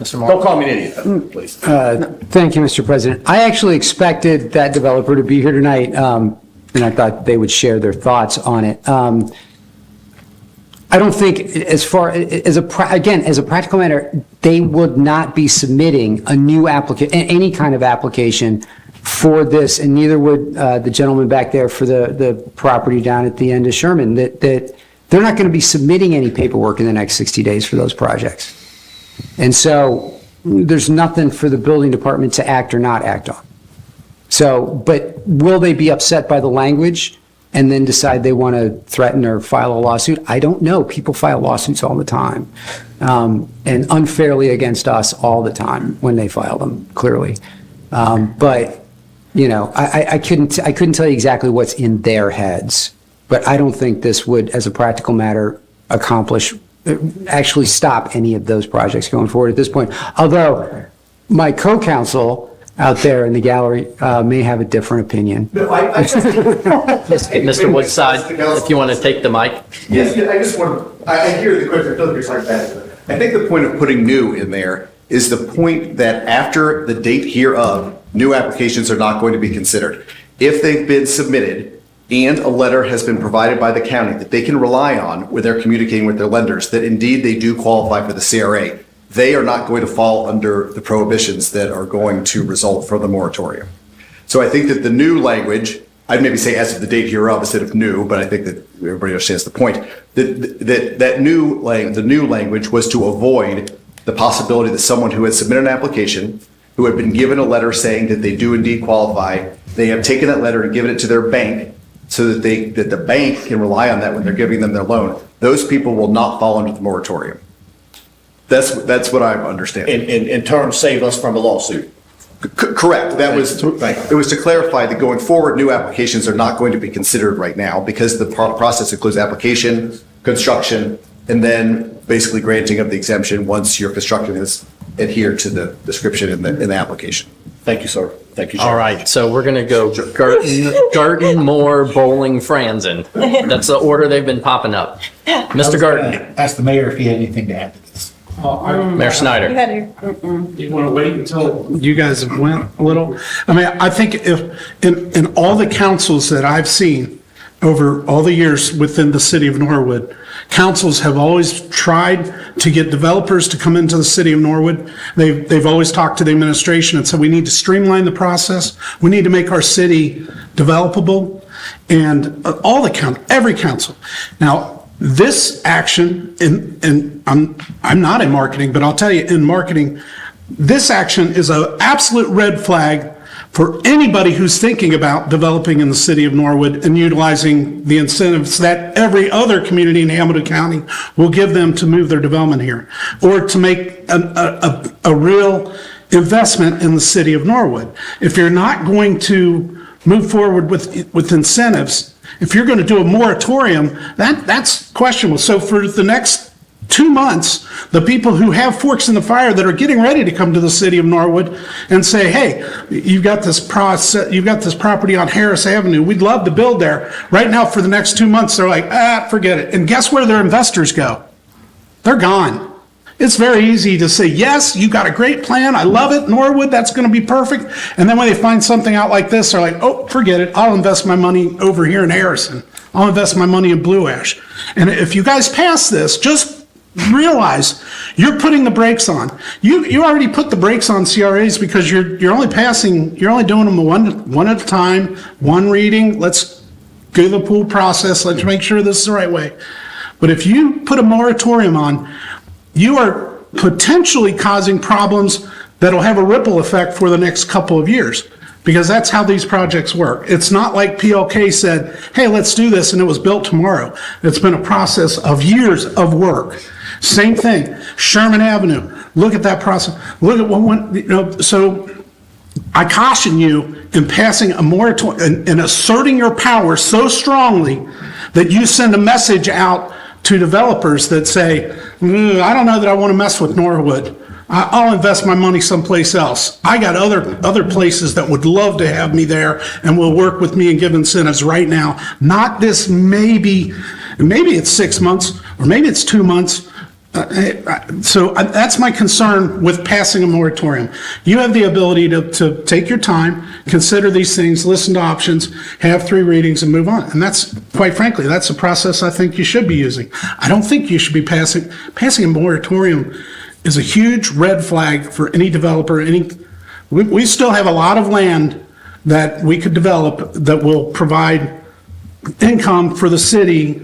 Mr. Mark. Don't call me an idiot, please. Thank you, Mr. President. I actually expected that developer to be here tonight, and I thought they would share their thoughts on it. I don't think, as a practical matter, they would not be submitting a new any kind of application for this, and neither would the gentleman back there for the property down at the end of Sherman, that they're not going to be submitting any paperwork in the next 60 days for those projects. And so there's nothing for the building department to act or not act on. So, but will they be upset by the language and then decide they want to threaten or file a lawsuit? I don't know. People file lawsuits all the time, and unfairly against us all the time when they file them, clearly. But, I couldn't tell you exactly what's in their heads, but I don't think this would, as a practical matter, actually stop any of those projects going forward at this point. Although my co-counsel out there in the gallery may have a different opinion. Mr. Woodside, if you want to take the mic. Yes, I just want to, I hear the question, it doesn't sound bad. I think the point of putting new in there is the point that after the date hereof, new applications are not going to be considered. If they've been submitted and a letter has been provided by the county that they can rely on where they're communicating with their lenders, that indeed they do qualify for the CRA, they are not going to fall under the prohibitions that are going to result from the moratorium. So I think that the new language, I'd maybe say as of the date hereof instead of new, but I think that everybody understands the point, the new language was to avoid the possibility that someone who had submitted an application, who had been given a letter saying that they do indeed qualify, they have taken that letter and given it to their bank so that the bank can rely on that when they're giving them their loan. Those people will not fall under the moratorium. That's what I'm understanding. In turn, save us from a lawsuit. Correct. It was to clarify that going forward, new applications are not going to be considered right now because the process includes application, construction, and then basically granting of the exemption once your construction is adhered to the description in the application. Thank you, sir. Thank you, Chair. All right, so we're going to go Garten, Moore, Bowling, Franzen. That's the order they've been popping up. Mr. Garten. Ask the mayor if he had anything to add to this. Mayor Snyder. You want to wait until you guys have went a little? I mean, I think if, in all the councils that I've seen over all the years within the city of Norwood, councils have always tried to get developers to come into the city of Norwood. They've always talked to the administration and said, we need to streamline the process. We need to make our city developable. And every council. Now, this action, and I'm not in marketing, but I'll tell you, in marketing, this action is an absolute red flag for anybody who's thinking about developing in the city of Norwood and utilizing the incentives that every other community in Hamilton County will give them to move their development here, or to make a real investment in the city of Norwood. If you're not going to move forward with incentives, if you're going to do a moratorium, that's questionable. So for the next 2 months, the people who have forks in the fire that are getting ready to come to the city of Norwood and say, hey, you've got this property on Harris Avenue, we'd love to build there. Right now, for the next 2 months, they're like, forget it. And guess where their investors go? They're gone. It's very easy to say, yes, you got a great plan, I love it, Norwood, that's going to be perfect. And then when they find something out like this, they're like, oh, forget it, I'll invest my money over here in Harrison. I'll invest my money in Blue Ash. And if you guys pass this, just realize you're putting the brakes on. You already put the brakes on CRAs because you're only doing them one at a time, one reading. Let's go the pool process, let's make sure this is the right way. But if you put a moratorium on, you are potentially causing problems that'll have a ripple effect for the next couple of years, because that's how these projects work. It's not like PLK said, hey, let's do this, and it was built tomorrow. It's been a process of years of work. Same thing, Sherman Avenue, look at that process. Look at what went, so I caution you in passing a moratorium and asserting your power so strongly that you send a message out to developers that say, I don't know that I want to mess with Norwood. I'll invest my money someplace else. I got other places that would love to have me there and will work with me and give incentives right now. Not this maybe it's 6 months or maybe it's 2 months. So that's my concern with passing a moratorium. You have the ability to take your time, consider these things, listen to options, have 3 readings and move on. And that's, quite frankly, that's a process I think you should be using. I don't think you should be passing a moratorium is a huge red flag for any developer. We still have a lot of land that we could develop that will provide income for the city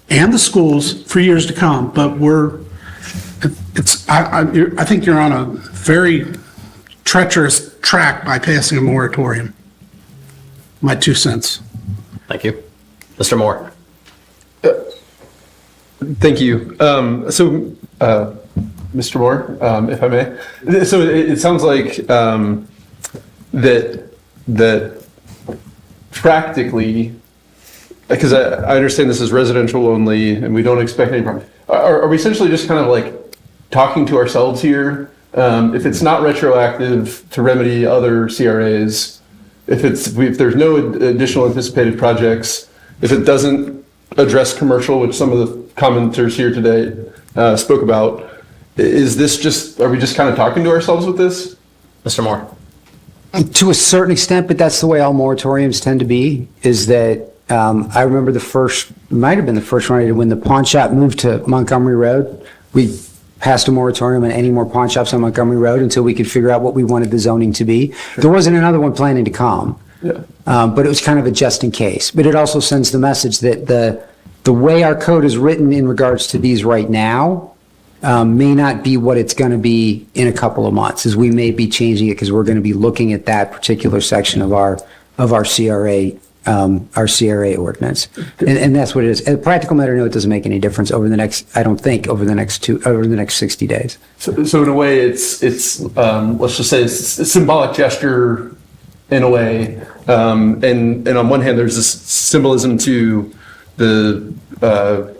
and the schools for years to come, but I think you're on a very treacherous track by passing a moratorium. My 2 cents. Thank you. Mr. Moore. Thank you. Mr. Moore, if I may. So it sounds like that practically, because I understand this is residential only and we don't expect any problem. Are we essentially just kind of like talking to ourselves here? If it's not retroactive to remedy other CRAs, if there's no additional anticipated projects, if it doesn't address commercial, which some of the commenters here today spoke about, are we just kind of talking to ourselves with this? Mr. Moore. To a certain extent, but that's the way all moratoriums tend to be, is that I remember might have been the first one I did when the pawn shop moved to Montgomery Road. We passed a moratorium on any more pawn shops on Montgomery Road until we could figure out what we wanted the zoning to be. Sure. There wasn't another one planning to come. Yeah. But it was kind of a just in case. But it also sends the message that the way our code is written in regards to these right now may not be what it's going to be in a couple of months, as we may be changing it because we're going to be looking at that particular section of our CRA ordinance. And that's what it is. As a practical matter, no, it doesn't make any difference over the next 60 days. So in a way, it's let's just say it's a symbolic gesture in a way. And on one hand, there's this symbolism to the,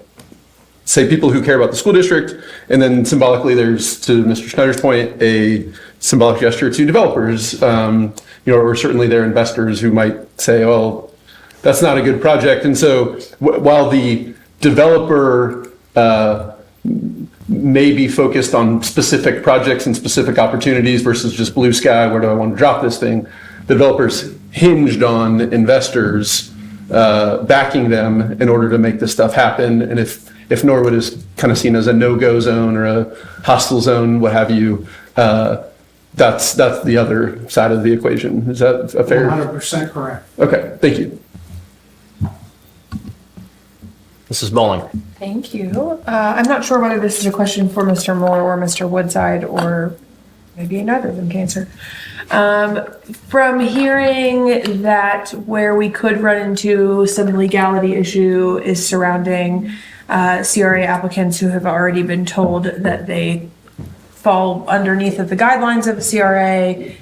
say, people who care about the school district. And then symbolically, there's, to Mr. Schneider's point, a symbolic gesture to developers, or certainly their investors who might say, well, that's not a good project. And so while the developer may be focused on specific projects and specific opportunities versus just blue sky, where do I want to drop this thing? The developers hinged on investors backing them in order to make this stuff happen. And if Norwood is kind of seen as a no-go zone or a hostile zone, what have you, that's the other side of the equation. Is that a fair? 100% correct. Okay, thank you. Mrs. Bowling. Thank you. I'm not sure whether this is a question for Mr. Moore or Mr. Woodside, or maybe neither of them can answer. From hearing that where we could run into some legality issue is surrounding CRA applicants who have already been told that they fall underneath of the guidelines of the CRA,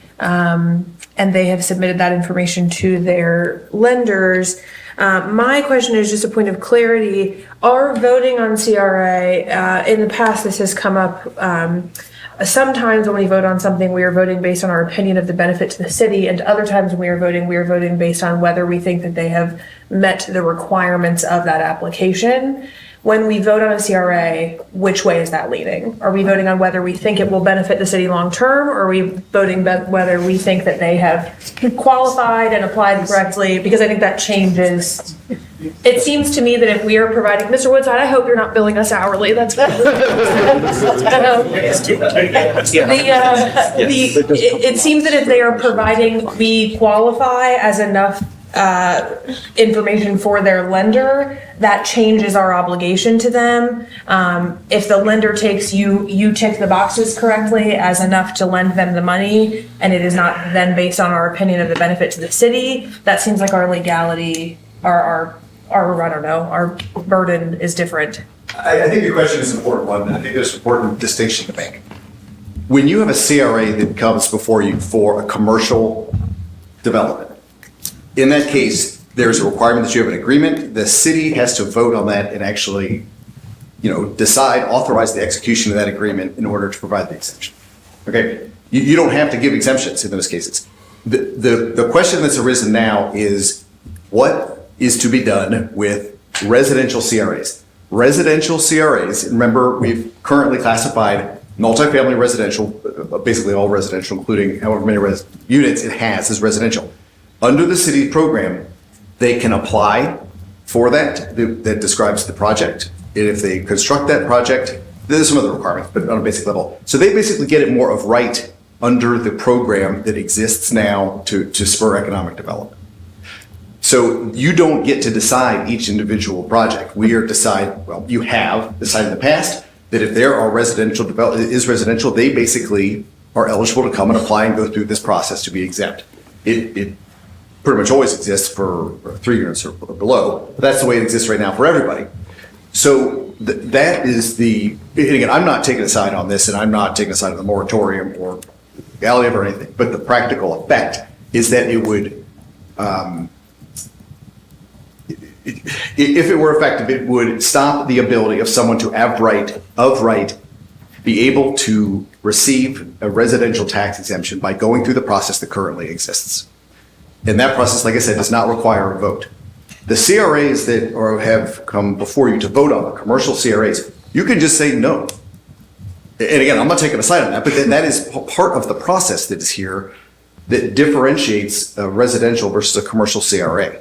and they have submitted that information to their lenders. My question is just a point of clarity. Our voting on CRA, in the past, this has come up. Sometimes when we vote on something, we are voting based on our opinion of the benefit to the city, and other times when we are voting based on whether we think that they have met the requirements of that application. When we vote on a CRA, which way is that leaning? Are we voting on whether we think it will benefit the city long-term, or are we voting whether we think that they have qualified and applied correctly? Because I think that changes. It seems to me that if we are providing, Mr. Woodside, I hope you're not billing us hourly. That's it seems that if they are providing, we qualify as enough information for their lender, that changes our obligation to them. If the lender takes you tick the boxes correctly as enough to lend them the money, and it is not then based on our opinion of the benefit to the city, that seems like our legality, our I don't know, our burden is different. I think your question is an important one. I think there's an important distinction to make. When you have a CRA that comes before you for a commercial development, in that case, there's a requirement that you have an agreement. The city has to vote on that and actually, decide, authorize the execution of that agreement in order to provide the exemption. Okay? You don't have to give exemptions in those cases. The question that's arisen now is what is to be done with residential CRAs. Residential CRAs, remember, we've currently classified multifamily residential, basically all residential, including however many units it has as residential. Under the city program, they can apply for that describes the project. And if they construct that project, there's some other requirements, but on a basic level. So they basically get it more of right under the program that exists now to spur economic development. So you don't get to decide each individual project. You have decided in the past that if there are residential they basically are eligible to come and apply and go through this process to be exempt. It pretty much always exists for 3 units or below. But that's the way it exists right now for everybody. So that is and again, I'm not taking a side on this, and I'm not taking a side on the moratorium or legality or anything, but the practical effect is that it would, if it were effective, it would stop the ability of someone to have right, be able to receive a residential tax exemption by going through the process that currently exists. And that process, like I said, does not require a vote. The CRAs that have come before you to vote on, the commercial CRAs, you can just say no. And again, I'm not taking a side on that, but that is part of the process that is here that differentiates a residential versus a commercial CRA.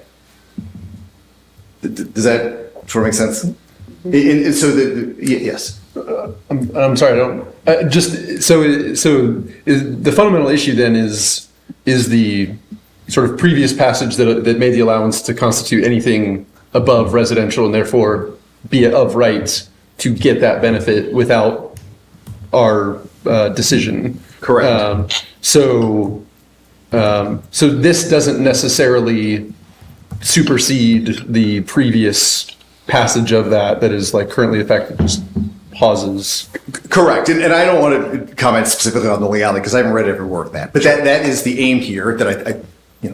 Does that sort of make sense? And so yes. I'm sorry, I don't, the fundamental issue then is the sort of previous passage that made the allowance to constitute anything above residential and therefore be of right to get that benefit without our decision. Correct. So this doesn't necessarily supersede the previous passage of that is like currently effective, just pauses. Correct. And I don't want to comment specifically on the legality because I haven't read every word of that. But that is the aim here that I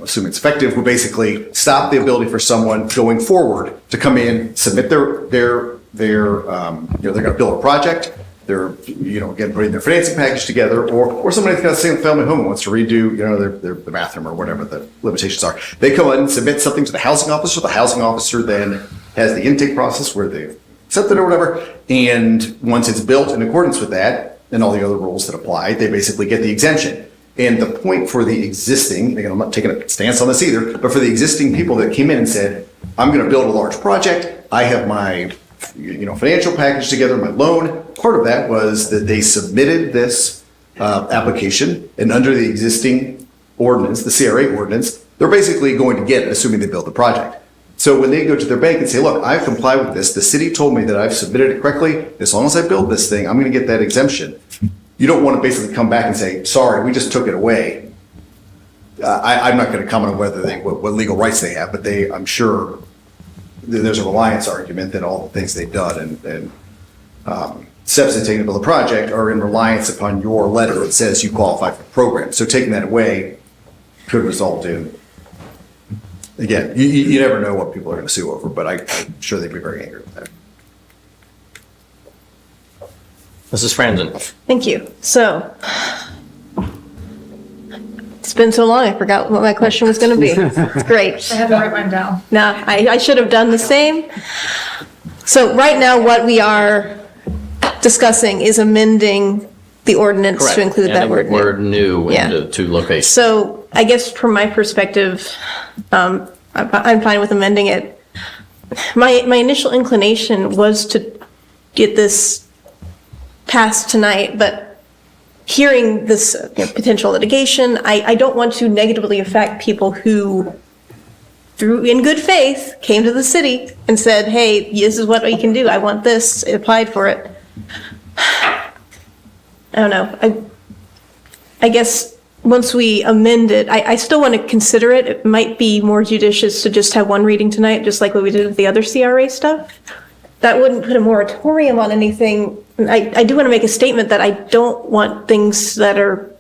assume it's effective, will basically stop the ability for someone going forward to come in, submit they're going to build a project, they're, again, putting their financing package together, or somebody that's got a single family home and wants to redo, their bathroom or whatever the limitations are. They come in and submit something to the housing officer. The housing officer then has the intake process where they assess accept it or whatever. And once it's built in accordance with that and all the other rules that apply, they basically get the exemption. And the point for the existing, again, I'm not taking a stance on this either, but for the existing people that came in and said, I'm going to build a large project, I have my financial package together, my loan, part of that was that they submitted this application, and under the existing ordinance, the CRA ordinance, they're basically going to get it, assuming they build the project. So when they go to their bank and say, look, I've complied with this, the city told me that I've submitted it correctly, as long as I build this thing, I'm going to get that exemption. You don't want to basically come back and say, sorry, we just took it away. I'm not going to comment on whether what legal rights they have, but I'm sure there's a reliance argument that all the things they've done and steps they've taken to build a project are in reliance upon your letter that says you qualify for the program. So taking that away could result in, again, you never know what people are going to sue over, but I'm sure they'd be very angry with that. Mrs. Franzen. Thank you. So, it's been so long, I forgot what my question was going to be. It's great. I had to write mine down. No, I should have done the same. So right now, what we are discussing is amending the ordinance to include that word. Word new Yeah. into two locations. So I guess from my perspective, I'm fine with amending it. My initial inclination was to get this passed tonight, but hearing this potential litigation, I don't want to negatively affect people who, in good faith, came to the city and said, hey, this is what we can do. I want this, applied for it. I don't know. I guess once we amend it, I still want to consider it. It might be more judicious to just have one reading tonight, just like what we did with the other CRA stuff. That wouldn't put a moratorium on anything. I do want to make a statement that I don't want things that are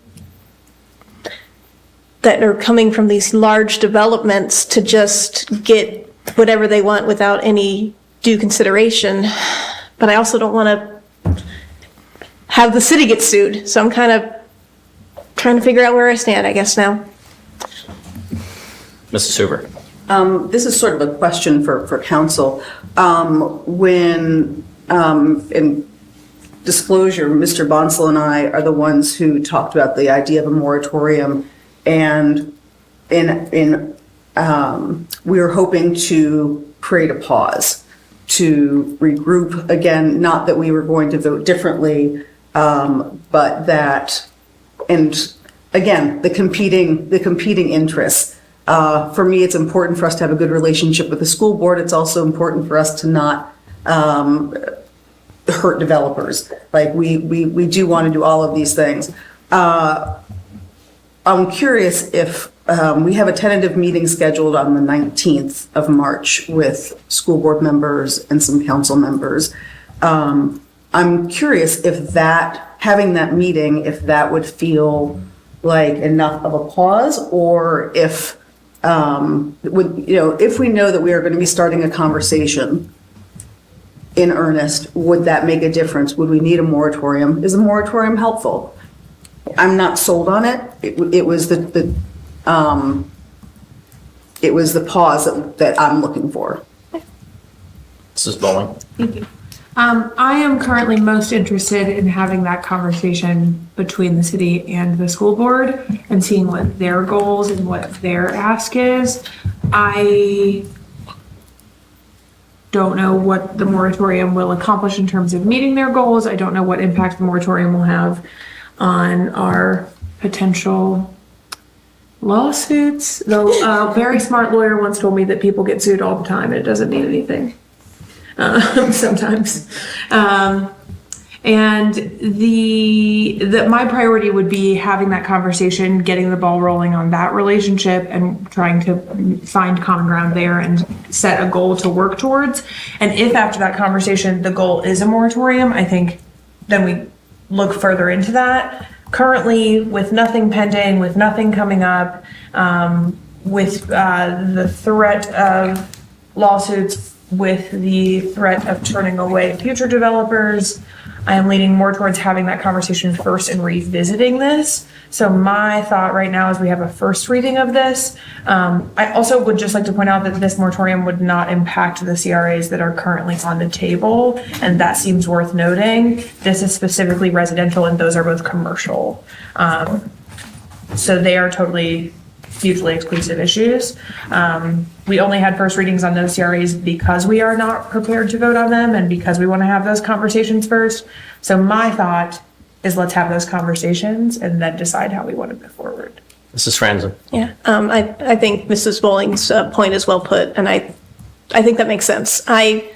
coming from these large developments to just get whatever they want without any due consideration. But I also don't want to have the city get sued. So I'm kind of trying to figure out where I stand, I guess, now. Mrs. Hoover. This is sort of a question for council. In disclosure, Mr. Bonsall and I are the ones who talked about the idea of a moratorium, and we were hoping to create a pause to regroup again. Not that we were going to vote differently, but that, and again, the competing interests. For me, it's important for us to have a good relationship with the school board. It's also important for us to not hurt developers. Like we do want to do all of these things. I'm curious if we have a tentative meeting scheduled on the 19th of March with school board members and some council members. I'm curious if having that meeting, if that would feel like enough of a pause, or if if we know that we are going to be starting a conversation in earnest, would that make a difference? Would we need a moratorium? Is a moratorium helpful? I'm not sold on it. It was the pause that I'm looking for. Mrs. Bowling. Thank you. I am currently most interested in having that conversation between the city and the school board and seeing what their goals and what their ask is. I don't know what the moratorium will accomplish in terms of meeting their goals. I don't know what impact the moratorium will have on our potential lawsuits. Though a very smart lawyer once told me that people get sued all the time and it doesn't mean anything. Sometimes. And my priority would be having that conversation, getting the ball rolling on that relationship and trying to find common ground there and set a goal to work towards. And if after that conversation, the goal is a moratorium, I think then we look further into that. Currently, with nothing pending, with nothing coming up, with the threat of lawsuits with the threat of turning away future developers, I am leaning more towards having that conversation first and revisiting this. So my thought right now is we have a first reading of this. I also would just like to point out that this moratorium would not impact the CRAs that are currently on the table, and that seems worth noting. This is specifically residential, and those are both commercial. So they are totally mutually exclusive issues. We only had first readings on those CRAs because we are not prepared to vote on them and because we want to have those conversations first. So my thought is let's have those conversations and then decide how we want to move forward. Mrs. Franzen. Yeah, I think Mrs. Bowling's point is well put, and I think that makes sense. I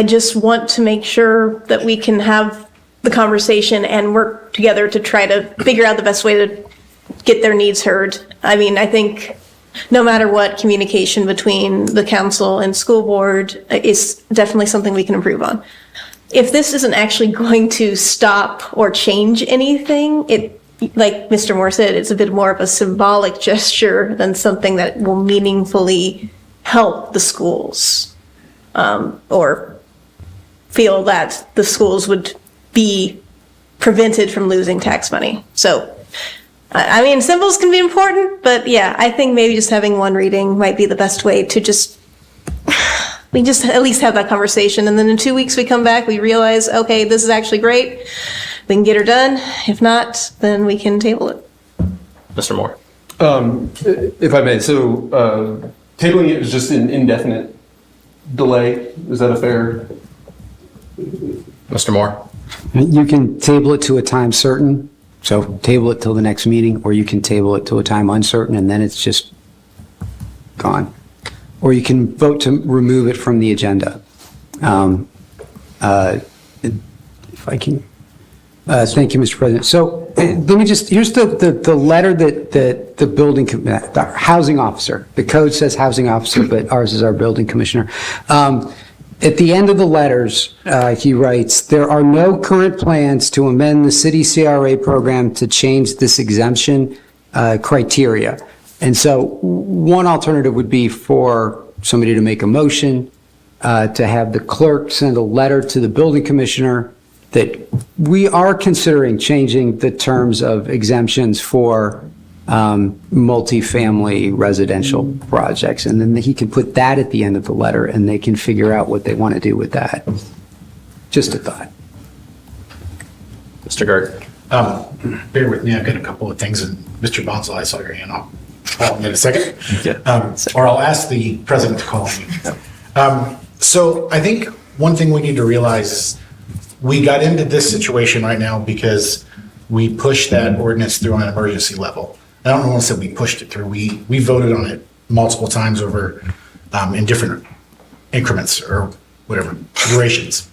just want to make sure that we can have the conversation and work together to try to figure out the best way to get their needs heard. I mean, I think no matter what, communication between the council and school board is definitely something we can improve on. If this isn't actually going to stop or change anything, it, like Mr. Moore said, it's a bit more of a symbolic gesture than something that will meaningfully help the schools, or feel that the schools would be prevented from losing tax money. So, I mean, symbols can be important, but yeah, I think maybe just having one reading might be the best way to we just at least have that conversation. And then in 2 weeks we come back, we realize, okay, this is actually great. We can get her done. If not, then we can table it. Mr. Moore. If I may, so tabling it is just an indefinite delay. Is that a fair? Mr. Moore. You can table it to a time certain, so table it till the next meeting, or you can table it to a time uncertain, and then it's just gone. Or you can vote to remove it from the agenda. If I can, thank you, Mr. President. So let me just, here's the letter that the building, the housing officer, the code says housing officer, but ours is our building commissioner. At the end of the letters, he writes, there are no current plans to amend the city CRA program to change this exemption criteria. And so one alternative would be for somebody to make a motion to have the clerk send a letter to the building commissioner that we are considering changing the terms of exemptions for multifamily residential projects. And then he can put that at the end of the letter and they can figure out what they want to do with that. Just a thought. Mr. Gert. Bear with me, I've got a couple of things, and Mr. Bonzel, I saw your hand up. Call me in a second. Or I'll ask the president to call me. So I think one thing we need to realize is we got into this situation right now because we pushed that ordinance through on an emergency level. I don't want to say we pushed it through. We voted on it multiple times over in different increments or whatever, durations.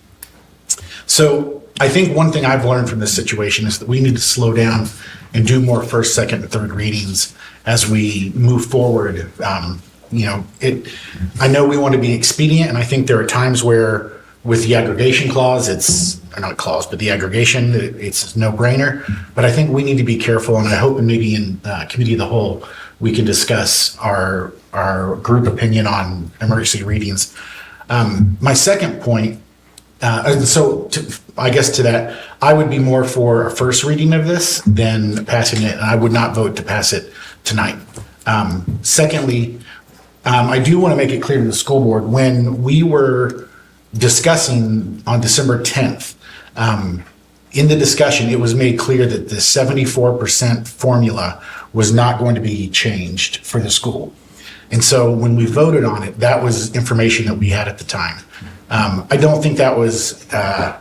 So I think one thing I've learned from this situation is that we need to slow down and do more first, second, and third readings as we move forward. I know we want to be expedient, and I think there are times where with the aggregation clause, the aggregation, it's a no-brainer. But I think we need to be careful, and I hope maybe in committee of the whole, we can discuss our group opinion on emergency readings. My second point, I guess to that, I would be more for a first reading of this than passing it, and I would not vote to pass it tonight. Secondly, I do want to make it clear to the school board, when we were discussing on December 10th, in the discussion, it was made clear that the 74% formula was not going to be changed for the school. And so when we voted on it, that was information that we had at the time. I don't think that was, I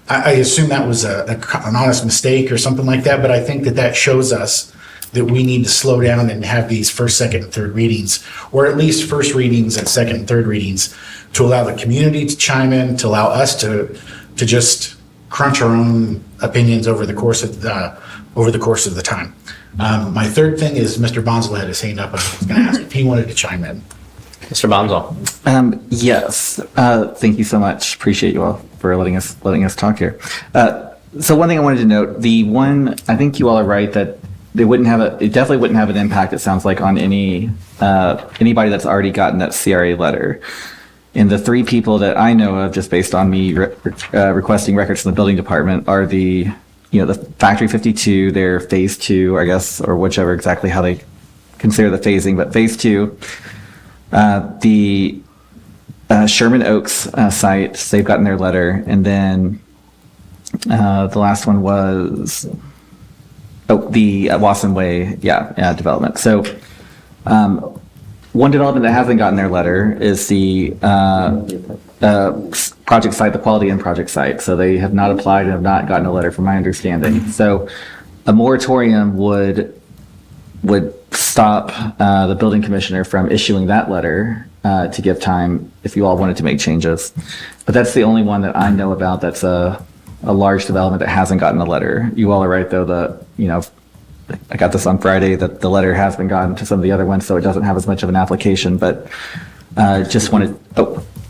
assume that was an honest mistake or something like that, but I think that shows us that we need to slow down and have these first, second, and third readings, or at least first readings and second and third readings, to allow the community to chime in, to allow us to just crunch our own opinions over the course of the time. My third thing is Mr. Bonzel had his hand up, and I was going to ask if he wanted to chime in. Mr. Bonzel. Yes. Thank you so much. Appreciate you all for letting us talk here. So one thing I wanted to note, I think you all are right that it definitely wouldn't have an impact, it sounds like, on anybody that's already gotten that CRA letter. And the three people that I know of, just based on me requesting records from the building department, are the Factory 52, their phase 2, I guess, or whichever exactly how they consider the phasing, but phase 2, the Sherman Oaks site, they've gotten their letter, and then the last one was the Wasson Way, development. So one development that hasn't gotten their letter is the project site, the Quality Inn project site. So they have not applied and have not gotten a letter, from my understanding. So a moratorium would stop the building commissioner from issuing that letter to give time if you all wanted to make changes. But that's the only one that I know about that's a large development that hasn't gotten a letter. You all are right, though, I got this on Friday, that the letter has been gotten to some of the other ones, so it doesn't have as much of an application, but just wanted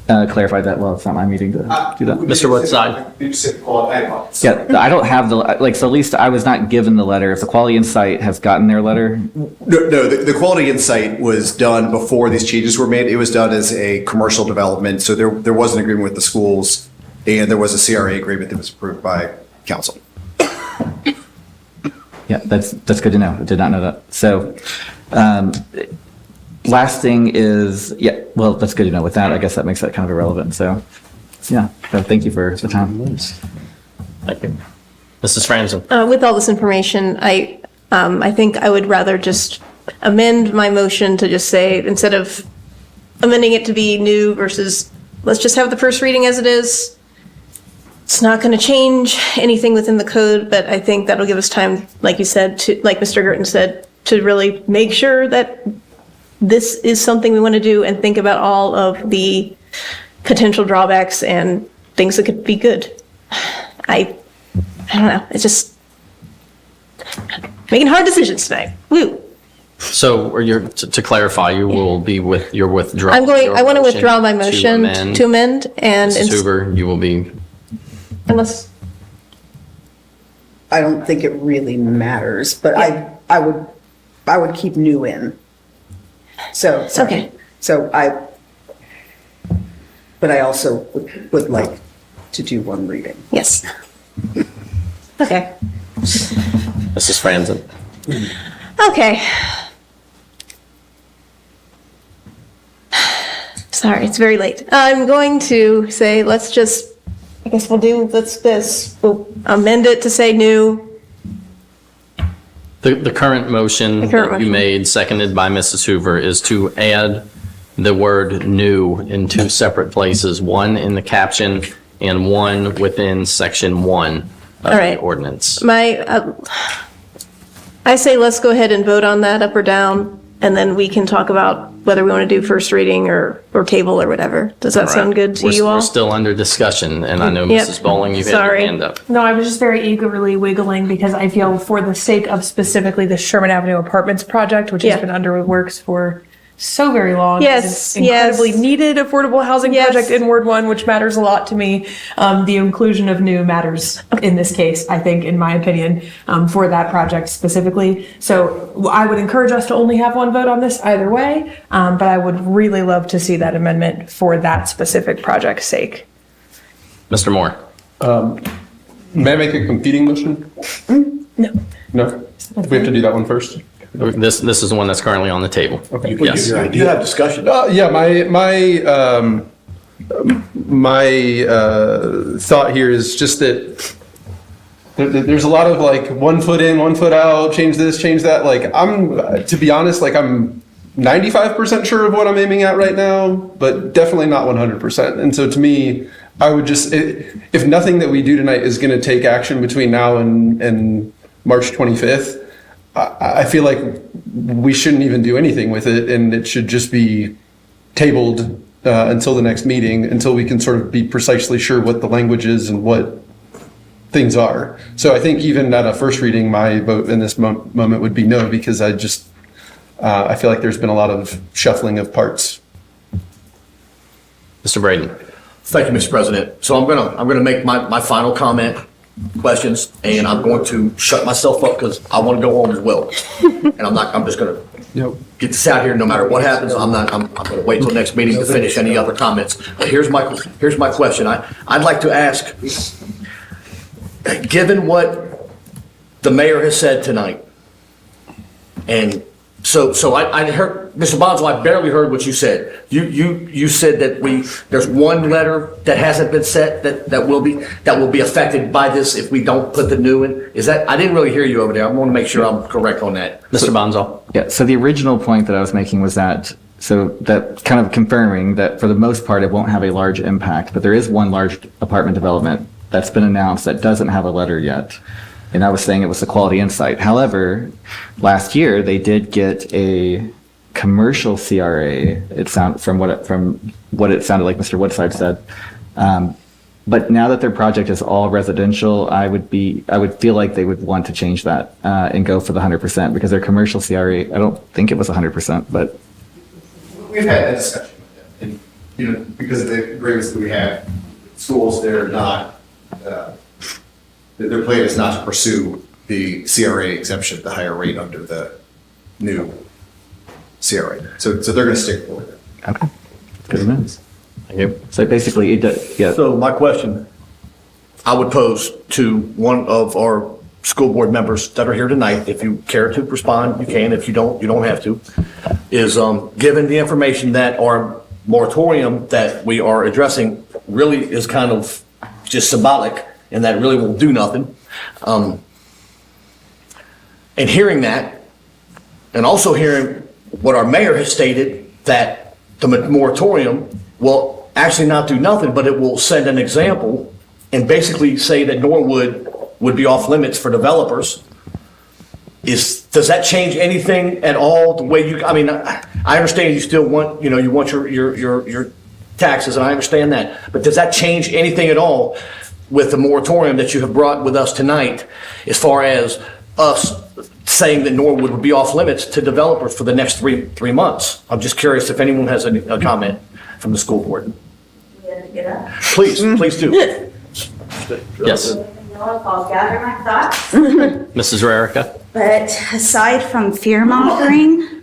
clarify that. Well, it's not my meeting to do that. Mr. Woodside? Yeah, I don't have so at least I was not given the letter. If the Quality Insight has gotten their letter? No, the Quality Insight was done before these changes were made. It was done as a commercial development, so there was an agreement with the schools, and there was a CRA agreement that was approved by council. Yeah, that's good to know. I did not know that. So, last thing is, that's good to know. With that, I guess that makes that kind of irrelevant. So, so thank you for the time. Thank you. Mrs. Franzen? With all this information, I think I would rather just amend my motion to just say, instead of amending it to be new versus, let's just have the first reading as it is. It's not going to change anything within the code, but I think that'll give us time, like you said, like Mr. Gerton said, to really make sure that this is something we want to do and think about all of the potential drawbacks and things that could be good. I don't know. It's just making hard decisions tonight. Woo. So, to clarify, you will be your withdrawal. I want to withdraw my motion to amend, and Mrs. Hoover, you will be. Unless. I don't think it really matters, but I would keep new in. So, sorry. Okay. So but I also would like to do one reading. Yes. Okay. Mrs. Franzen? Okay. Sorry, it's very late. I'm going to say, we'll amend it to say new. The current motion that you made, seconded by Mrs. Hoover, is to add the word new in two separate places, one in the caption and one within section 1 of the ordinance. I say let's go ahead and vote on that up or down, and then we can talk about whether we want to do first reading or table or whatever. Does that sound good to you all? We're still under discussion, and I know Mrs. Bowling, you've had your hand up. No, I was just very eagerly wiggling because I feel, for the sake of specifically the Sherman Avenue Apartments project, which has been under works for so very long. Yes, It's incredibly needed affordable housing project in Ward 1, which matters a lot to me. The inclusion of new matters in this case, I think, in my opinion, for that project specifically. So I would encourage us to only have one vote on this either way, but I would really love to see that amendment for that specific project's sake. Mr. Moore? May I make a competing motion? No. No? Do we have to do that one first? This is the one that's currently on the table. Okay. Yes. You have discussion. My thought here is just that there's a lot of like 1 foot in, 1 foot out, change this, change that. Like to be honest, I'm 95% sure of what I'm aiming at right now, but definitely not 100%. And so to me, I would just, if nothing that we do tonight is going to take action between now and March 25th, I feel like we shouldn't even do anything with it, and it should just be tabled until the next meeting, until we can sort of be precisely sure what the language is and what things are. So I think even at a first reading, my vote in this moment would be no, because I feel like there's been a lot of shuffling of parts. Mr. Braden. Thank you, Mr. President. So I'm gonna make my final comment questions, and I'm going to shut myself up because I want to go home as well. And I'm just going to get this out here no matter what happens. I'm going to wait till next meeting to finish any other comments. But here's my question. I'd like to ask, given what the mayor has said tonight, and so I heard, Mr. Bonzo, I barely heard what you said. You said that there's one letter that hasn't been set that will be affected by this if we don't put the new in. Is that, I didn't really hear you over there. I want to make sure I'm correct on that. Mr. Bonzo? Yeah, so the original point that I was making was that, so that kind of confirming that for the most part, it won't have a large impact, but there is one large apartment development that's been announced that doesn't have a letter yet. And I was saying it was the Quality Insight. However, last year they did get a commercial CRA. From what it sounded like Mr. Woodside said. But now that their project is all residential, I would feel like they would want to change that and go for the 100% because their commercial CRA, I don't think it was 100%, but. We've had that discussion with them, and, because of the agreements that we have, schools, they're not, their plan is not to pursue the CRA exemption at the higher rate under the new CRA. So they're going to stick with it. Okay. Good news. Thank you. So basically, it does, yeah. So my question, I would pose to one of our school board members that are here tonight, if you care to respond, you can. If you don't, you don't have to, is given the information that our moratorium that we are addressing really is kind of just symbolic and that really will do nothing. And hearing that, and also hearing what our mayor has stated, that the moratorium will actually not do nothing, but it will send an example and basically say that Norwood would be off limits for developers. Does that change anything at all? The way you, I mean, I understand you still want, you want your taxes, and I understand that, but does that change anything at all with the moratorium that you have brought with us tonight, as far as us saying that Norwood would be off limits to developers for the next three months? I'm just curious if anyone has a comment from the school board. Please do. Yes. I'll gather my thoughts. Mrs. Rarica? But aside from fear mongering,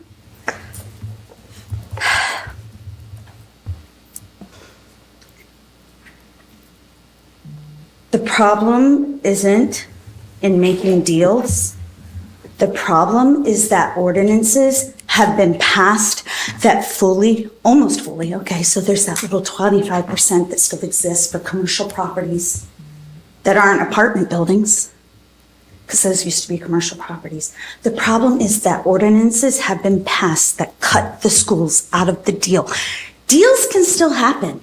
the problem isn't in making deals. The problem is that ordinances have been passed that almost fully, okay, so there's that little 25% that still exists for commercial properties that aren't apartment buildings, because those used to be commercial properties. The problem is that ordinances have been passed that cut the schools out of the deal. Deals can still happen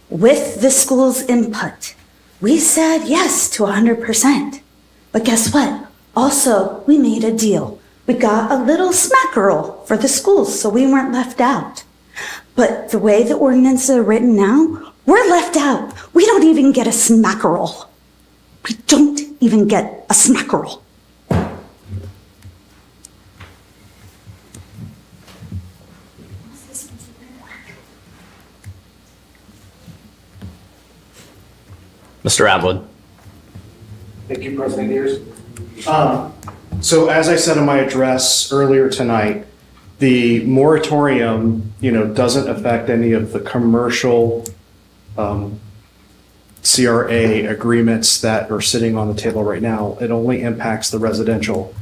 with the school's input. We said yes to 100%, but guess what? Also, we made a deal. We got a little smackerel for the schools, so we weren't left out. But the way the ordinances are written now, we're left out. We don't even get a smackerel. We don't even get a smackerel. Mr. Atwood? Thank you, President Deers. So as I said in my address earlier tonight, the moratorium, doesn't affect any of the commercial CRA agreements that are sitting on the table right now. It only impacts the residential.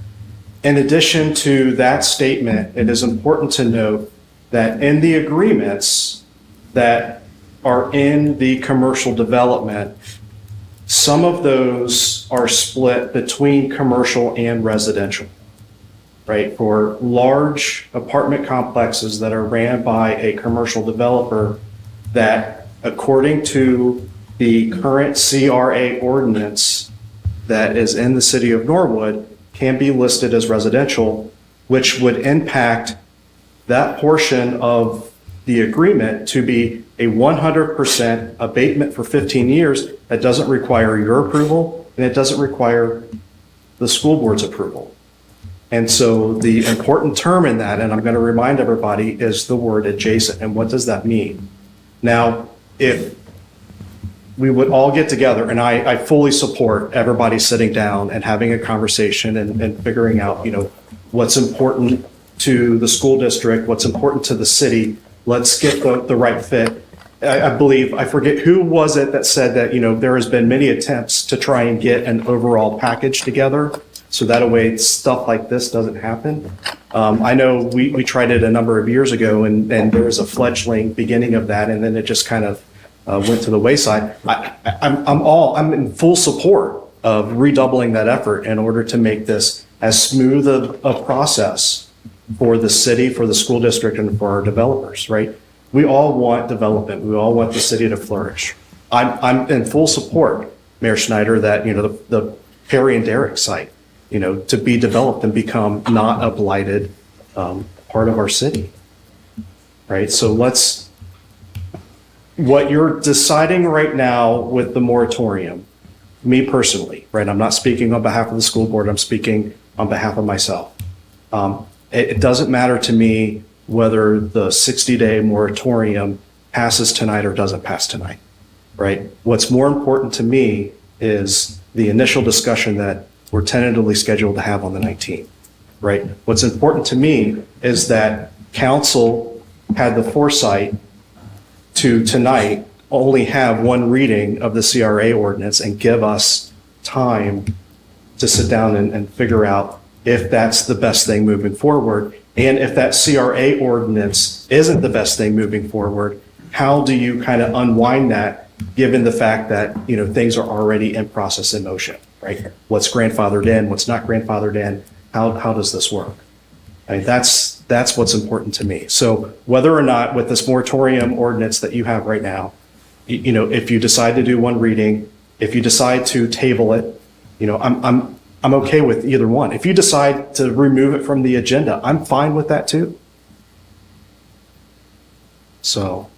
In addition to that statement, it is important to note that in the agreements that are in the commercial development, some of those are split between commercial and residential, right? For large apartment complexes that are ran by a commercial developer that, according to the current CRA ordinance that is in the city of Norwood, can be listed as residential, which would impact that portion of the agreement to be a 100% abatement for 15 years that doesn't require your approval, and it doesn't require the school board's approval. And so the important term in that, and I'm going to remind everybody, is the word adjacent. And what does that mean? Now, if we would all get together, and I fully support everybody sitting down and having a conversation and figuring out, what's important to the school district, what's important to the city. Let's get the right fit. I believe, I forget who was it that said that, there has been many attempts to try and get an overall package together, so that way stuff like this doesn't happen. I know we tried it a number of years ago, and there was a fledgling beginning of that, and then it just kind of went to the wayside. I'm in full support of redoubling that effort in order to make this as smooth a process for the city, for the school district, and for our developers, right? We all want development. We all want the city to flourish. I'm in full support, Mayor Schneider, that, the Perry and Derrick site, to be developed and become not a blighted part of our city, right? So what you're deciding right now with the moratorium, me personally, right? I'm not speaking on behalf of the school board. I'm speaking on behalf of myself. It doesn't matter to me whether the 60-day moratorium passes tonight or doesn't pass tonight, right? What's more important to me is the initial discussion that we're tentatively scheduled to have on the 19th, right? What's important to me is that council had the foresight to tonight only have one reading of the CRA ordinance and give us time to sit down and figure out if that's the best thing moving forward. And if that CRA ordinance isn't the best thing moving forward, how do you kind of unwind that, given the fact that, things are already in process, in motion, right? What's grandfathered in, what's not grandfathered in, how does this work? I mean, that's what's important to me. So whether or not with this moratorium ordinance that you have right now, if you decide to do one reading, if you decide to table it, I'm okay with either one. If you decide to remove it from the agenda, I'm fine with that too. So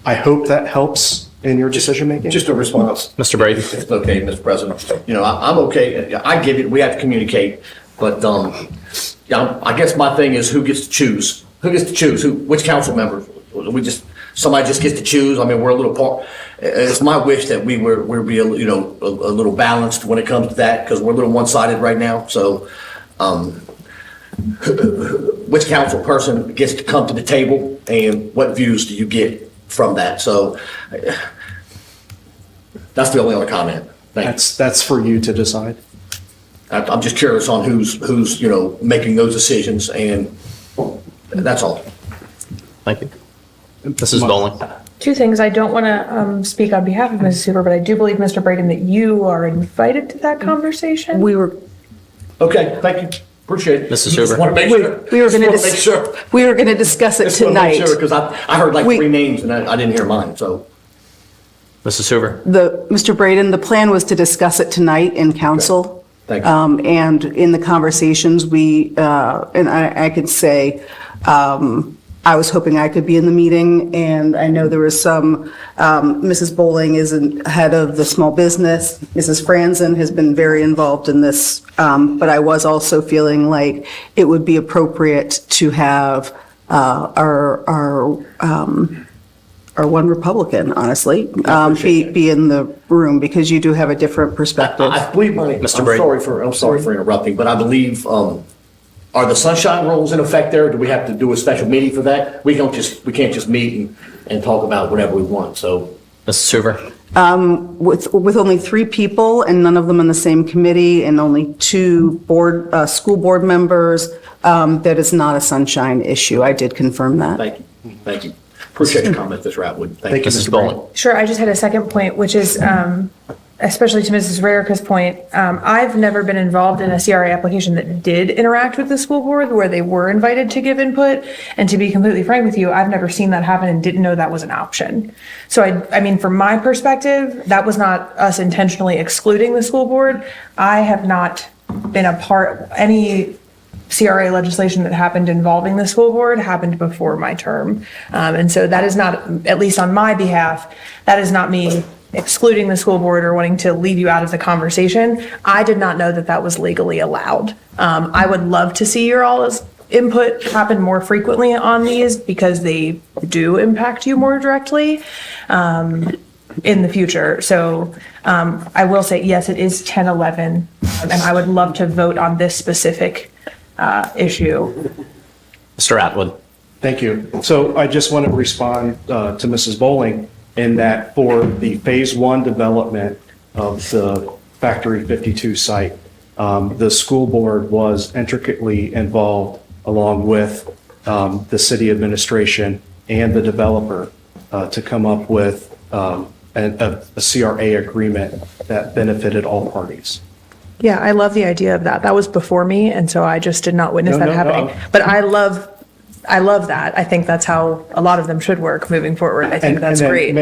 I hope that helps in your decision making. Just a response. Mr. Brady. It's okay, Mr. President. I'm okay. I get it. We have to communicate. But I guess my thing is who gets to choose? Who gets to choose? Which council members? Somebody just gets to choose. I mean, we're a little part. It's my wish that we're be a little balanced when it comes to that, because we're a little one-sided right now. So, which council person gets to come to the table, and what views do you get from that? So, that's the only other comment. That's for you to decide. I'm just curious on who's making those decisions, and that's all. Thank you. Mrs. Bowling. Two things. I don't want to speak on behalf of Mrs. Hoover, but I do believe, Mr. Braden, that you are invited to that conversation. We were. Okay, thank you. Appreciate it. Mrs. Hoover. Just want to make sure. We were going to make sure. We were going to discuss it tonight. Because I heard like three names and I didn't hear mine. So, Mrs. Hoover. Mr. Braden, the plan was to discuss it tonight in council. Thank you. And in the conversations, and I could say, I was hoping I could be in the meeting, and I know there was some, Mrs. Bowling is head of the small business. Mrs. Franzen has been very involved in this, but I was also feeling like it would be appropriate to have our one Republican, honestly, be in the room, because you do have a different perspective. I believe, I'm sorry for interrupting, but I believe, are the sunshine rules in effect there? Do we have to do a special meeting for that? We can't just meet and talk about whatever we want, so. Mrs. Hoover. With only 3 people and none of them in the same committee and only 2 school board members, that is not a sunshine issue. I did confirm that. Thank you. Appreciate your comment, Mr. Atwood. Thank you, Mrs. Bowling. Sure. I just had a second point, which is, especially to Mrs. Rarica's point, I've never been involved in a CRA application that did interact with the school board, where they were invited to give input. And to be completely frank with you, I've never seen that happen and didn't know that was an option. So I mean, from my perspective, that was not us intentionally excluding the school board. I have not been a part of any CRA legislation that happened involving the school board happened before my term. And so that is not, at least on my behalf, that is not me excluding the school board or wanting to leave you out of the conversation. I did not know that that was legally allowed. I would love to see your all's input happen more frequently on these, because they do impact you more directly. in the future. So I will say, yes, it is 1011, and I would love to vote on this specific issue. Mr. Atwood. Thank you. So I just want to respond to Mrs. Bowling in that for the Phase 1 development of the Factory 52 site, the school board was intricately involved along with the city administration and the developer to come up with a CRA agreement that benefited all parties. Yeah, I love the idea of that. That was before me, and so I just did not witness that happening. But I love that. I think that's how a lot of them should work moving forward. I think that's great.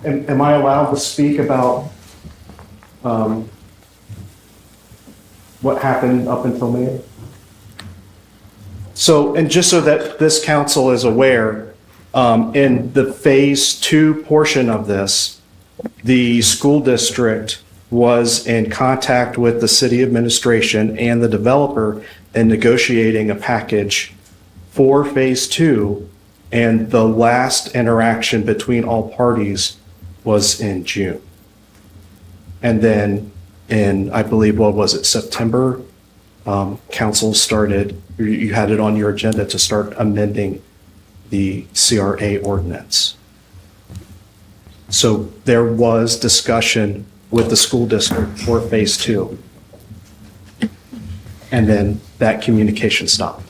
Am I allowed to speak about what happened up until May? So, and just so that this council is aware, in the Phase 2 portion of this, the school district was in contact with the city administration and the developer in negotiating a package for Phase 2, and the last interaction between all parties was in June. And then in, I believe, what was it, September, council started, you had it on your agenda to start amending the CRA ordinance. So there was discussion with the school district for Phase 2. And then that communication stopped.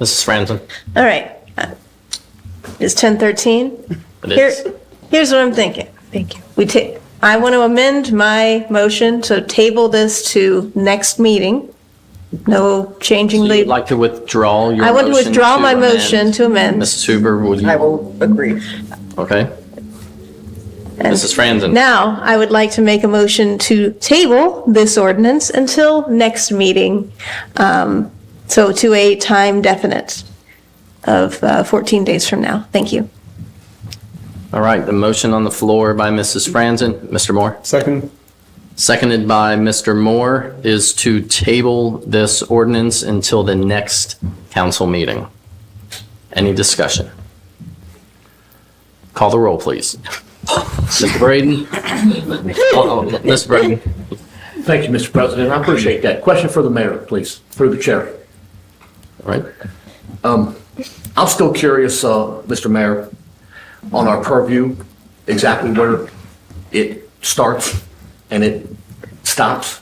Mrs. Franzen. All right. It's 10:13. It is. Here's what I'm thinking. Thank you. I want to amend my motion to table this to next meeting. No changing So the. you'd like to withdraw your motion? I want to withdraw my amend? motion to amend. Mrs. Huber, would you? I will agree. Okay. Mrs. Franzen. Now, I would like to make a motion to table this ordinance until next meeting. So to a time definite of 14 days from now. Thank you. All right, the motion on the floor by Mrs. Franzen. Mr. Moore? Second. Seconded by Mr. Moore is to table this ordinance until the next council meeting. Any discussion? Call the roll, please. Mr. Braden? Mr. Braden? Thank you, Mr. President. I appreciate that. Question for the mayor, please, through the chair. All right. I'm still curious, Mr. Mayor, on our purview, exactly where it starts and it stops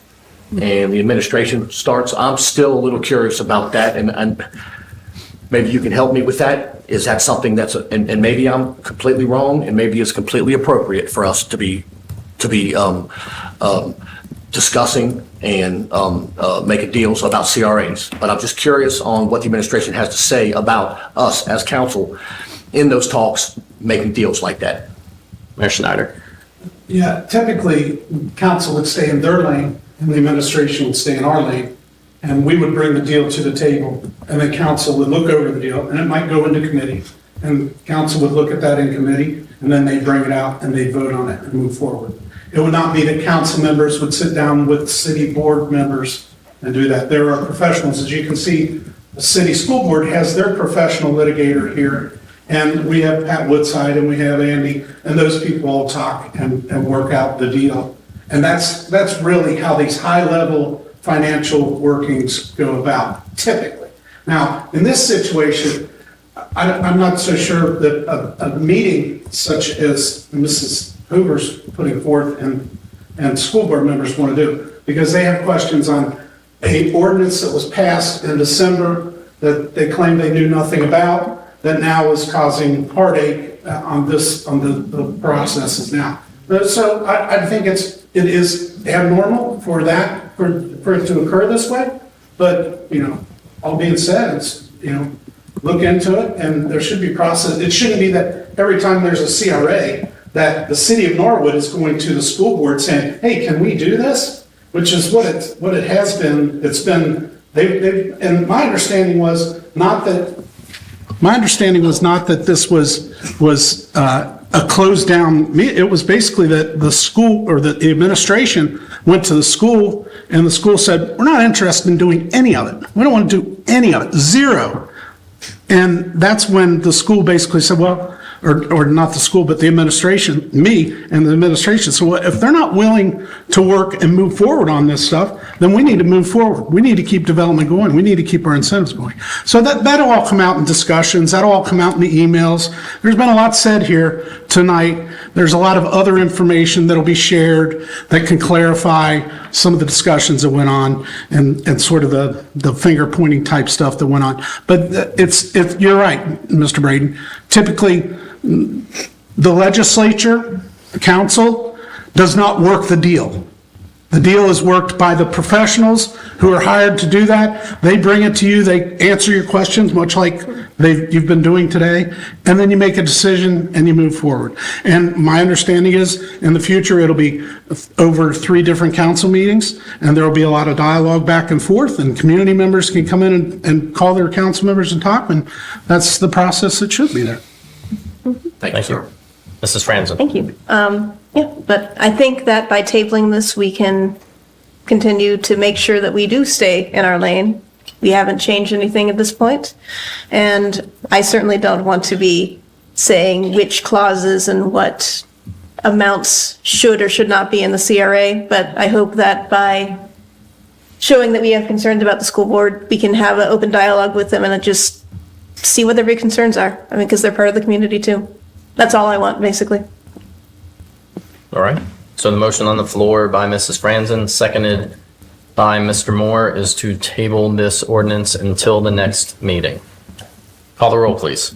and the administration starts. I'm still a little curious about that, and maybe you can help me with that. Is that something that's, and maybe I'm completely wrong, and maybe it's completely appropriate for us to be discussing and making deals about CRAs. But I'm just curious on what the administration has to say about us as council in those talks, making deals like that. Mayor Schneider. Yeah, typically, council would stay in their lane, and the administration would stay in our lane, and we would bring the deal to the table, and then council would look over the deal, and it might go into committee, and council would look at that in committee, and then they'd bring it out, and they'd vote on it and move forward. It would not be that council members would sit down with city board members and do that. There are professionals, as you can see, the city school board has their professional litigator here, and we have Pat Woodside and we have Andy, and those people all talk and work out the deal. And that's really how these high-level financial workings go about, typically. Now, in this situation, I'm not so sure that a meeting such as Mrs. Hoover's putting forth and school board members want to do, because they have questions on a ordinance that was passed in December that they claim they knew nothing about, that now is causing heartache on the processes now. So I think it is abnormal for it to occur this way, but, all being said, it's, look into it, and there should be process. It shouldn't be that every time there's a CRA, that the city of Norwood is going to the school board saying, hey, can we do this? Which is what it has been. It's been, and my understanding was not that this was a closed down, it was basically that the school or the administration went to the school and the school said, we're not interested in doing any of it. We don't want to do any of it, zero. And that's when the school basically said, well, or not the school, but the administration, me and the administration. So if they're not willing to work and move forward on this stuff, then we need to move forward. We need to keep development going. We need to keep our incentives going. So that'll all come out in discussions. That'll all come out in the emails. There's been a lot said here tonight. There's a lot of other information that'll be shared that can clarify some of the discussions that went on and sort of the finger pointing type stuff that went on. But you're right, Mr. Braden. Typically, the legislature, the council, does not work the deal. The deal is worked by the professionals who are hired to do that. They bring it to you, they answer your questions, much like you've been doing today, and then you make a decision and you move forward. And my understanding is, in the future, it'll be over 3 different council meetings, and there'll be a lot of dialogue back and forth, and community members can come in and call their council members and talk, and that's the process that should be there. Thank you, sir. Mrs. Franzen. Thank you. Yeah, but I think that by tabling this, we can continue to make sure that we do stay in our lane. We haven't changed anything at this point, and I certainly don't want to be saying which clauses and what amounts should or should not be in the CRA, but I hope that by showing that we have concerns about the school board, we can have an open dialogue with them and just see what their concerns are. I mean, because they're part of the community too. That's all I want, basically. All right. So the motion on the floor by Mrs. Franzen, seconded by Mr. Moore, is to table this ordinance until the next meeting. Call the roll, please.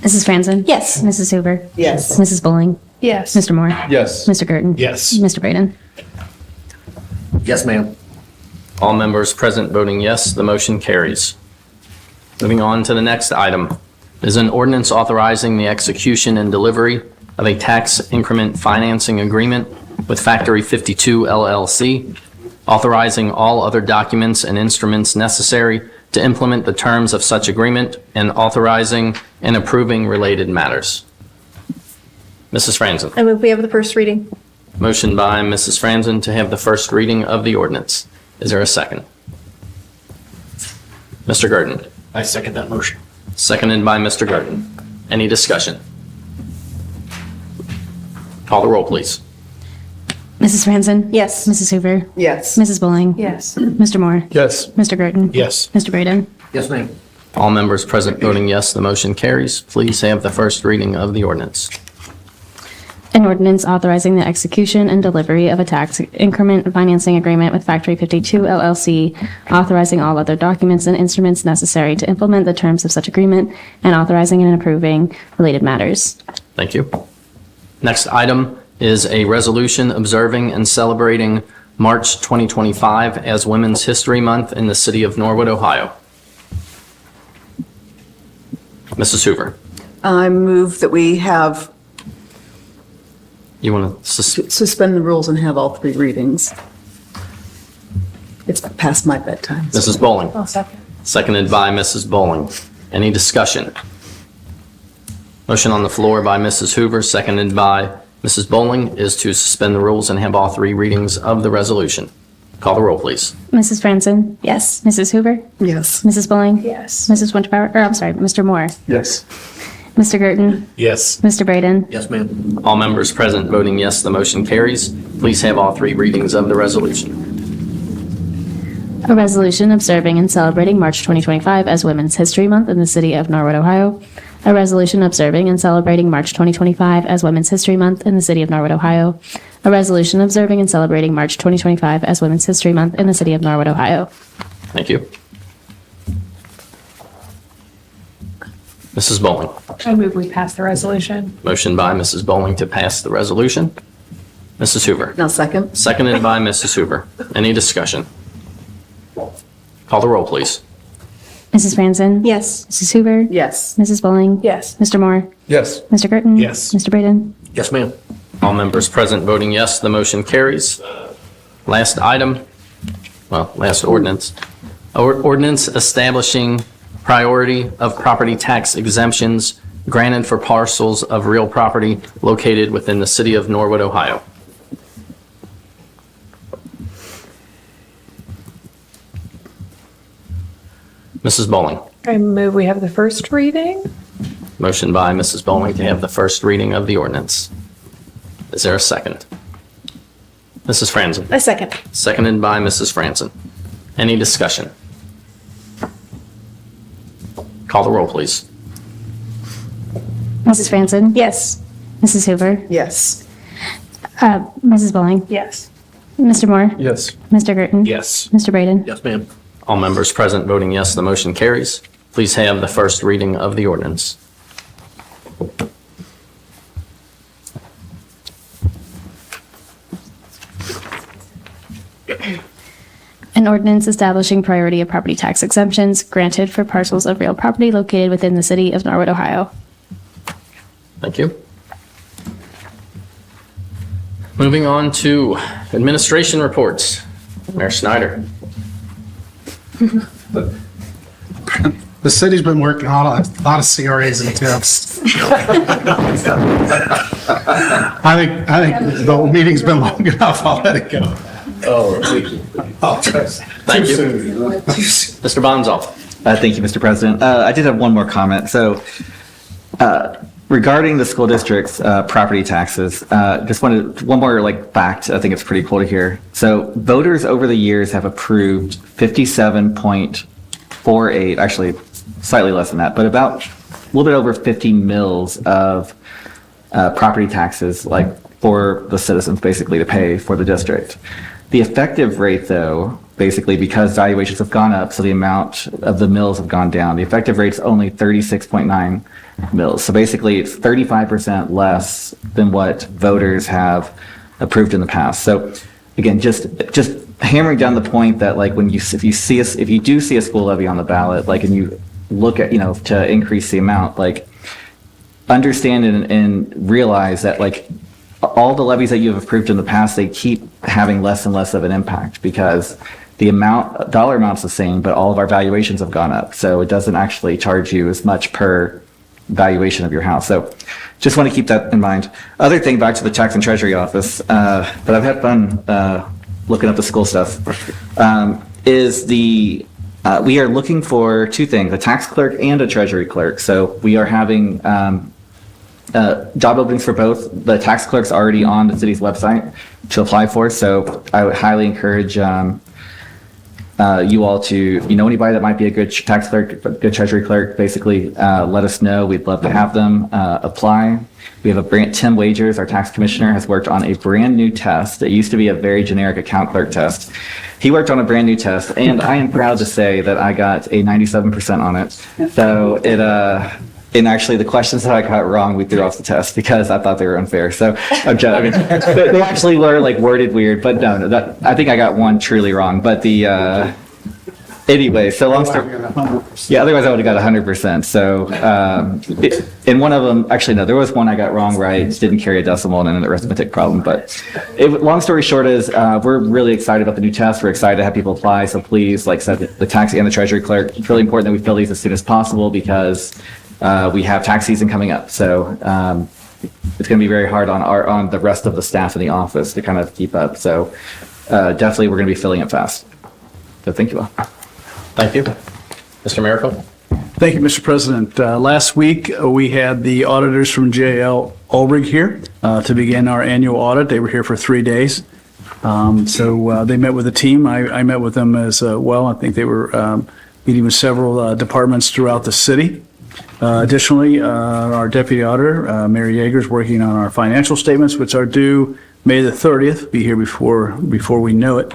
Mrs. Franzen? Yes. Mrs. Hoover? Yes. Mrs. Bowling? Yes. Mr. Moore? Yes. Mr. Girton? Yes. Mr. Braden? Yes, ma'am. All members present voting yes, the motion carries. Moving on to the next item is an ordinance authorizing the execution and delivery of a tax increment financing agreement with Factory 52 LLC, authorizing all other documents and instruments necessary to implement the terms of such agreement, and authorizing and approving related matters. Mrs. Franzen. I move we have the first reading. Motion by Mrs. Franzen to have the first reading of the ordinance. Is there a second? Mr. Girton. I second that motion. Seconded by Mr. Girton. Any discussion? Call the roll, please. Mrs. Franzen? Yes. Mrs. Hoover? Yes. Mrs. Bowling? Yes. Mr. Moore? Yes. Mr. Girton? Yes. Mr. Braden? Yes, ma'am. All members present voting yes, the motion carries. Please have the first reading of the ordinance. An ordinance authorizing the execution and delivery of a tax increment financing agreement with Factory 52 LLC, authorizing all other documents and instruments necessary to implement the terms of such agreement, and authorizing and approving related matters. Thank you. Next item is a resolution observing and celebrating March 2025 as Women's History Month in the city of Norwood, Ohio. Mrs. Hoover, I move that we have you want to suspend the rules and have all 3 readings. It's past my bedtime. Mrs. Bowling? I'll second. Seconded by Mrs. Bowling. Any discussion? Motion on the floor by Mrs. Hoover, seconded by Mrs. Bowling, is to suspend the rules and have all 3 readings of the resolution. Call the roll, please. Mrs. Franzen? Yes. Mrs. Hoover? Yes. Mrs. Bowling? Yes. Mrs. Winterpower? Or I'm sorry, Mr. Moore? Yes. Mr. Girton? Yes. Mr. Braden? Yes, ma'am. All members present voting yes, the motion carries. Please have all 3 readings of the resolution. A resolution observing and celebrating March 2025 as Women's History Month in the city of Norwood, Ohio. A resolution observing and celebrating March 2025 as Women's History Month in the city of Norwood, Ohio. A resolution observing and celebrating March 2025 as Women's History Month in the city of Norwood, Ohio. Thank you. Mrs. Bowling. I move we pass the resolution. Motion by Mrs. Bowling to pass the resolution. Mrs. Hoover. Now second. Seconded by Mrs. Hoover. Any discussion? Call the roll, please. Mrs. Franzen? Yes. Mrs. Hoover? Yes. Mrs. Bowling? Yes. Mr. Moore? Yes. Mr. Girton? Yes. Mr. Braden? Yes, ma'am. All members present voting yes, the motion carries. Last item, last ordinance. Ordinance establishing priority of property tax exemptions granted for parcels of real property located within the city of Norwood, Ohio. Mrs. Bowling. I move we have the first reading. Motion by Mrs. Bowling to have the first reading of the ordinance. Is there a second? Mrs. Franzen. A second. Seconded by Mrs. Franzen. Any discussion? Call the roll, please. Mrs. Franzen? Yes. Mrs. Hoover? Yes. Mrs. Bowling? Yes. Mr. Moore? Yes. Mr. Gerton? Yes. Mr. Braden? Yes, ma'am. All members present voting yes, the motion carries. Please have the first reading of the ordinance. An ordinance establishing priority of property tax exemptions granted for parcels of real property located within the city of Norwood, Ohio. Thank you. Moving on to administration reports. Mayor Schneider. The city's been working on a lot of CRAs and TIFs. I think the meeting's been long enough. I'll let it go. Thank you. Mr. Bonzoff. Thank you, Mr. President. I did have one more comment. So regarding the school district's property taxes, just wanted one more fact. I think it's pretty cool to hear. So voters over the years have approved 57.48, actually slightly less than that, but about a little bit over 15 mils of property taxes for the citizens basically to pay for the district. The effective rate, though, basically because valuations have gone up, so the amount of the mills have gone down. The effective rate's only 36.9 mills. So basically, it's 35% less than what voters have approved in the past. So again, just hammering down the point that if you do see a school levy on the ballot, and you look at to increase the amount, understand and realize that all the levies that you have approved in the past, they keep having less and less of an impact because the dollar amount's the same, but all of our valuations have gone up. So it doesn't actually charge you as much per valuation of your house. So just want to keep that in mind. Other thing, back to the tax and treasury office, but I've had fun looking up the school stuff, is we are looking for two things, a tax clerk and a treasury clerk. So we are having job openings for both. The tax clerk's already on the city's website to apply for, so I would highly encourage you all to, anybody that might be a good tax clerk, good treasury clerk, basically let us know. We'd love to have them apply. We have Tim Wagers, our tax commissioner, has worked on a brand new test. It used to be a very generic account clerk test. He worked on a brand new test, and I am proud to say that I got a 97% on it. So and actually, the questions that I got wrong, we threw off the test because I thought they were unfair. So they actually were worded weird, but no, I think I got one truly wrong. But anyway, so long story. Yeah, otherwise I would have got 100%. So in one of them, actually no, there was one I got wrong, right? Just didn't carry a decimal and an arithmetic problem. But long story short is we're really excited about the new test. We're excited to have people apply. So please, like I said, the tax and the treasury clerk, it's really important that we fill these as soon as possible because we have tax season coming up, so it's going to be very hard on the rest of the staff in the office to kind of keep up. So definitely, we're going to be filling it fast. So thank you all. Thank you. Mr. Miracle. Thank you, Mr. President. Last week, we had the auditors from JL Ulrich here to begin our annual audit. They were here for 3 days. So they met with the team. I met with them as well. I think they were meeting with several departments throughout the city. Additionally, our deputy auditor, Mary Yeager, is working on our financial statements, which are due May the 30th, be here before we know it.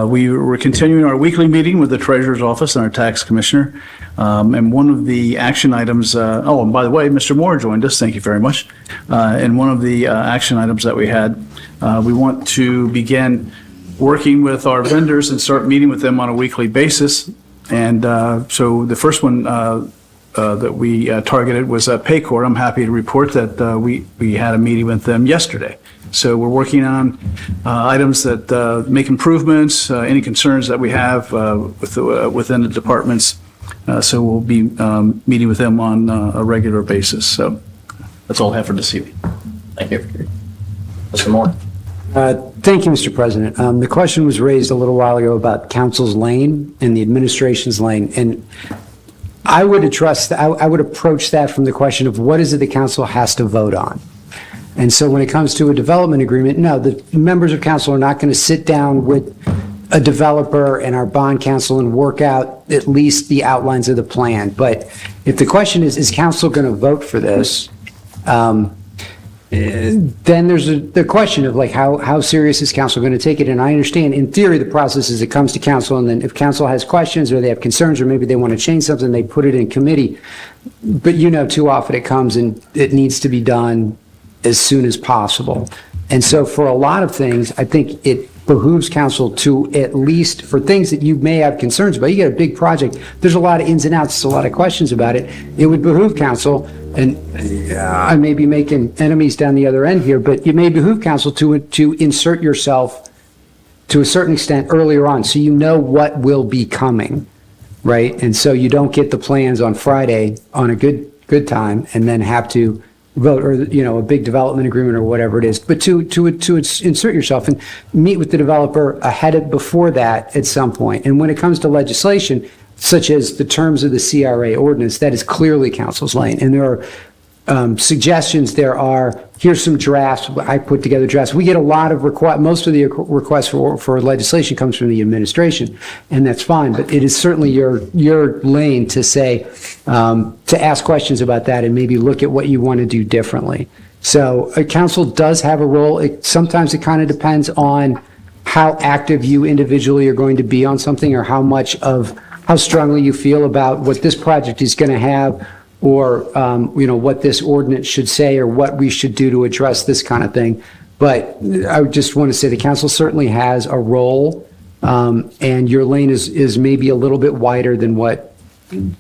We were continuing our weekly meeting with the treasurer's office and our tax commissioner. And one of the action items, and by the way, Mr. Moore joined us. Thank you very much. And one of the action items that we had, we want to begin working with our vendors and start meeting with them on a weekly basis. And so the first one that we targeted was Paycor. I'm happy to report that we had a meeting with them yesterday. So we're working on items that make improvements, any concerns that we have within the departments. So we'll be meeting with them on a regular basis. So that's all I have for this evening. Thank you. Mr. Moore. Thank you, Mr. President. The question was raised a little while ago about council's lane and the administration's lane. And I would I would approach that from the question of what is it the council has to vote on? And so when it comes to a development agreement, no, the members of council are not going to sit down with a developer and our bond counsel and work out at least the outlines of the plan. But if the question is council going to vote for this? Then there's the question of like, how serious is council going to take it? And I understand in theory, the process is it comes to council, and then if council has questions or they have concerns, or maybe they want to change something, they put it in committee. But too often it comes and it needs to be done as soon as possible. And so for a lot of things, I think it behooves council to, at least for things that you may have concerns about, you get a big project, there's a lot of ins and outs, there's a lot of questions about it. It would behoove council, and I may be making enemies down the other end here, but it may behoove council to insert yourself to a certain extent earlier on, so you know what will be coming, right? And so you don't get the plans on Friday on a good time and then have to vote, or a big development agreement or whatever it is, but to insert yourself and meet with the developer before that at some point. And when it comes to legislation, such as the terms of the CRA ordinance, that is clearly council's lane. And there are suggestions, here's some drafts, I put together drafts. We get a lot of most of the requests for legislation comes from the administration, and that's fine, but it is certainly your lane to say, to ask questions about that and maybe look at what you want to do differently. So council does have a role. Sometimes it kind of depends on how active you individually are going to be on something, or how strongly you feel about what this project is going to have, or, what this ordinance should say, or what we should do to address this kind of thing. But I would just want to say the council certainly has a role, and your lane is maybe a little bit wider than what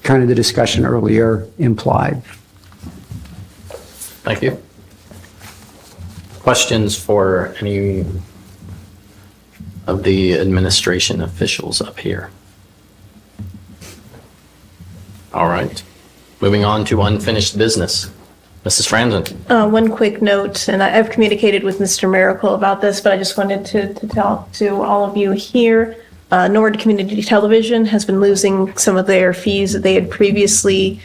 kind of the discussion earlier implied. Thank you. Questions for any of the administration officials up here? All right. Moving on to unfinished business. Mrs. Franzen. One quick note, and I've communicated with Mr. Miracle about this, but I just wanted to tell to all of you here. Norwood Community Television has been losing some of their fees that they had previously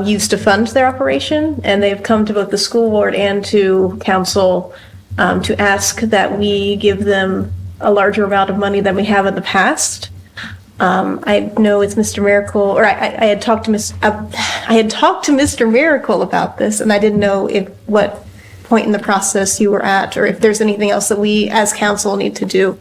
used to fund their operation, and they've come to both the school board and to council to ask that we give them a larger amount of money than we have in the past. I know it's Mr. Miracle, or I had talked to Mr. Miracle about this, and I didn't know what point in the process you were at, or if there's anything else that we as council need to do.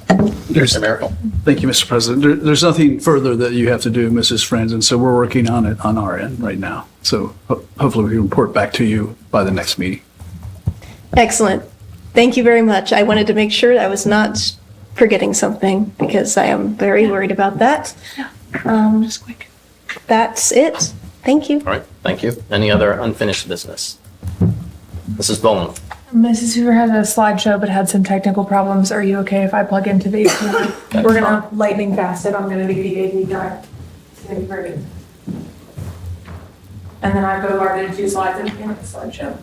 Mr. Miracle. Thank you, Mr. President. There's nothing further that you have to do, Mrs. Franzen, so we're working on it on our end right now. So hopefully we can report back to you by the next meeting. Excellent. Thank you very much. I wanted to make sure I was not forgetting something, because I am very worried about that. Just quick. That's it. Thank you. All right, thank you. Any other unfinished business? Mrs. Bowen. Mrs. Hoover had a slideshow but had some technical problems. Are you okay if I plug into the AV? We're gonna lightning fast it. I'm gonna be the AV guy. It's gonna be great. And then I bombarded 2 slides at the end of the slideshow.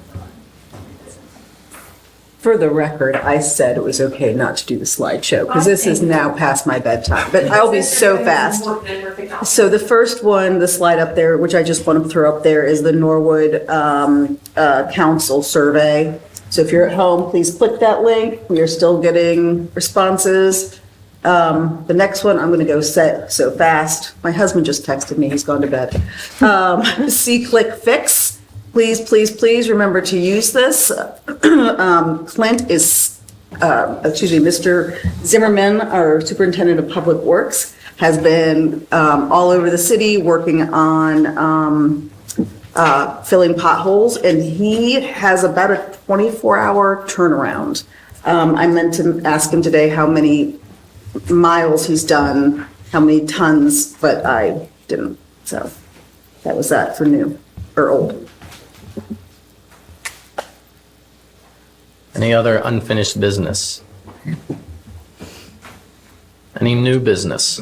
For the record, I said it was okay not to do the slideshow, because this is now past my bedtime, but I'll be so fast. So the first one, the slide up there, which I just want to throw up there, is the Norwood Council survey. So if you're at home, please click that link. We are still getting responses. The next one, I'm going to go so fast. My husband just texted me, he's gone to bed. See-Click Fix. Please, please, please remember to use this. Clint is, Mr. Zimmerman, our Superintendent of Public Works, has been all over the city working on filling potholes, and he has about a 24-hour turnaround. I meant to ask him today how many miles he's done, how many tons, but I didn't. So that was that for new or old. Any other unfinished business? Any new business?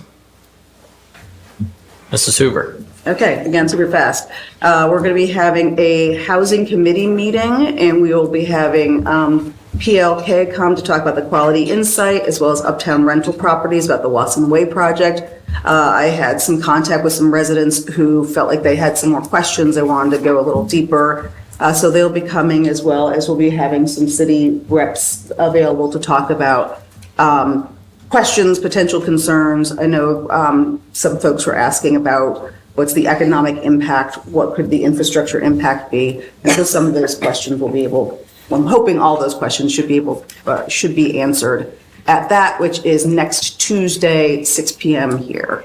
Mrs. Hoover. Okay, again, super fast. We're going to be having a housing committee meeting, and we will be having PLK come to talk about the quality insight, as well as uptown rental properties, about the Watson Way project. I had some contact with some residents who felt like they had some more questions. They wanted to go a little deeper. So they'll be coming, as well as we'll be having some city reps available to talk about questions, potential concerns. I know some folks were asking about what's the economic impact, what could the infrastructure impact be? And so some of those questions will be able, I'm hoping all those questions should be answered at that, which is next Tuesday, 6 p.m. here.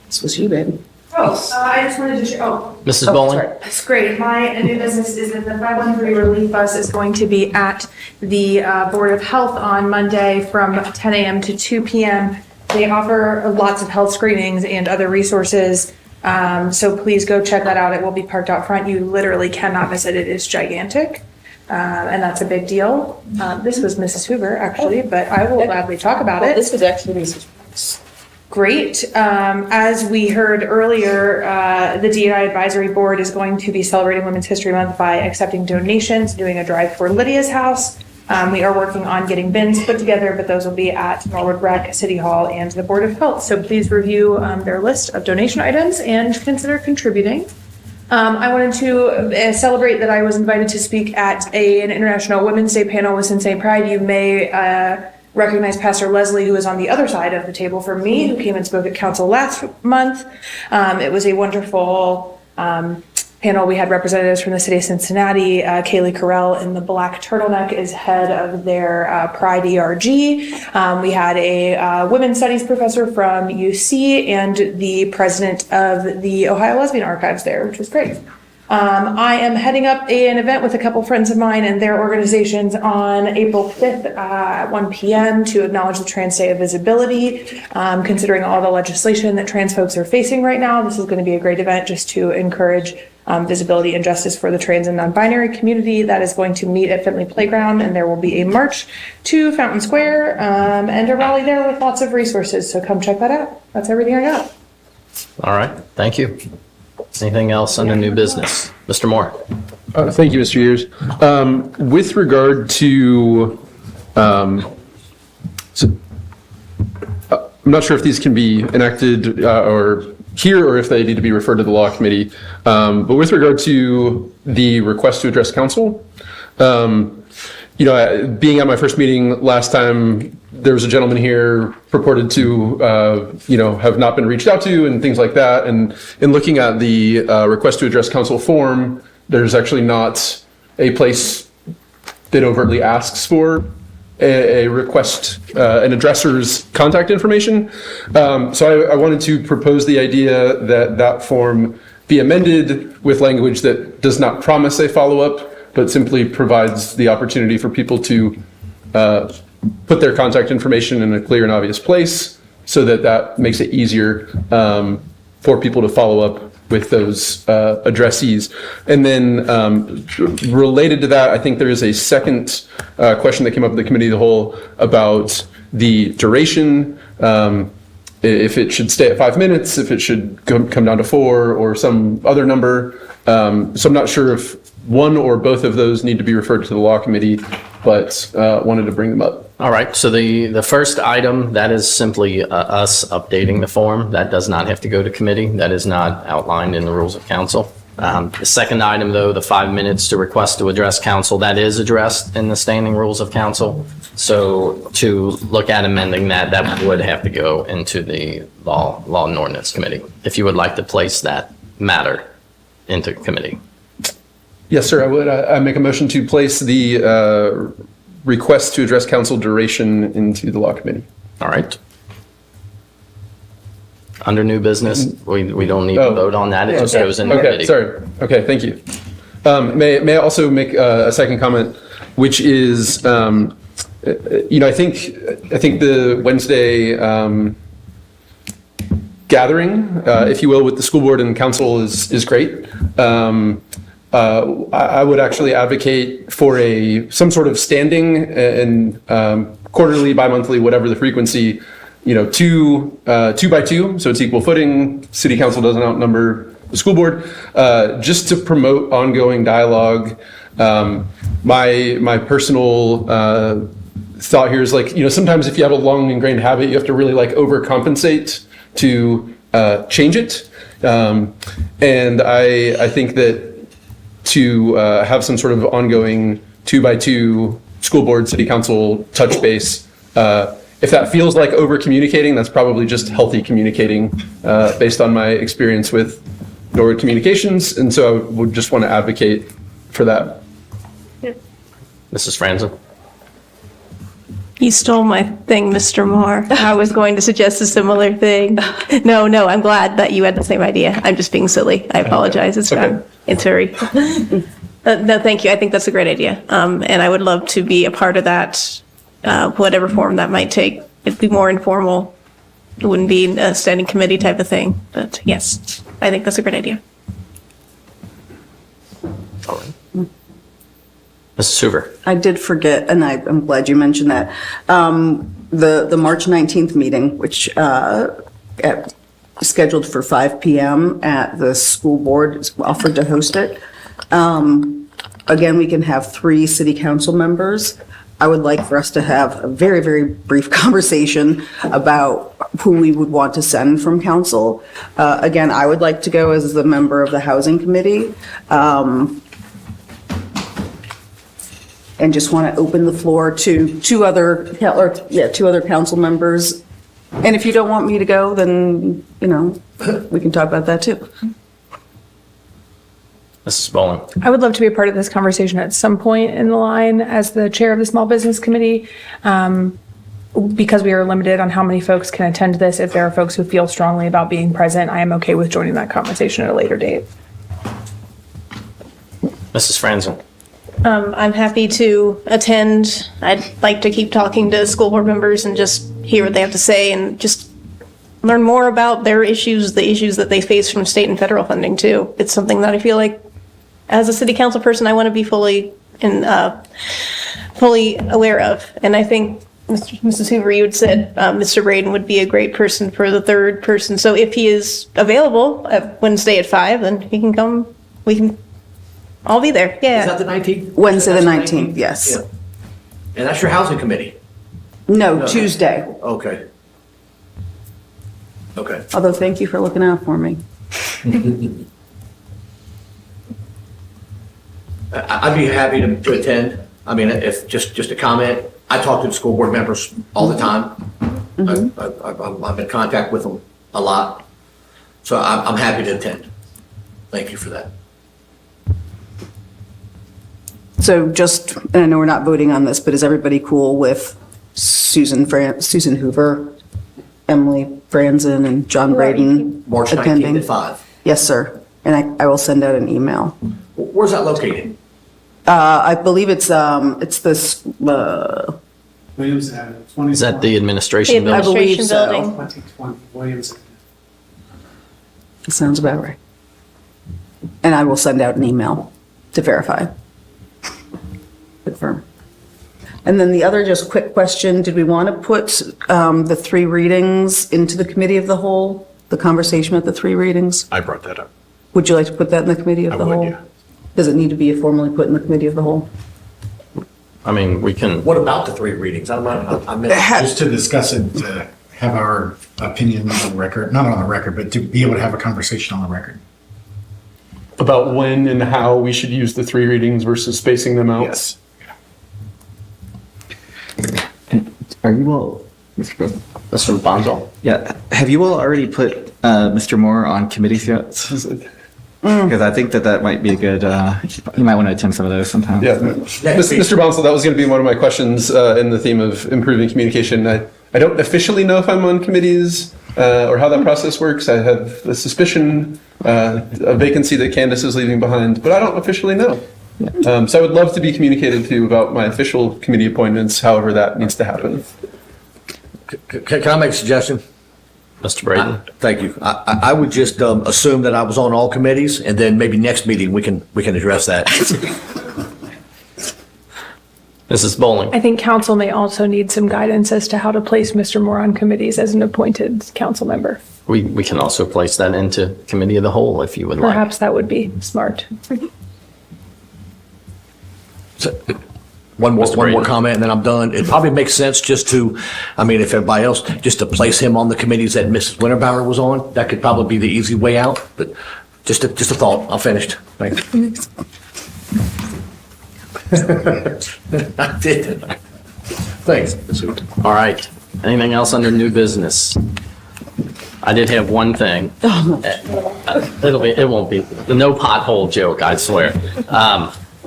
This was you, babe. I just wanted to share, Mrs. Bowling? That's great. My new business is that the 513 Relief Bus is going to be at the Board of Health on Monday from 10 a.m. to 2 p.m. They offer lots of health screenings and other resources. So please go check that out. It will be parked out front. You literally cannot miss it. It is gigantic. And that's a big deal. This was Mrs. Hoover, actually, but I will gladly talk about it. This was actually Mrs. Great. As we heard earlier, the DEI Advisory Board is going to be celebrating Women's History Month by accepting donations, doing a drive for Lydia's house. We are working on getting bins put together, but those will be at Norwood Rec, City Hall, and the Board of Health. So please review their list of donation items and consider contributing. I wanted to celebrate that I was invited to speak at an International Women's Day panel with Cincinnati Pride. You may recognize Pastor Leslie, who was on the other side of the table from me, who came and spoke at council last month. It was a wonderful panel. We had representatives from the city of Cincinnati. Kaylee Carell in the black turtleneck is head of their Pride ERG. We had a women's studies professor from UC and the president of the Ohio Lesbian Archives there, which was great. I am heading up an event with a couple friends of mine and their organizations on April 5th at 1 p.m. to acknowledge the Trans Day of Visibility. Considering all the legislation that trans folks are facing right now, this is going to be a great event just to encourage visibility and justice for the trans and non-binary community. That is going to meet at Finley Playground, and there will be a march to Fountain Square and a rally there with lots of resources. So come check that out. That's everything I got. All right, thank you. Anything else under new business? Mr. Moore? Thank you, Mr. Years. With regard to, I'm not sure if these can be enacted or here or if they need to be referred to the law committee. But with regard to the request to address council, being at my first meeting last time, there was a gentleman here purported to, have not been reached out to and things like that. And in looking at the request to address council form, there's actually not a place that overtly asks for a request, an addresser's contact information. So I wanted to propose the idea that that form be amended with language that does not promise a follow-up, but simply provides the opportunity for people to put their contact information in a clear and obvious place, so that that makes it easier for people to follow up with those addressees. And then related to that, I think there is a second question that came up at the committee of the whole about the duration, if it should stay at 5 minutes, if it should come down to 4 or some other number. So I'm not sure if one or both of those need to be referred to the law committee, but wanted to bring them up. All right, so the first item, that is simply us updating the form. That does not have to go to committee. That is not outlined in the rules of council. The second item, though, the 5 minutes to request to address council, that is addressed in the standing rules of council. So to look at amending that, that would have to go into the law and ordinance committee, if you would like to place that matter into committee. Yes, sir, I would. I make a motion to place the request to address council duration into the law committee. All right. Under new business, we don't need to vote on that. It just goes in the committee. Okay, sorry. Okay, thank you. May I also make a second comment, which is, I think the Wednesday gathering, if you will, with the school board and council is great. I would actually advocate for some sort of standing and quarterly, bi-monthly, whatever the frequency, 2 by 2, so it's equal footing. City council doesn't outnumber the school board, just to promote ongoing dialogue. My personal thought here is like, sometimes if you have a long ingrained habit, you have to really like overcompensate to change it. And I think that to have some sort of ongoing 2x2 school board, city council touch base, if that feels like over communicating, that's probably just healthy communicating based on my experience with Norwood Communications. And so I would just want to advocate for that. Mrs. Franzen? You stole my thing, Mr. Moore. I was going to suggest a similar thing. No, I'm glad that you had the same idea. I'm just being silly. I apologize. It's fine. It's very, no, thank you. I think that's a great idea. And I would love to be a part of that, whatever form that might take. It'd be more informal. It wouldn't be a standing committee type of thing. But yes, I think that's a great idea. All right. Mrs. Hoover? I did forget, and I'm glad you mentioned that. The March 19th meeting, which scheduled for 5 p.m. at the school board, is offered to host it. Again, we can have 3 city council members. I would like for us to have a very, very brief conversation about who we would want to send from council. Again, I would like to go as the member of the housing committee. And just want to open the floor to two other council members. And if you don't want me to go, then, we can talk about that too. Mrs. Bowling? I would love to be a part of this conversation at some point in the line as the chair of the Small Business Committee. Because we are limited on how many folks can attend this, if there are folks who feel strongly about being present, I am okay with joining that conversation at a later date. Mrs. Franzen? I'm happy to attend. I'd like to keep talking to school board members and just hear what they have to say and just learn more about their issues, the issues that they face from state and federal funding too. It's something that I feel like as a city council person, I want to be fully aware of. And I think Mrs. Hoover, you had said Mr. Braden would be a great person for the third person. So if he is available at Wednesday at 5, then he can come. We can all be there. Yeah. Is that the 19th? Wednesday the 19th, yes. Yeah. And that's your housing committee? No, Tuesday. Okay. Okay. Although, thank you for looking out for me. I'd be happy to attend. I mean, if just a comment, I talk to the school board members all the time. I'm in contact with them a lot. So I'm happy to attend. Thank you for that. So just, and I know we're not voting on this, but is everybody cool with Susan Hoover, Emily Franzen, and John Braden March 19th attending? at 5. Yes, sir. And I will send out an email. Where's that located? I believe it's this, Williams Avenue. Is that the administration The building? administration so. building. 2020 Williams Avenue. It sounds about right. And I will send out an email to verify. Confirm. And then the other just quick question, did we want to put the 3 readings into the committee of the whole, the conversation with the 3 readings? I brought that up. Would you like to put that in the committee of the whole? yeah. Does it need to be formally put in the committee of the whole? I mean, we can, What about the 3 readings? I missed. Just to discuss it, to have our opinion on the record, not on the record, but to be able to have a conversation on the record. About when and how we should use the 3 readings versus spacing them out. Yes. Are you all, Mr. Bonzo? yeah, have you all already put Mr. Moore on committees yet? Because I think that might be a good, you might want to attend some of those sometime. Yeah, Mr. Bonsall, that was going to be one of my questions in the theme of improving communication. I don't officially know if I'm on committees or how that process works. I have a suspicion, a vacancy that Candace is leaving behind, but I don't officially know. So I would love to be communicated to about my official committee appointments, however that needs to happen. Can I make a suggestion? Mr. Braden? Thank you. I would just assume that I was on all committees, and then maybe next meeting we can address that. Mrs. Bowling? I think council may also need some guidance as to how to place Mr. Moore on committees as an appointed council member. We can also place that into committee of the whole if you would like. Perhaps that would be smart. one more Braden. comment, and then I'm done. It probably makes sense just to, I mean, if everybody else, just to place him on the committees that Mrs. Winterbauer was on. That could probably be the easy way out, but just a thought. I'm finished. Thanks. I did. Thanks. All right. Anything else under new business? I did have one thing. It won't be, no pothole joke, I swear.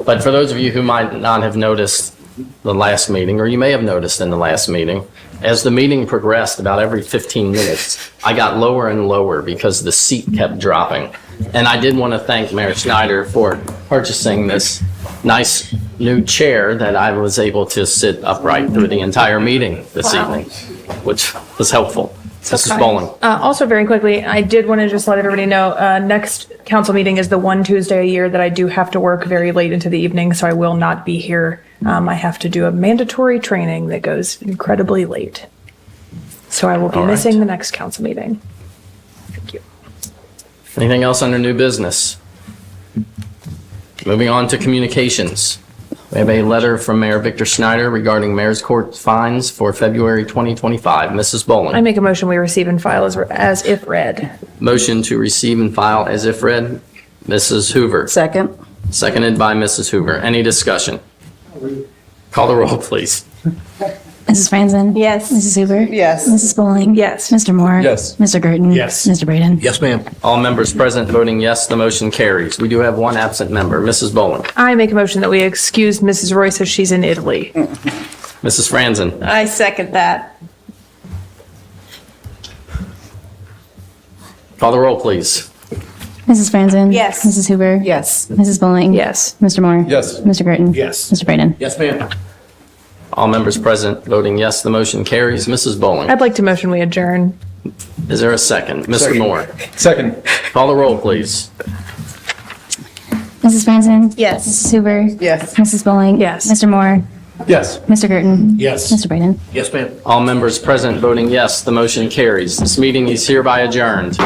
But for those of you who might not have noticed the last meeting, or you may have noticed in the last meeting, as the meeting progressed, about every 15 minutes, I got lower and lower because the seat kept dropping. And I did want to thank Mayor Schneider for purchasing this nice new chair that I was able to sit upright through the entire meeting this evening, which was helpful. Mrs. Bowling. Also, very quickly, I did want to just let everybody know, next council meeting is the one Tuesday a year that I do have to work very late into the evening, so I will not be here. I have to do a mandatory training that goes incredibly late. So I will be All right. missing the next council meeting. Thank you. Anything else under new business? Moving on to communications. We have a letter from Mayor Victor Schneider regarding Mayor's Court fines for February 2025. Mrs. I Bowling. make a motion we receive and file as if read. Motion to receive and file as if read. Mrs. Hoover. Second. Seconded by Mrs. Hoover. Any discussion? Call the roll, please. Mrs. Franzen? Yes. Mrs. Hoover? Yes. Mrs. Bowling? Yes. Mr. Moore? Yes. Mr. Gerton? Yes. Mr. Braden? Yes, ma'am. All members present voting yes, the motion carries. We do have one absent member. Mrs. Bowling. I make a motion that we excuse Mrs. Royce as she's in Italy. Mrs. Franzen. I second that. Call the roll, please. Mrs. Franzen? Yes. Mrs. Hoover? Yes. Mrs. Bowling? Yes. Mr. Moore? Yes. Mr. Gerton? Yes. Mr. Braden? Yes, ma'am. All members present voting yes, the motion carries. Mrs. Bowling. I'd like to motion we adjourn. Is there a second? Mr. Moore. Second. Call the roll, please. Mrs. Franzen? Yes. Mrs. Hoover? Yes. Mrs. Bowling? Yes. Mr. Moore? Yes. Mr. Gerton? Yes. Mr. Braden? Yes, ma'am. All members present voting yes, the motion carries. This meeting is hereby adjourned.